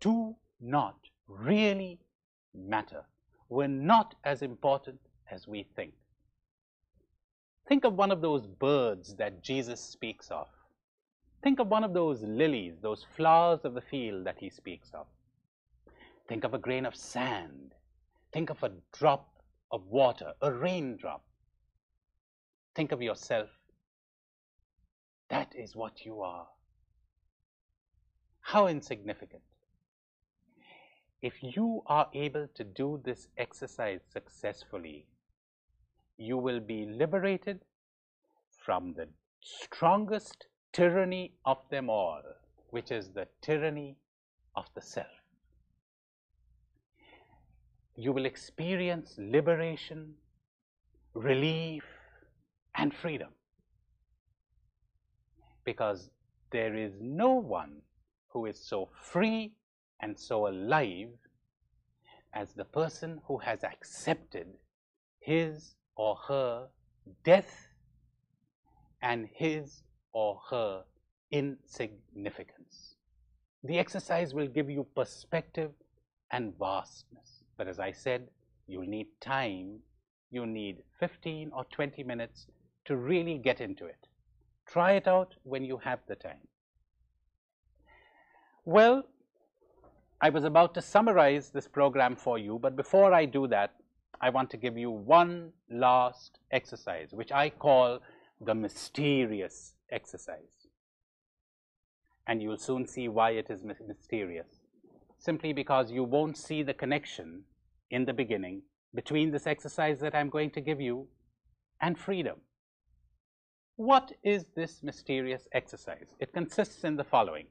do not really matter. We're not as important as we think. Think of one of those birds that Jesus speaks of. Think of one of those lilies, those flowers of the field that he speaks of. Think of a grain of sand. Think of a drop of water, a raindrop. Think of yourself. That is what you are. How insignificant. If you are able to do this exercise successfully, you will be liberated from the strongest tyranny of them all, which is the tyranny of the self. You will experience liberation, relief, and freedom, because there is no one who is so free and so alive as the person who has accepted his or her death and his or her insignificance. The exercise will give you perspective and vastness. But as I said, you'll need time. You need 15 or 20 minutes to really get into it. Try it out when you have the time. Well, I was about to summarize this program for you, but before I do that, I want to give you one last exercise, which I call the mysterious exercise. And you'll soon see why it is mysterious. Simply because you won't see the connection in the beginning between this exercise that I'm going to give you and freedom. What is this mysterious exercise? It consists in the following.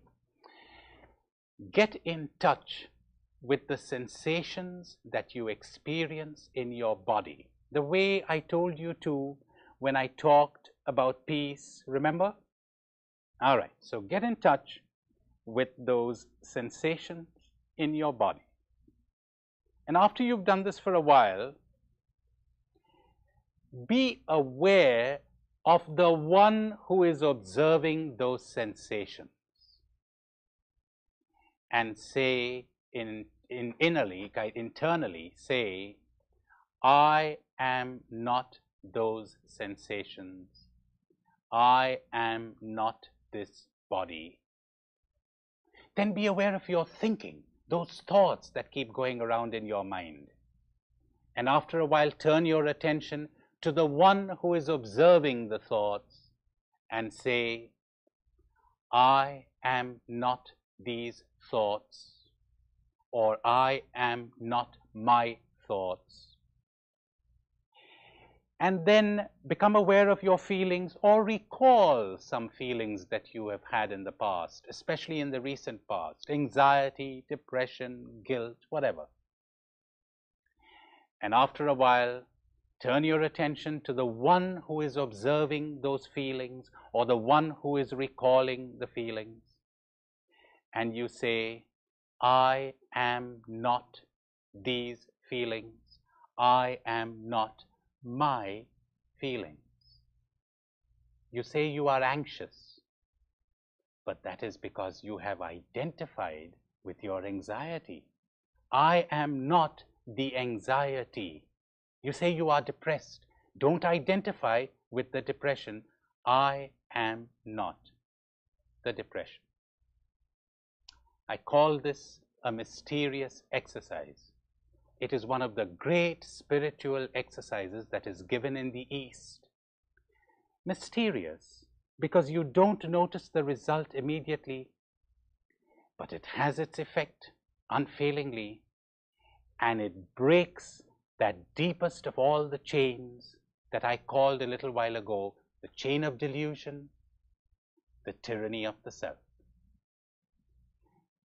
Get in touch with the sensations that you experience in your body, the way I told you to when I talked about peace, remember? All right, so get in touch with those sensations in your body. And after you've done this for a while, be aware of the one who is observing those sensations. And say internally, say, I am not those sensations. I am not this body. Then be aware of your thinking, those thoughts that keep going around in your mind. And after a while, turn your attention to the one who is observing the thoughts and say, I am not these thoughts, or I am not my thoughts. And then become aware of your feelings, or recall some feelings that you have had in the past, especially in the recent past, anxiety, depression, guilt, whatever. And after a while, turn your attention to the one who is observing those feelings, or the one who is recalling the feelings. And you say, I am not these feelings. I am not my feelings. You say you are anxious, but that is because you have identified with your anxiety. I am not the anxiety. You say you are depressed. Don't identify with the depression. I am not the depression. I call this a mysterious exercise. It is one of the great spiritual exercises that is given in the East. Mysterious because you don't notice the result immediately, but it has its effect unfailingly, and it breaks that deepest of all the chains that I called a little while ago, the chain of delusion, the tyranny of the self.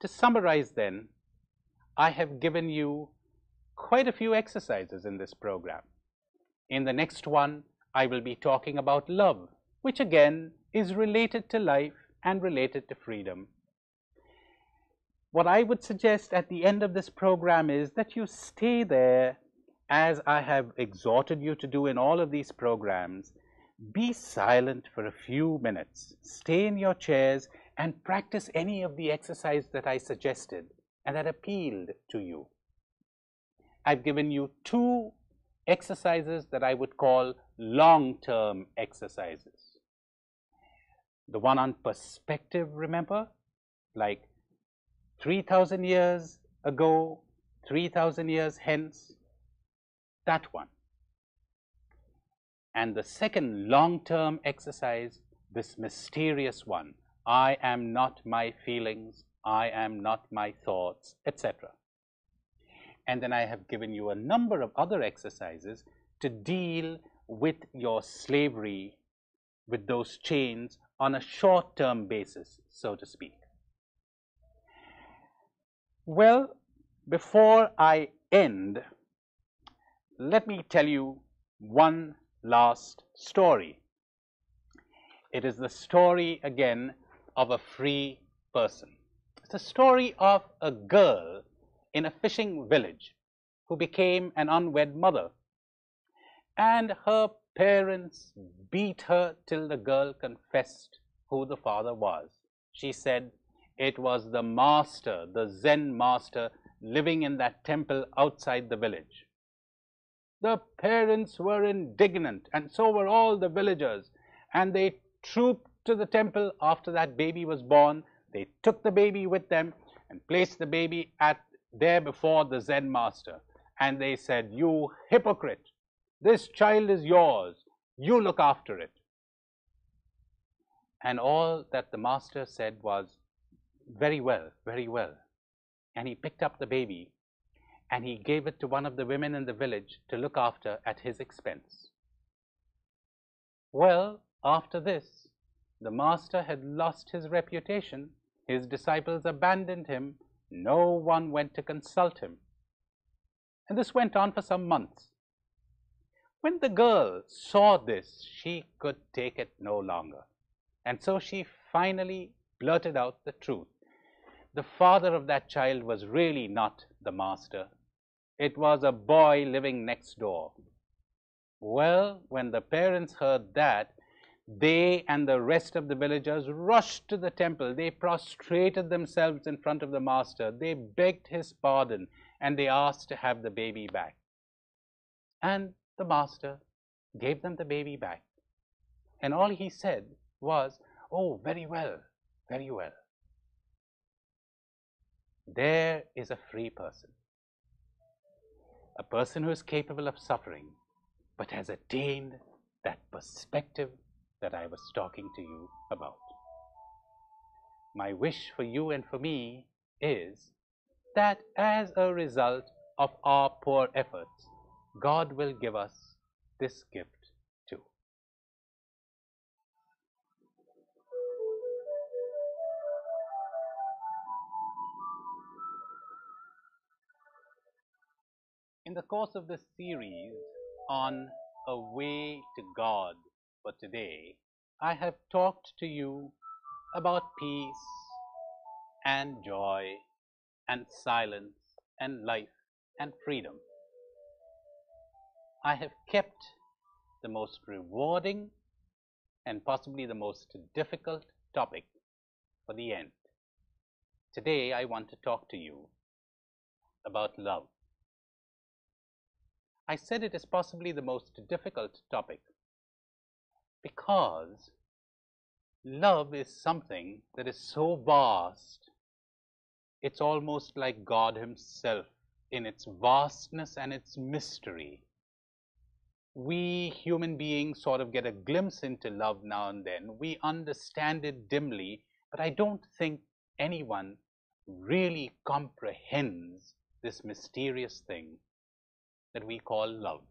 To summarize then, I have given you quite a few exercises in this program. In the next one, I will be talking about love, which again is related to life and related to freedom. What I would suggest at the end of this program is that you stay there, as I have exhorted you to do in all of these programs. Be silent for a few minutes. Stay in your chairs and practice any of the exercises that I suggested and that appealed to you. I've given you two exercises that I would call long-term exercises. The one on perspective, remember, like 3,000 years ago, 3,000 years hence, that one. And the second long-term exercise, this mysterious one, I am not my feelings, I am not my thoughts, etc. And then I have given you a number of other exercises to deal with your slavery, with those chains on a short-term basis, so to speak. Well, before I end, let me tell you one last story. It is the story again of a free person. It's a story of a girl in a fishing village who became an unwed mother. And her parents beat her till the girl confessed who the father was. She said it was the master, the Zen master, living in that temple outside the village. The parents were indignant, and so were all the villagers, and they trooped to the temple after that baby was born. They took the baby with them and placed the baby there before the Zen master. And they said, "You hypocrite, this child is yours. You look after it." And all that the master said was, "Very well, very well." And he picked up the baby and he gave it to one of the women in the village to look after at his expense. Well, after this, the master had lost his reputation. His disciples abandoned him. No one went to consult him. And this went on for some months. When the girl saw this, she could take it no longer. And so she finally blurted out the truth. The father of that child was really not the master. It was a boy living next door. Well, when the parents heard that, they and the rest of the villagers rushed to the temple. They prostrated themselves in front of the master. They begged his pardon, and they asked to have the baby back. And the master gave them the baby back. And all he said was, "Oh, very well, very well." There is a free person. A person who is capable of suffering, but has attained that perspective that I was talking to you about. My wish for you and for me is that as a result of our poor efforts, God will give us this gift too. In the course of this series on A Way to God for today, I have talked to you about peace and joy and silence and life and freedom. I have kept the most rewarding and possibly the most difficult topic for the end. Today I want to talk to you about love. I said it is possibly the most difficult topic because love is something that is so vast, it's almost like God Himself in its vastness and its mystery. We human beings sort of get a glimpse into love now and then. We understand it dimly, but I don't think anyone really comprehends this mysterious thing that we call love.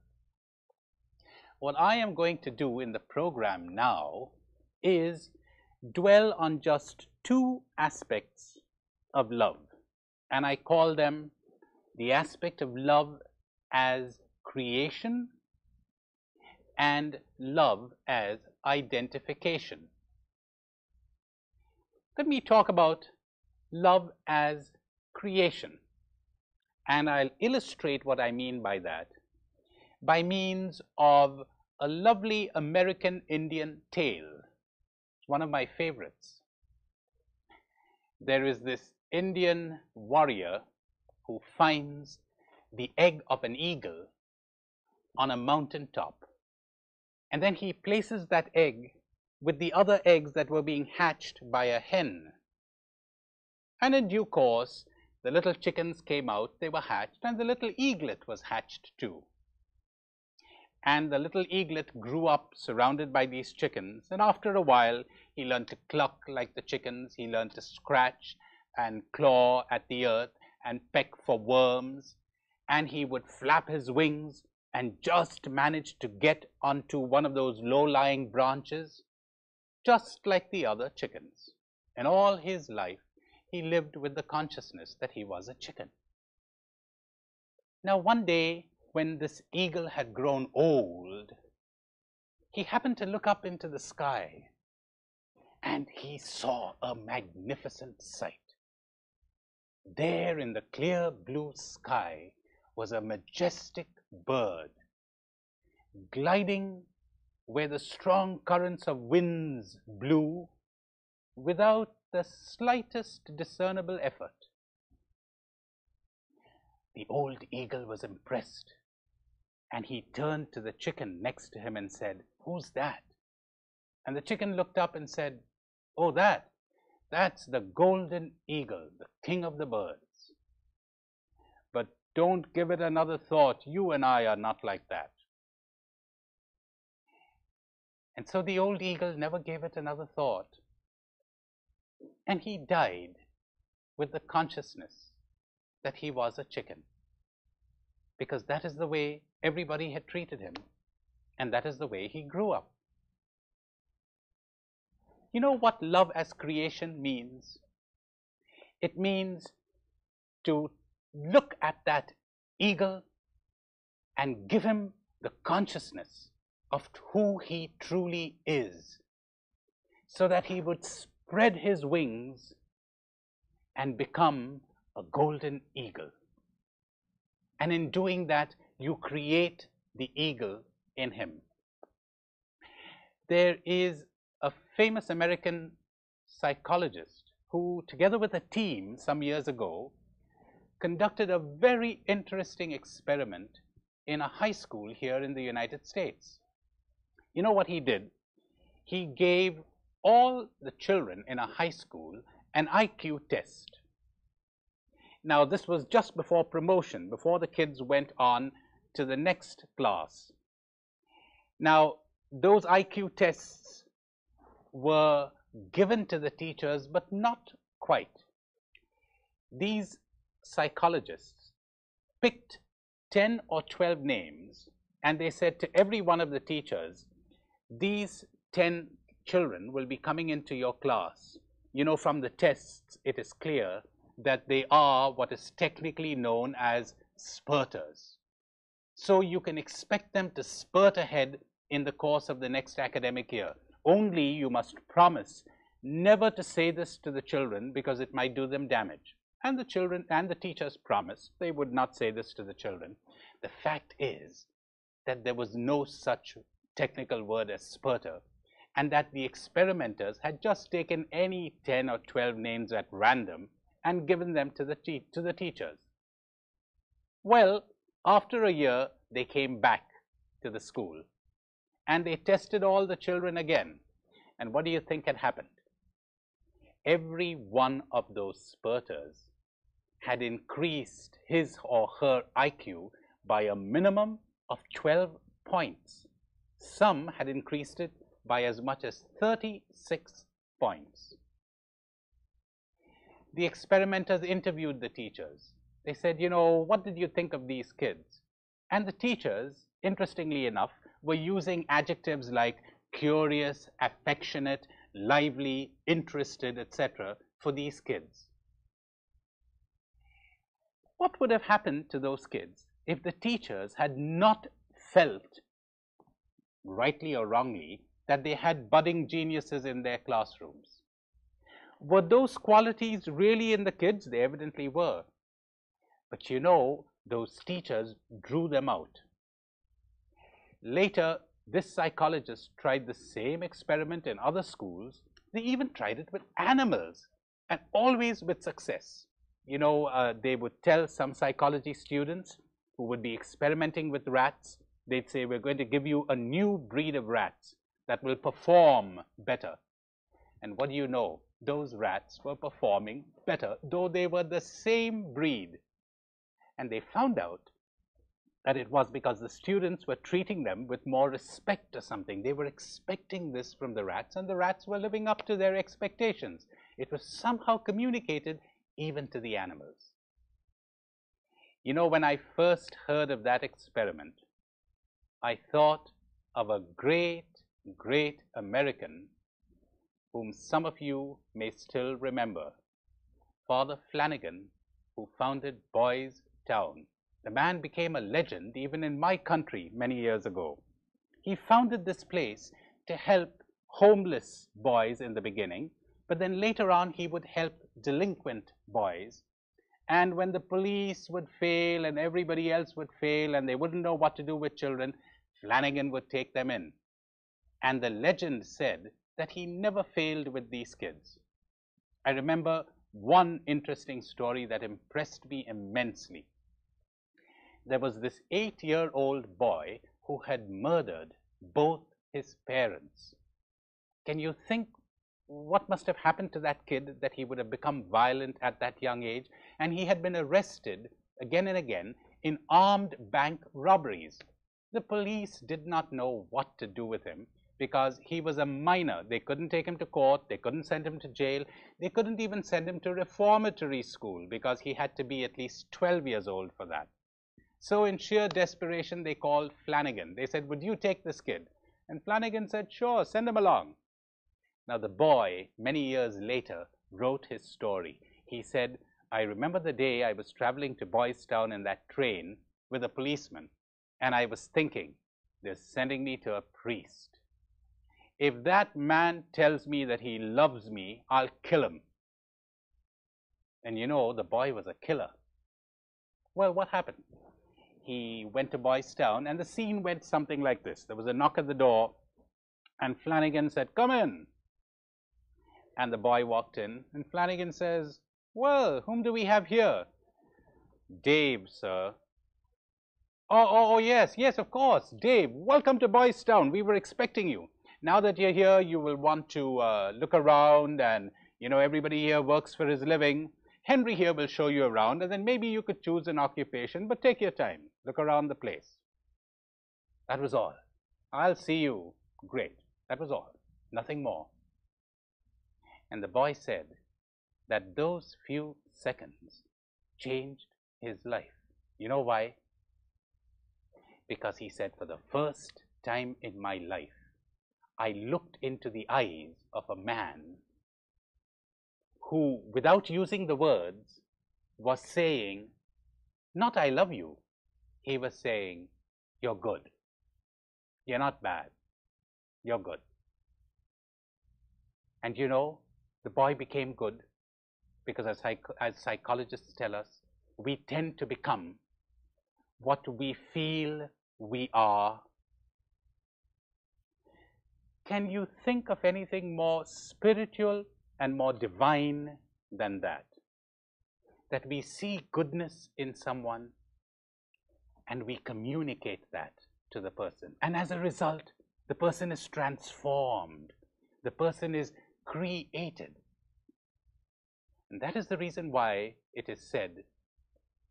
What I am going to do in the program now is dwell on just two aspects of love, and I call them the aspect of love as creation and love as identification. Let me talk about love as creation. And I'll illustrate what I mean by that by means of a lovely American Indian tale. It's one of my favorites. There is this Indian warrior who finds the egg of an eagle on a mountain top. And then he places that egg with the other eggs that were being hatched by a hen. And in due course, the little chickens came out, they were hatched, and the little eaglet was hatched too. And the little eaglet grew up surrounded by these chickens, and after a while he learned to cluck like the chickens, he learned to scratch and claw at the earth and peck for worms, and he would flap his wings and just manage to get onto one of those low-lying branches, just like the other chickens. And all his life he lived with the consciousness that he was a chicken. Now one day, when this eagle had grown old, he happened to look up into the sky and he saw a magnificent sight. There in the clear blue sky was a majestic bird gliding where the strong currents of winds blew without the slightest discernible effort. The old eagle was impressed, and he turned to the chicken next to him and said, "Who's that?" And the chicken looked up and said, "Oh, that's the golden eagle, the king of the birds. But don't give it another thought. You and I are not like that." And so the old eagle never gave it another thought. And he died with the consciousness that he was a chicken, because that is the way everybody had treated him, and that is the way he grew up. You know what love as creation means? It means to look at that eagle and give him the consciousness of who he truly is, so that he would spread his wings and become a golden eagle. And in doing that, you create the eagle in him. There is a famous American psychologist who, together with a team some years ago, conducted a very interesting experiment in a high school here in the United States. You know what he did? He gave all the children in a high school an IQ test. Now, this was just before promotion, before the kids went on to the next class. Now, those IQ tests were given to the teachers, but not quite. These psychologists picked 10 or 12 names, and they said to every one of the teachers, "These 10 children will be coming into your class. You know, from the tests, it is clear that they are what is technically known as spurters. So you can expect them to spurt ahead in the course of the next academic year. Only you must promise never to say this to the children, because it might do them damage." And the children and the teachers promised they would not say this to the children. The fact is that there was no such technical word as spurter, and that the experimenters had just taken any 10 or 12 names at random and given them to the teachers. Well, after a year, they came back to the school, and they tested all the children again. And what do you think had happened? Every one of those spurters had increased his or her IQ by a minimum of 12 points. Some had increased it by as much as 36 points. The experimenters interviewed the teachers. They said, "You know, what did you think of these kids?" And the teachers, interestingly enough, were using adjectives like curious, affectionate, lively, interested, etc. for these kids. What would have happened to those kids if the teachers had not felt, rightly or wrongly, that they had budding geniuses in their classrooms? Were those qualities really in the kids? They evidently were. But you know, those teachers drew them out. Later, this psychologist tried the same experiment in other schools. They even tried it with animals, and always with success. You know, they would tell some psychology students who would be experimenting with rats, they'd say, "We're going to give you a new breed of rats that will perform better." And what do you know? Those rats were performing better, though they were the same breed. And they found out that it was because the students were treating them with more respect or something. They were expecting this from the rats, and the rats were living up to their expectations. It was somehow communicated even to the animals. You know, when I first heard of that experiment, I thought of a great, great American whom some of you may still remember, Father Flanagan, who founded Boys Town. The man became a legend even in my country many years ago. He founded this place to help homeless boys in the beginning, but then later on he would help delinquent boys. And when the police would fail and everybody else would fail and they wouldn't know what to do with children, Flanagan would take them in. And the legend said that he never failed with these kids. I remember one interesting story that impressed me immensely. There was this 8-year-old boy who had murdered both his parents. Can you think what must have happened to that kid that he would have become violent at that young age? And he had been arrested again and again in armed bank robberies. The police did not know what to do with him because he was a minor. They couldn't take him to court. They couldn't send him to jail. They couldn't even send him to reformatory school because he had to be at least 12 years old for that. So in sheer desperation, they called Flanagan. They said, "Would you take this kid?" And Flanagan said, "Sure, send him along." Now the boy, many years later, wrote his story. He said, "I remember the day I was traveling to Boys Town in that train with a policeman, and I was thinking, they're sending me to a priest. If that man tells me that he loves me, I'll kill him." And you know, the boy was a killer. Well, what happened? He went to Boys Town, and the scene went something like this. There was a knock at the door, and Flanagan said, "Come in." And the boy walked in, and Flanagan says, "Well, whom do we have here?" "Dave, sir." Oh, yes, of course, Dave. Welcome to Boys Town. We were expecting you. Now that you're here, you will want to look around, and you know, everybody here works for his living. Henry here will show you around, and then maybe you could choose an occupation, but take your time. Look around the place. That was all. "I'll see you." Great. That was all. Nothing more. And the boy said that those few seconds changed his life. You know why? Because he said, "For the first time in my life, I looked into the eyes of a man who, without using the words, was saying, not 'I love you,' he was saying, 'You're good. You're not bad. You're good.'" And you know, the boy became good because as psychologists tell us, we tend to become what we feel we are. Can you think of anything more spiritual and more divine than that? That we see goodness in someone and we communicate that to the person. And as a result, the person is transformed. The person is created. And that is the reason why it is said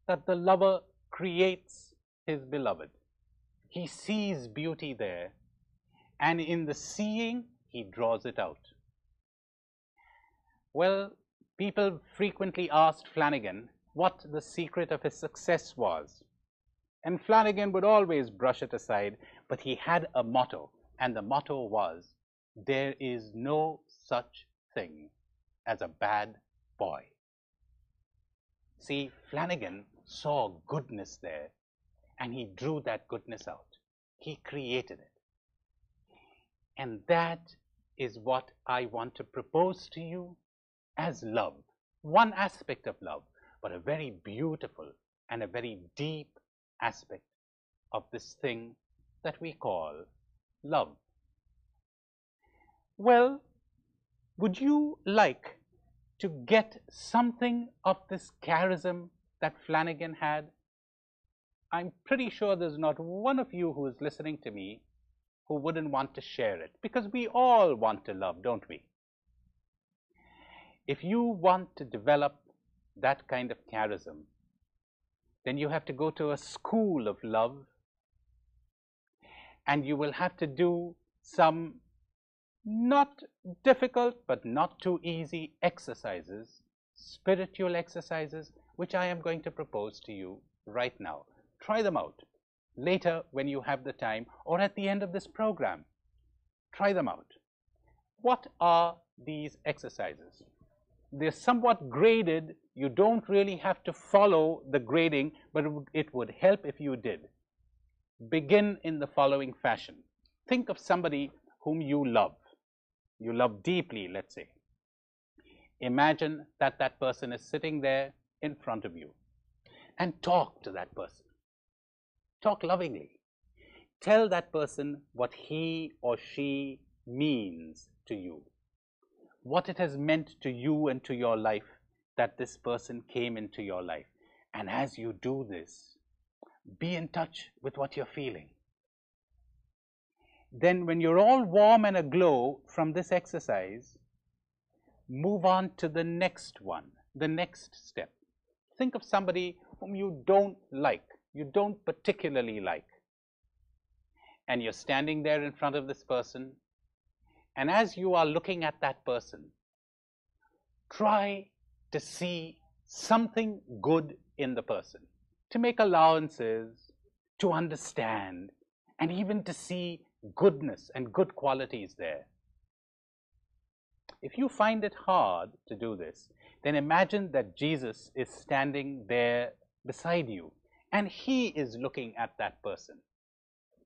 that the lover creates his beloved. He sees beauty there, and in the seeing, he draws it out. Well, people frequently asked Flanagan what the secret of his success was. And Flanagan would always brush it aside, but he had a motto, and the motto was, "There is no such thing as a bad boy." See, Flanagan saw goodness there, and he drew that goodness out. He created it. And that is what I want to propose to you as love. One aspect of love, but a very beautiful and a very deep aspect of this thing that we call love. Well, would you like to get something of this charism that Flanagan had? I'm pretty sure there's not one of you who is listening to me who wouldn't want to share it, because we all want to love, don't we? If you want to develop that kind of charism, then you have to go to a school of love, and you will have to do some not difficult but not too easy exercises, spiritual exercises, which I am going to propose to you right now. Try them out later when you have the time, or at the end of this program. Try them out. What are these exercises? They're somewhat graded. You don't really have to follow the grading, but it would help if you did. Begin in the following fashion. Think of somebody whom you love. You love deeply, let's say. Imagine that that person is sitting there in front of you, and talk to that person. Talk lovingly. tell that person what he or she means to you, what it has meant to you and to your life that this person came into your life. And as you do this, be in touch with what you're feeling. Then when you're all warm and aglow from this exercise, move on to the next one, the next step. Think of somebody whom you don't like, you don't particularly like. And you're standing there in front of this person. And as you are looking at that person, try to see something good in the person, to make allowances, to understand, and even to see goodness and good qualities there. If you find it hard to do this, then imagine that Jesus is standing there beside you and he is looking at that person.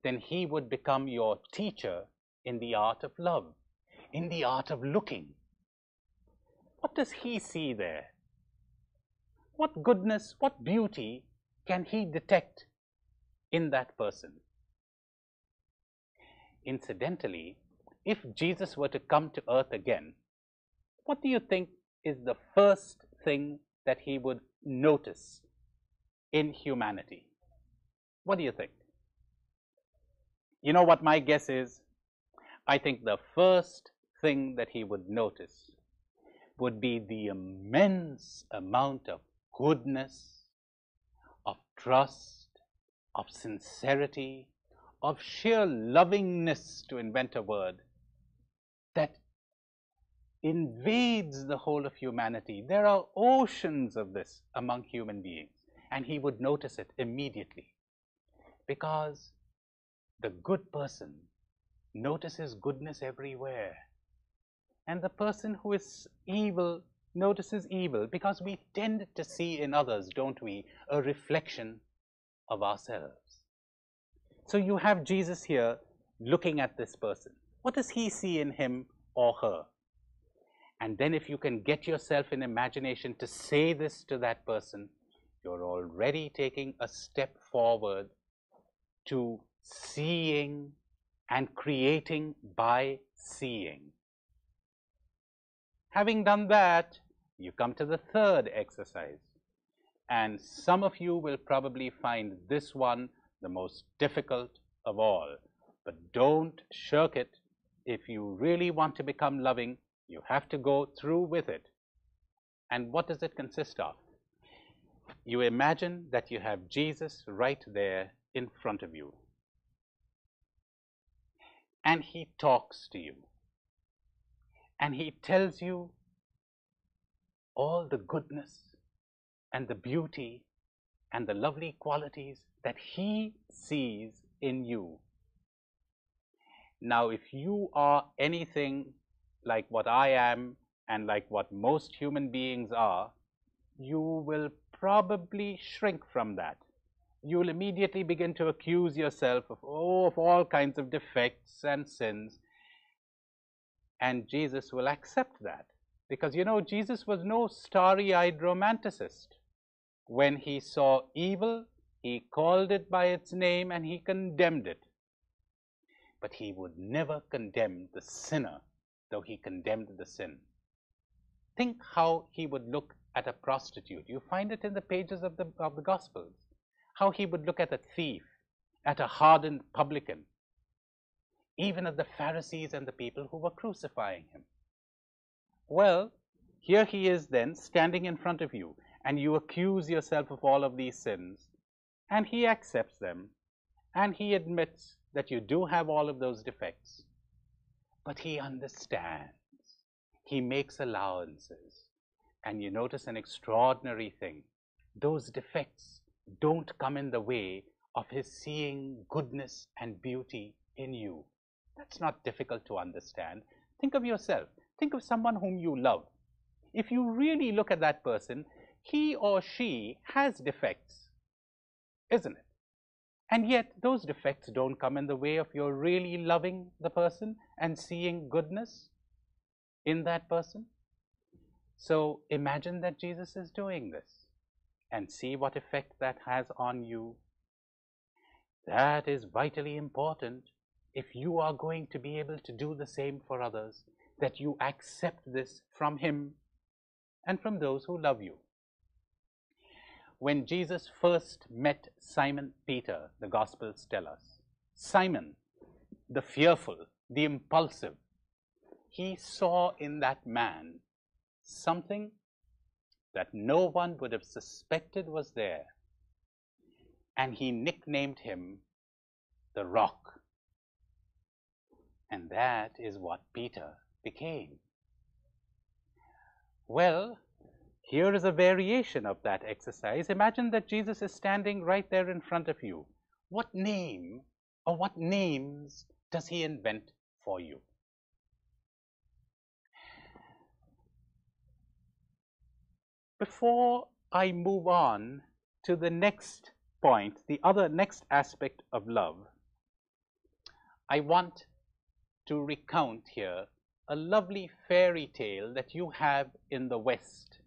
Then he would become your teacher in the art of love, in the art of looking. What does he see there? What goodness, what beauty can he detect in that person? Incidentally, if Jesus were to come to earth again, what do you think is the first thing that he would notice in humanity? What do you think? You know what my guess is? I think the first thing that he would notice would be the immense amount of goodness, of trust, of sincerity, of sheer lovingness, to invent a word, that invades the whole of humanity. There are oceans of this among human beings, and he would notice it immediately, because the good person notices goodness everywhere, and the person who is evil notices evil, because we tend to see in others, don't we, a reflection of ourselves. So you have Jesus here looking at this person. What does he see in him or her? And then if you can get yourself in imagination to say this to that person, you're already taking a step forward to seeing and creating by seeing. Having done that, you come to the third exercise. And some of you will probably find this one the most difficult of all. But don't shirk it. If you really want to become loving, you have to go through with it. And what does it consist of? You imagine that you have Jesus right there in front of you. And he talks to you. And he tells you all the goodness and the beauty and the lovely qualities that he sees in you. Now, if you are anything like what I am and like what most human beings are, you will probably shrink from that. You'll immediately begin to accuse yourself of all kinds of defects and sins. And Jesus will accept that. Because, you know, Jesus was no starry-eyed romanticist. When he saw evil, he called it by its name and he condemned it. But he would never condemn the sinner, though he condemned the sin. Think how he would look at a prostitute. You find it in the pages of the Gospels. How he would look at a thief, at a hardened publican, even at the Pharisees and the people who were crucifying him. Well, here he is then standing in front of you, and you accuse yourself of all of these sins, and he accepts them, and he admits that you do have all of those defects, but he understands. He makes allowances, and you notice an extraordinary thing. Those defects don't come in the way of his seeing goodness and beauty in you. That's not difficult to understand. Think of yourself. Think of someone whom you love. If you really look at that person, he or she has defects, isn't it? And yet those defects don't come in the way of your really loving the person and seeing goodness in that person. So imagine that Jesus is doing this and see what effect that has on you. That is vitally important if you are going to be able to do the same for others, that you accept this from Him and from those who love you. When Jesus first met Simon Peter, the Gospels tell us, Simon, the fearful, the impulsive, he saw in that man something that no one would have suspected was there, and he nicknamed him the Rock. And that is what Peter became. Well, here is a variation of that exercise. Imagine that Jesus is standing right there in front of you. What name or what names does He invent for you? Before I move on to the next point, the other next aspect of love, I want to recount here a lovely fairy tale that you have in the West.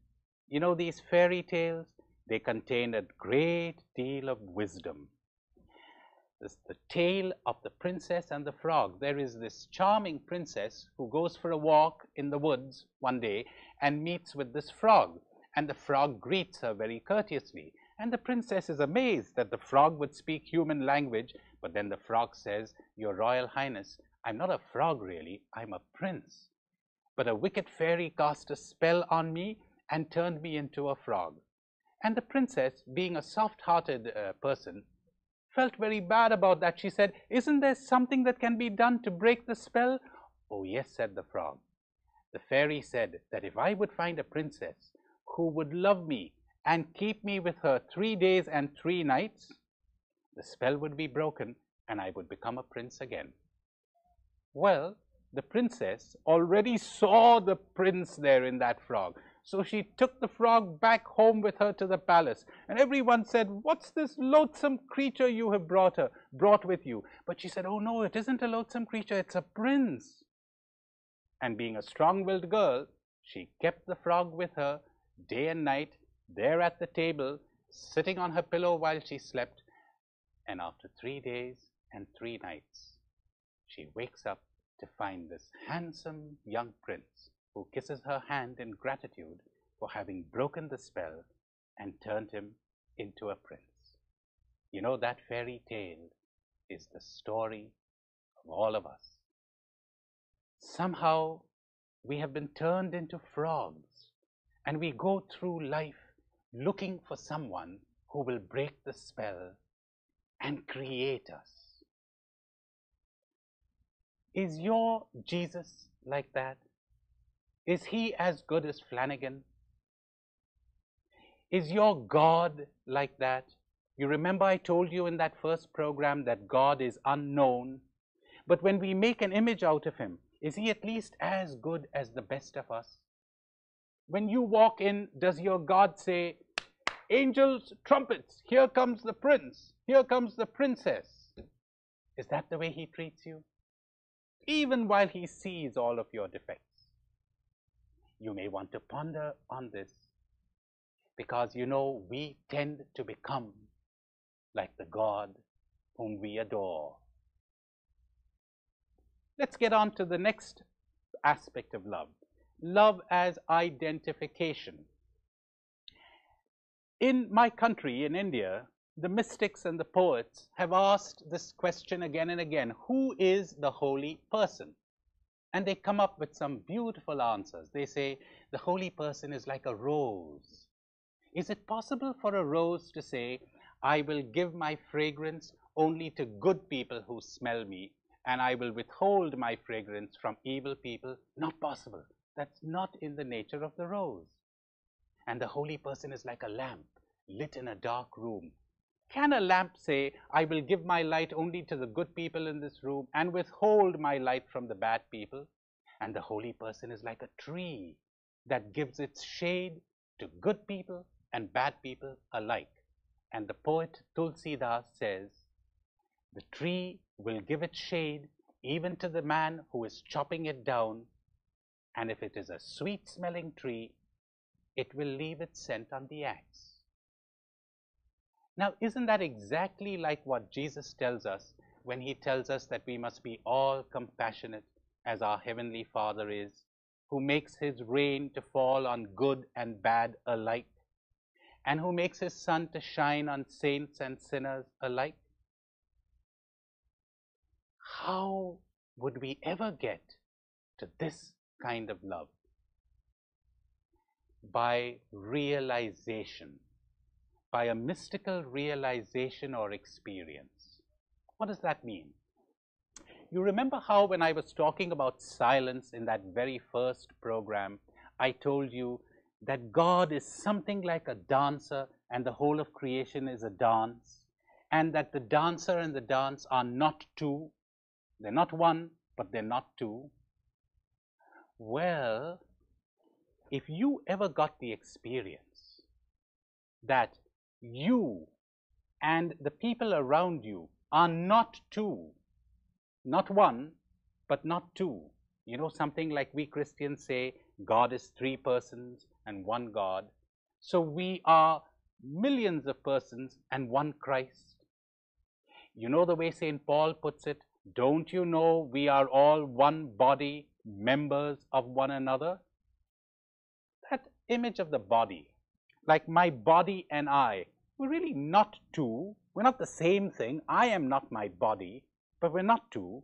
You know these fairy tales? They contain a great deal of wisdom. This is the tale of the princess and the frog. There is this charming princess who goes for a walk in the woods one day and meets with this frog. And the frog greets her very courteously. And the princess is amazed that the frog would speak human language. But then the frog says, "Your Royal Highness, I'm not a frog really, I'm a prince. But a wicked fairy cast a spell on me and turned me into a frog." And the princess, being a soft-hearted person, felt very bad about that. She said, "Isn't there something that can be done to break the spell?" "Oh yes," said the frog. The fairy said that if I would find a princess who would love me and keep me with her 3 days and 3 nights, the spell would be broken and I would become a prince again. Well, the princess already saw the prince there in that frog. So she took the frog back home with her to the palace. And everyone said, "What's this loathsome creature you have brought with you?" But she said, "Oh no, it isn't a loathsome creature, it's a prince." And being a strong-willed girl, she kept the frog with her day and night, there at the table, sitting on her pillow while she slept. And after 3 days and 3 nights, she wakes up to find this handsome young prince who kisses her hand in gratitude for having broken the spell and turned him into a prince. You know, that fairy tale is the story of all of us. Somehow we have been turned into frogs, and we go through life looking for someone who will break the spell and create us. Is your Jesus like that? Is He as good as Flanagan? Is your God like that? You remember I told you in that first program that God is unknown. But when we make an image out of Him, is He at least as good as the best of us? When you walk in, does your God say, "Angels, trumpets, here comes the prince, here comes the princess"? Is that the way He treats you? Even while He sees all of your defects. You may want to ponder on this, because you know we tend to become like the God whom we adore. Let's get on to the next aspect of love. Love as identification. In my country, in India, the mystics and the poets have asked this question again and again: who is the holy person? And they come up with some beautiful answers. They say the holy person is like a rose. Is it possible for a rose to say, "I will give my fragrance only to good people who smell me, and I will withhold my fragrance from evil people"? Not possible. That's not in the nature of the rose. And the holy person is like a lamp lit in a dark room. Can a lamp say, "I will give my light only to the good people in this room and withhold my light from the bad people"? And the holy person is like a tree that gives its shade to good people and bad people alike. And the poet Tulsidas says, the tree will give its shade even to the man who is chopping it down, and if it is a sweet-smelling tree, it will leave its scent on the axe. Now, isn't that exactly like what Jesus tells us when he tells us that we must be all compassionate as our Heavenly Father is, who makes his rain to fall on good and bad alike, and who makes his sun to shine on saints and sinners alike? How would we ever get to this kind of love? By realization, by a mystical realization or experience. What does that mean? You remember how when I was talking about silence in that very first program, I told you that God is something like a dancer and the whole of creation is a dance, and that the dancer and the dance are not two. They're not one, but they're not two. Well, if you ever got the experience that you and the people around you are not two, not one, but not two. You know, something like we Christians say, God is three persons and one God. So we are millions of persons and one Christ. You know the way St. Paul puts it, don't you know we are all one body, members of one another? That image of the body, like my body and I, we're really not two. We're not the same thing. I am not my body, but we're not two.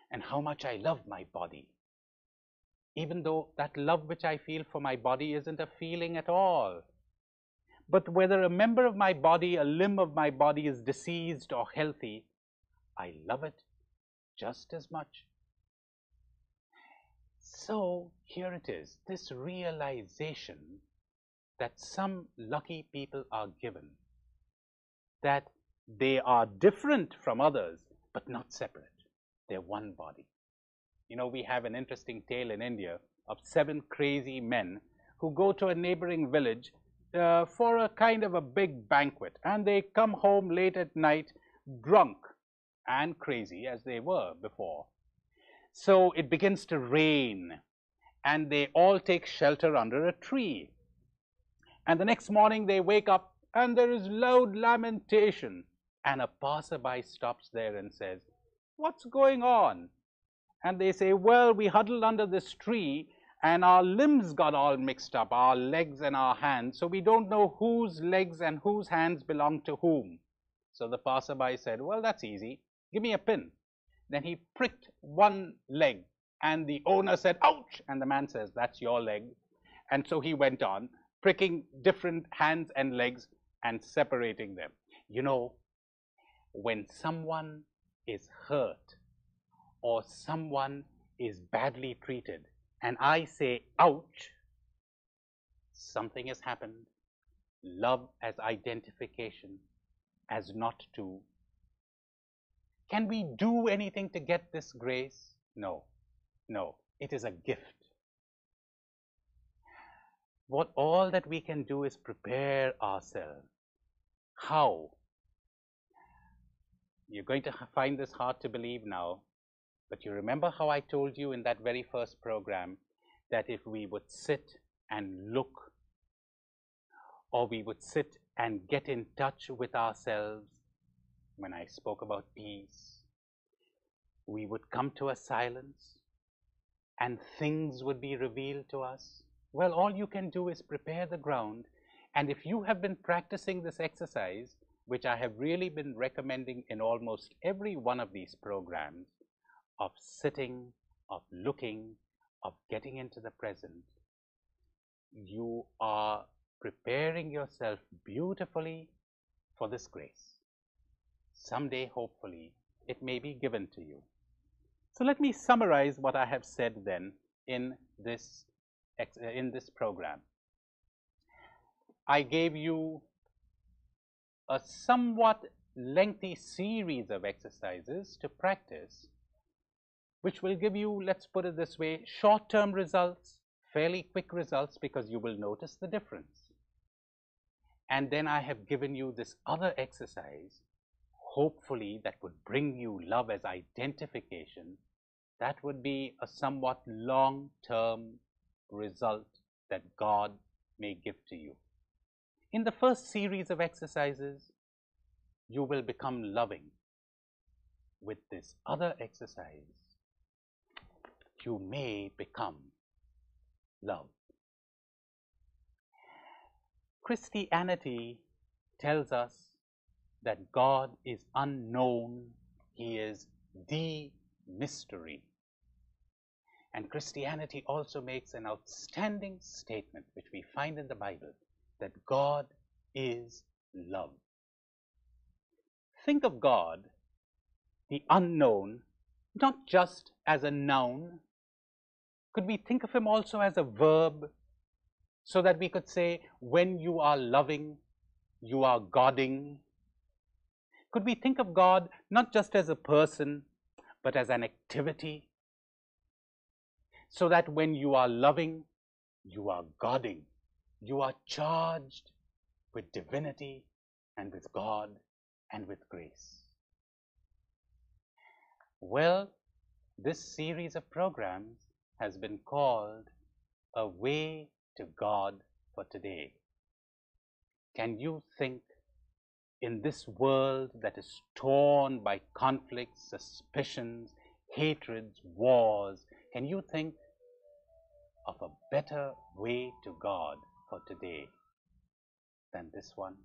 And how much I love my body, even though that love which I feel for my body isn't a feeling at all. But whether a member of my body, a limb of my body is diseased or healthy, I love it just as much. So here it is, this realization that some lucky people are given, that they are different from others, but not separate. They're one body. You know, we have an interesting tale in India of 7 crazy men who go to a neighboring village for a kind of a big banquet, and they come home late at night drunk and crazy as they were before. So it begins to rain, and they all take shelter under a tree. And the next morning they wake up and there is loud lamentation, and a passerby stops there and says, "What's going on?" And they say, "Well, we huddled under this tree and our limbs got all mixed up, our legs and our hands, so we don't know whose legs and whose hands belong to whom." So the passerby said, "Well, that's easy. Give me a pin." Then he pricked one leg, and the owner said, "Ouch!" And the man says, "That's your leg." And so he went on, pricking different hands and legs and separating them. You know, when someone is hurt or someone is badly treated and I say, "Ouch," something has happened. Love as identification, as not two. Can we do anything to get this grace? No, no, it is a gift. What all that we can do is prepare ourselves. How? You're going to find this hard to believe now, but you remember how I told you in that very first program that if we would sit and look, or we would sit and get in touch with ourselves, when I spoke about peace, we would come to a silence and things would be revealed to us. Well, all you can do is prepare the ground, and if you have been practicing this exercise, which I have really been recommending in almost every one of these programs, of sitting, of looking, of getting into the present, you are preparing yourself beautifully for this grace. Someday, hopefully, it may be given to you. So let me summarize what I have said then in this program. I gave you a somewhat lengthy series of exercises to practice, which will give you, let's put it this way, short-term results, fairly quick results, because you will notice the difference. And then I have given you this other exercise, hopefully that would bring you love as identification. That would be a somewhat long-term result that God may give to you. In the first series of exercises, you will become loving. With this other exercise, you may become love. Christianity tells us that God is unknown. He is the mystery. And Christianity also makes an outstanding statement, which we find in the Bible, that God is love. Think of God, the unknown, not just as a noun. Could we think of him also as a verb, so that we could say, when you are loving, you are Godding? Could we think of God not just as a person, but as an activity, so that when you are loving, you are Godding? You are charged with divinity and with God and with grace. Well, this series of programs has been called A Way to God for Today. Can you think, in this world that is torn by conflicts, suspicions, hatreds, wars, can you think of a better way to God for today than this one?